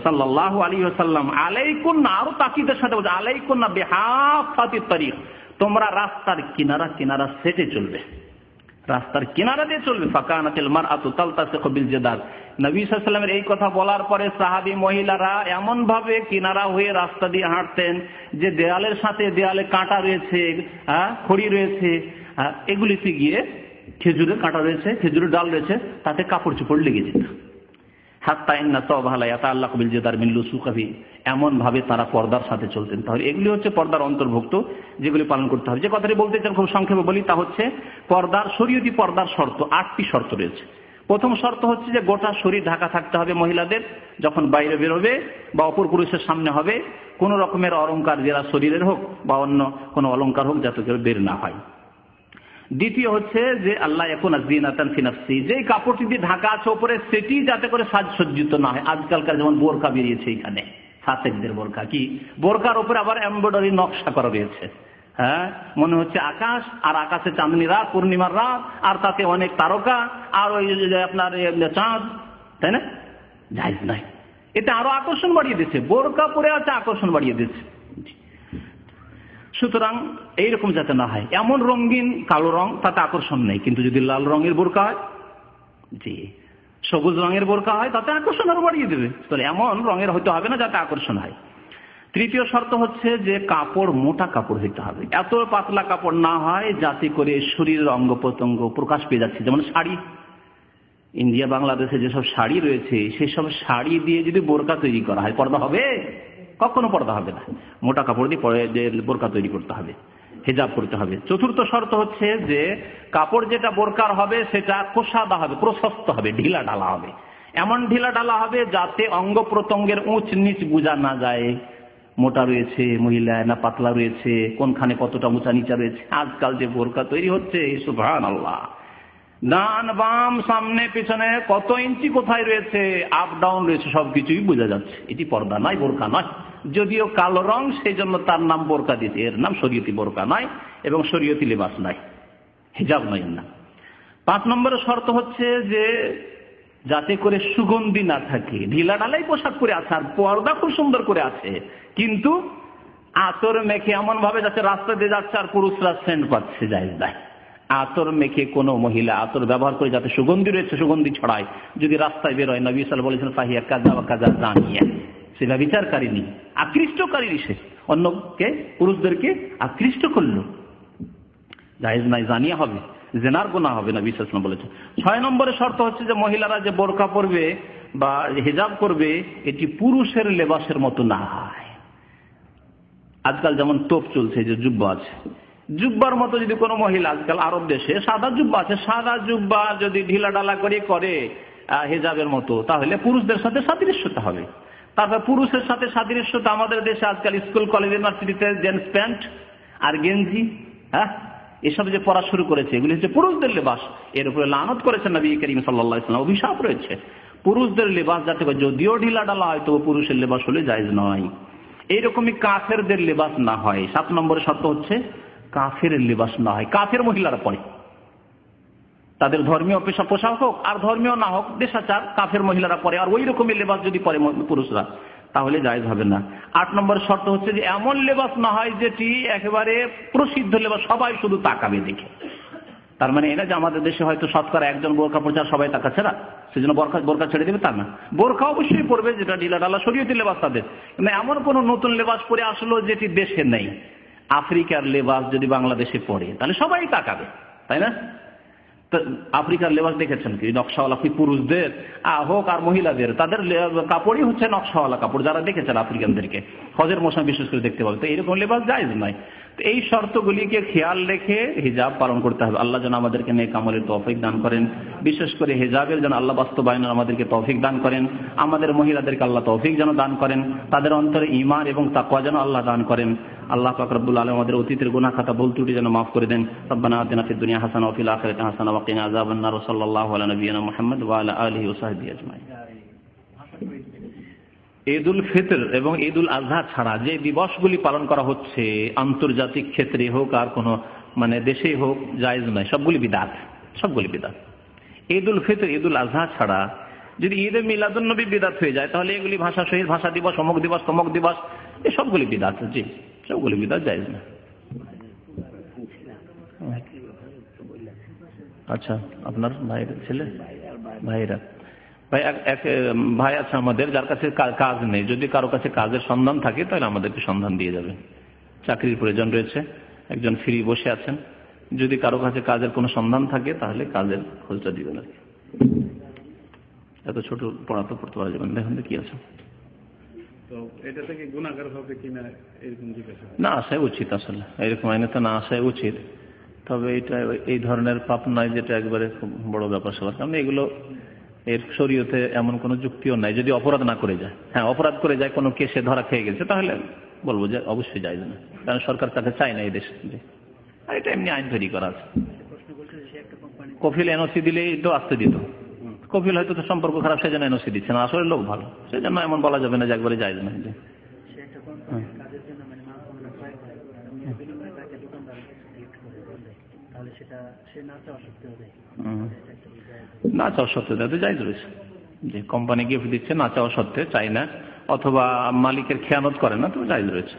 সাল্লাল্লাহু আলাইহি ওয়াসাল্লাম। আলাইকুন্না, আরো তাকিদের সাথে বলছে আলাইকুন্না বিহাফাতিত তারিক, তোমরা রাস্তার কিনারা কিনারা সেটে চলবে, রাস্তার কিনারা দিয়ে চলবে। ফাকানাতিল মারআতু তালতাসিকু বিল জিদার, নবী সাল্লাল্লাহু আলাইহি ওয়াসাল্লামের এই কথা বলার পরে সাহাবী মহিলারা এমন ভাবে কিনারা হয়ে রাস্তা দিয়ে হাঁটতেন যে দেয়ালের সাথে দেয়ালে কাঁটা রয়েছে, খড়ি রয়েছে, এগুলিতে গিয়ে খেজুরের কাঁটা রয়েছে, খেজুরের ডাল রয়েছে, তাতে কাপড় চোপড় লেগে যেত। হাত্তা ইন্না সাওবাহা লা ইয়াতাআল্লাকু বিল জিদার মিন লুসুকিহি, এমন ভাবে তারা পর্দার সাথে চলতেন। তাহলে এগুলি হচ্ছে পর্দার অন্তর্ভুক্ত, যেগুলি পালন করতে হবে। যে কথাটি বলতে চান খুব সংক্ষেপে বলি, তা হচ্ছে পর্দার, শরীয়তি পর্দার শর্ত 8টি শর্ত রয়েছে। প্রথম শর্ত হচ্ছে যে গোটা শরীর ঢাকা থাকতে হবে মহিলাদের, যখন বাইরে বেরোবে বা অপর পুরুষের সামনে হবে, কোন রকমের অলংকার, যারা শরীরের হোক বা অন্য কোনো অলংকার হোক, যাতে কেউ বের না হয়। দ্বিতীয় হচ্ছে যে আল্লাহ ইয়াকুনা যিনাতান ফি নাফসি, যে কাপড়টি দিয়ে ঢাকা আছে উপরে, সেটি যাতে করে সাজসজ্জিত না হয়। আজকালকার যেমন বোরকা বেরিয়েছে, এখানে ফাসেকদের বোরকা, কি বোরকার উপরে আবার এমব্রয়ডারি নকশা করা রয়েছে, মনে হচ্ছে আকাশ, আর আকাশে চাঁদনি রাত, পূর্ণিমার রাত, আর তাতে অনেক তারকা, আর ওই আপনার চাঁদ, তাই না? জায়েজ নাই, এটা আরো আকর্ষণ বাড়িয়ে দিচ্ছে, বোরকা পরে আছে আকর্ষণ বাড়িয়ে দিচ্ছে। সুতরাং এইরকম যাতে না হয়, এমন রঙিন কালো রং তাতে আকর্ষণ নেই, কিন্তু যদি লাল রঙের বোরকা হয়, জি, সবুজ রঙের বোরকা হয়, তাতে আকর্ষণ আরো বাড়িয়ে দেবে। তাহলে এমন রঙের হইতে হবে না যাতে আকর্ষণ হয়। তৃতীয় শর্ত হচ্ছে যে কাপড় মোটা কাপড় হইতে হবে, এত পাতলা কাপড় না হয় যাতে করে শরীরের অঙ্গ প্রত্যঙ্গ প্রকাশ পেয়ে যাচ্ছে। যেমন শাড়ি, ইন্ডিয়া বাংলাদেশে যেসব শাড়ি রয়েছে সেই সব শাড়ি দিয়ে যদি বোরকা তৈরি করা হয়, পর্দা হবে? কখনো পর্দা হবে না। মোটা কাপড় দিয়ে বোরকা তৈরি করতে হবে, হিজাব করতে হবে। চতুর্থ শর্ত হচ্ছে যে কাপড় যেটা বোরকার হবে সেটা কোষাদা হবে, প্রশস্ত হবে, ঢিলা ঢালা হবে। এমন ঢিলা ঢালা হবে যাতে অঙ্গ প্রত্যঙ্গের উঁচ নিচ বোঝা না যায়, মোটা রয়েছে মহিলা না পাতলা রয়েছে, কোনখানে কতটা উঁচা নিচা রয়েছে। আজকাল যে বোরকা তৈরি হচ্ছে, সুবহানাল্লাহ, ডান বাম সামনে পিছনে কত ইঞ্চি কোথায় রয়েছে, আপ ডাউন রয়েছে, সবকিছুই বোঝা যাচ্ছে। এটি পর্দা নয়, বোরকা নয়। যদিও কালো রং, সেই জন্য তার নাম বোরকা দিয়েছে, এর নাম শরীয়তি বোরকা নয় এবং শরীয়তি লিবাস নয়, হিজাব নয় না। 5 নম্বরের শর্ত হচ্ছে যে যাতে করে সুগন্ধি না থাকে। ঢিলা ঢালাই পোশাক পরে আছে আর পর্দা খুব সুন্দর করে আছে, কিন্তু আতর মেখে এমন ভাবে যাচ্ছে রাস্তা দিয়ে যাচ্ছে আর পুরুষরা সেন্ট পাচ্ছে, জায়েজ নাই। আতর মেখে কোনো মহিলা আতর ব্যবহার করে যাতে সুগন্ধি রয়েছে সুগন্ধি ছড়ায়, যদি রাস্তায় বেরোয়, নবী সাল্লাল্লাহু আলাইহি ওয়াসাল্লাম বলেছেন ফাহিয়া কাযা ওয়া কাযা জানিয়া, সেটা বিচারকারিনী, আকৃষ্টকারী, সে অন্যকে পুরুষদেরকে আকৃষ্ট করলো, জায়েজ নাই, জানিয়া হবে, জেনার গুনাহ হবে, নবী সাল্লাল্লাহু আলাইহি ওয়াসাল্লাম বলেছেন। 6 নম্বরের শর্ত হচ্ছে যে মহিলারা যে বোরকা পরবে বা হিজাব করবে এটি পুরুষের লেবাসের মতো না হয়। আজকাল যেমন তোপ চলছে, যে জুব্বা আছে, জুব্বার মতো যদি কোনো মহিলা, আজকাল আরব দেশে সাদা জুব্বা আছে, সাদা জুব্বা যদি ঢিলা ঢালা করে হিজাবের মতো, তাহলে পুরুষদের সাথে সাদৃশ্যতা হবে। তারপর পুরুষের সাথে সাদৃশ্যতা আমাদের দেশে আজকাল স্কুল কলেজ ইউনিভার্সিটিতে জিন্স প্যান্ট আর গেঞ্জি, হ্যাঁ, এসব যে পড়া শুরু করেছে, এগুলি হচ্ছে পুরুষদের লেবাস। এর উপরে লানত করেছেন নবী করিম সাল্লাল্লাহু আলাইহি ওয়াসাল্লাম, অভিশাপ রয়েছে। পুরুষদের লেবাস যাতে যদিও ঢিলা ঢালা হয় তবু পুরুষের লেবাস হলে জায়েজ নয়। এইরকমই কাফেরদের লেবাস না হয়। 7 নম্বরের শর্ত হচ্ছে কাফের লেবাস না হয়, কাফের মহিলারা পরে, তাদের ধর্মীয় পোশাক হোক আর ধর্মীয় না হোক, দেশাচার, কাফের মহিলারা পরে, আর ওই রকমই লেবাস যদি পরে পুরুষরা, তাহলে জায়েজ হবে না। 8 নম্বর শর্ত হচ্ছে যে এমন লেবাস না হয় যেটি একেবারে প্রসিদ্ধ লেবাস, সবাই শুধু তাকাবে দেখে। তার মানে এটা যে আমাদের দেশে হয়তো শতকরা একজন বোরকা পরছে সবাই তাকাচ্ছে না, সেজন্য বোরকা ছেড়ে দেবে, তা না। বোরকা অবশ্যই পরবে, যেটা ঢিলা ঢালা শরীয়তি লেবাস তাদের। কিন্তু এমন কোন নতুন লেবাস পরে আসলো যেটি দেশে নেই, আফ্রিকার লেবাস যদি বাংলাদেশে পড়ে তাহলে সবাই তাকাবে, তাই না? আফ্রিকার লেবাস দেখেছেন কি, নকশাওয়ালা কি পুরুষদের হোক আর মহিলাদের, তাদের কাপড়ই হচ্ছে নকশাওয়ালা কাপড়। যারা দেখেছেন আফ্রিকানদেরকে হজের মৌসুমে বিশেষ করে দেখতে পাবে, তো এইরকম লেবাস জায়েজ নয়। তো এই শর্তগুলিকে খেয়াল রেখে হিজাব পালন করতে হবে। আল্লাহ যেন আমাদেরকে নেক আমলের তৌফিক দান করেন, বিশেষ করে হিজাবের যেন আল্লাহ বাস্তবায়নের আমাদেরকে তৌফিক দান করেন। আমাদের মহিলাদেরকে আল্লাহ তৌফিক যেন দান করেন, তাদের অন্তরে ঈমান এবং তাকওয়া যেন আল্লাহ দান করেন। আল্লাহ পাক রব্বুল আলামিন আমাদের অতীতের গুনাহ খাতা ভুল ত্রুটি যেন মাফ করে দেন। রব্বানা আতিনা ফিদ দুনিয়া হাসানাহ ওয়া ফিল আখিরাতি হাসানাহ ওয়া কিনা আযাবান নার। সাল্লাল্লাহু আলা নবিয়িনা মুহাম্মদ ওয়া আলা আলিহি ওয়া সাহবিহি আজমাইন। ঈদ উল ফিতর এবং ঈদ উল আযহা ছাড়া যে দিবসগুলি পালন করা হচ্ছে, আন্তর্জাতিক ক্ষেত্রে হোক আর কোনো দেশেই হোক, জায়েজ নয়, সবগুলি বিদআত, সবগুলি বিদআত। ঈদ উল ফিতর, ঈদ উল আযহা ছাড়া যদি ঈদে মিলাদুন নবী বিদআত হয়ে যায়, তাহলে এগুলি ভাষা শহীদ ভাষা দিবস, অমুক দিবস, তমুক দিবস, এই সবগুলি বিদআত। জি, সবগুলি বিদআত, জায়েজ না। আচ্ছা, আপনার ভাইয়ের ছেলে, ভাইয়েরা, ভাই আছে আমাদের, যার কাছে কাজ নেই, যদি কারো কাছে কাজের সন্ধান থাকে তাহলে আমাদেরকে সন্ধান দিয়ে যাবেন। চাকরির প্রয়োজন রয়েছে, একজন ফ্রি বসে আছেন, যদি কারো কাছে কাজের কোনো সন্ধান থাকে তাহলে কাজের খোঁজটা দিবেন আর কি। এত ছোট পড়া তো পড়তে পারা যাবেন, দেখুন কি আছে। না আসাই উচিত, আসলে এরকম আইনে তো না আসাই উচিত। তবে এটা এই ধরনের পাপ নয় যেটা একবারে খুব বড় ব্যাপার সবার, কারণ এগুলো এর শরীয়তে এমন কোনো যুক্তিও নাই। যদি অপরাধ না করে যায়, হ্যাঁ অপরাধ করে যায়, কোনো কেসে ধরা খেয়ে গেছে, তাহলে বলবো যে অবশ্যই জায়েজ না, কারণ সরকার তাকে চায় না এই দেশে। আর এটা এমনি আইন তৈরি করা আছে। কফিল এনওসি দিলেই তো আসতে দিত, কফিল হয়তো তো সম্পর্ক খারাপ সেজন্য এনওসি দিচ্ছে না, আসলে লোক ভালো, সেজন্য এমন বলা যাবে না যে একবারে জায়েজ না। না চাওয়া সত্ত্বে তো জায়েজ রয়েছে, যে কোম্পানি গিফট দিচ্ছে না চাওয়া সত্ত্বে, চাই না, অথবা মালিকের খেয়ানত করে না, তো জায়েজ রয়েছে।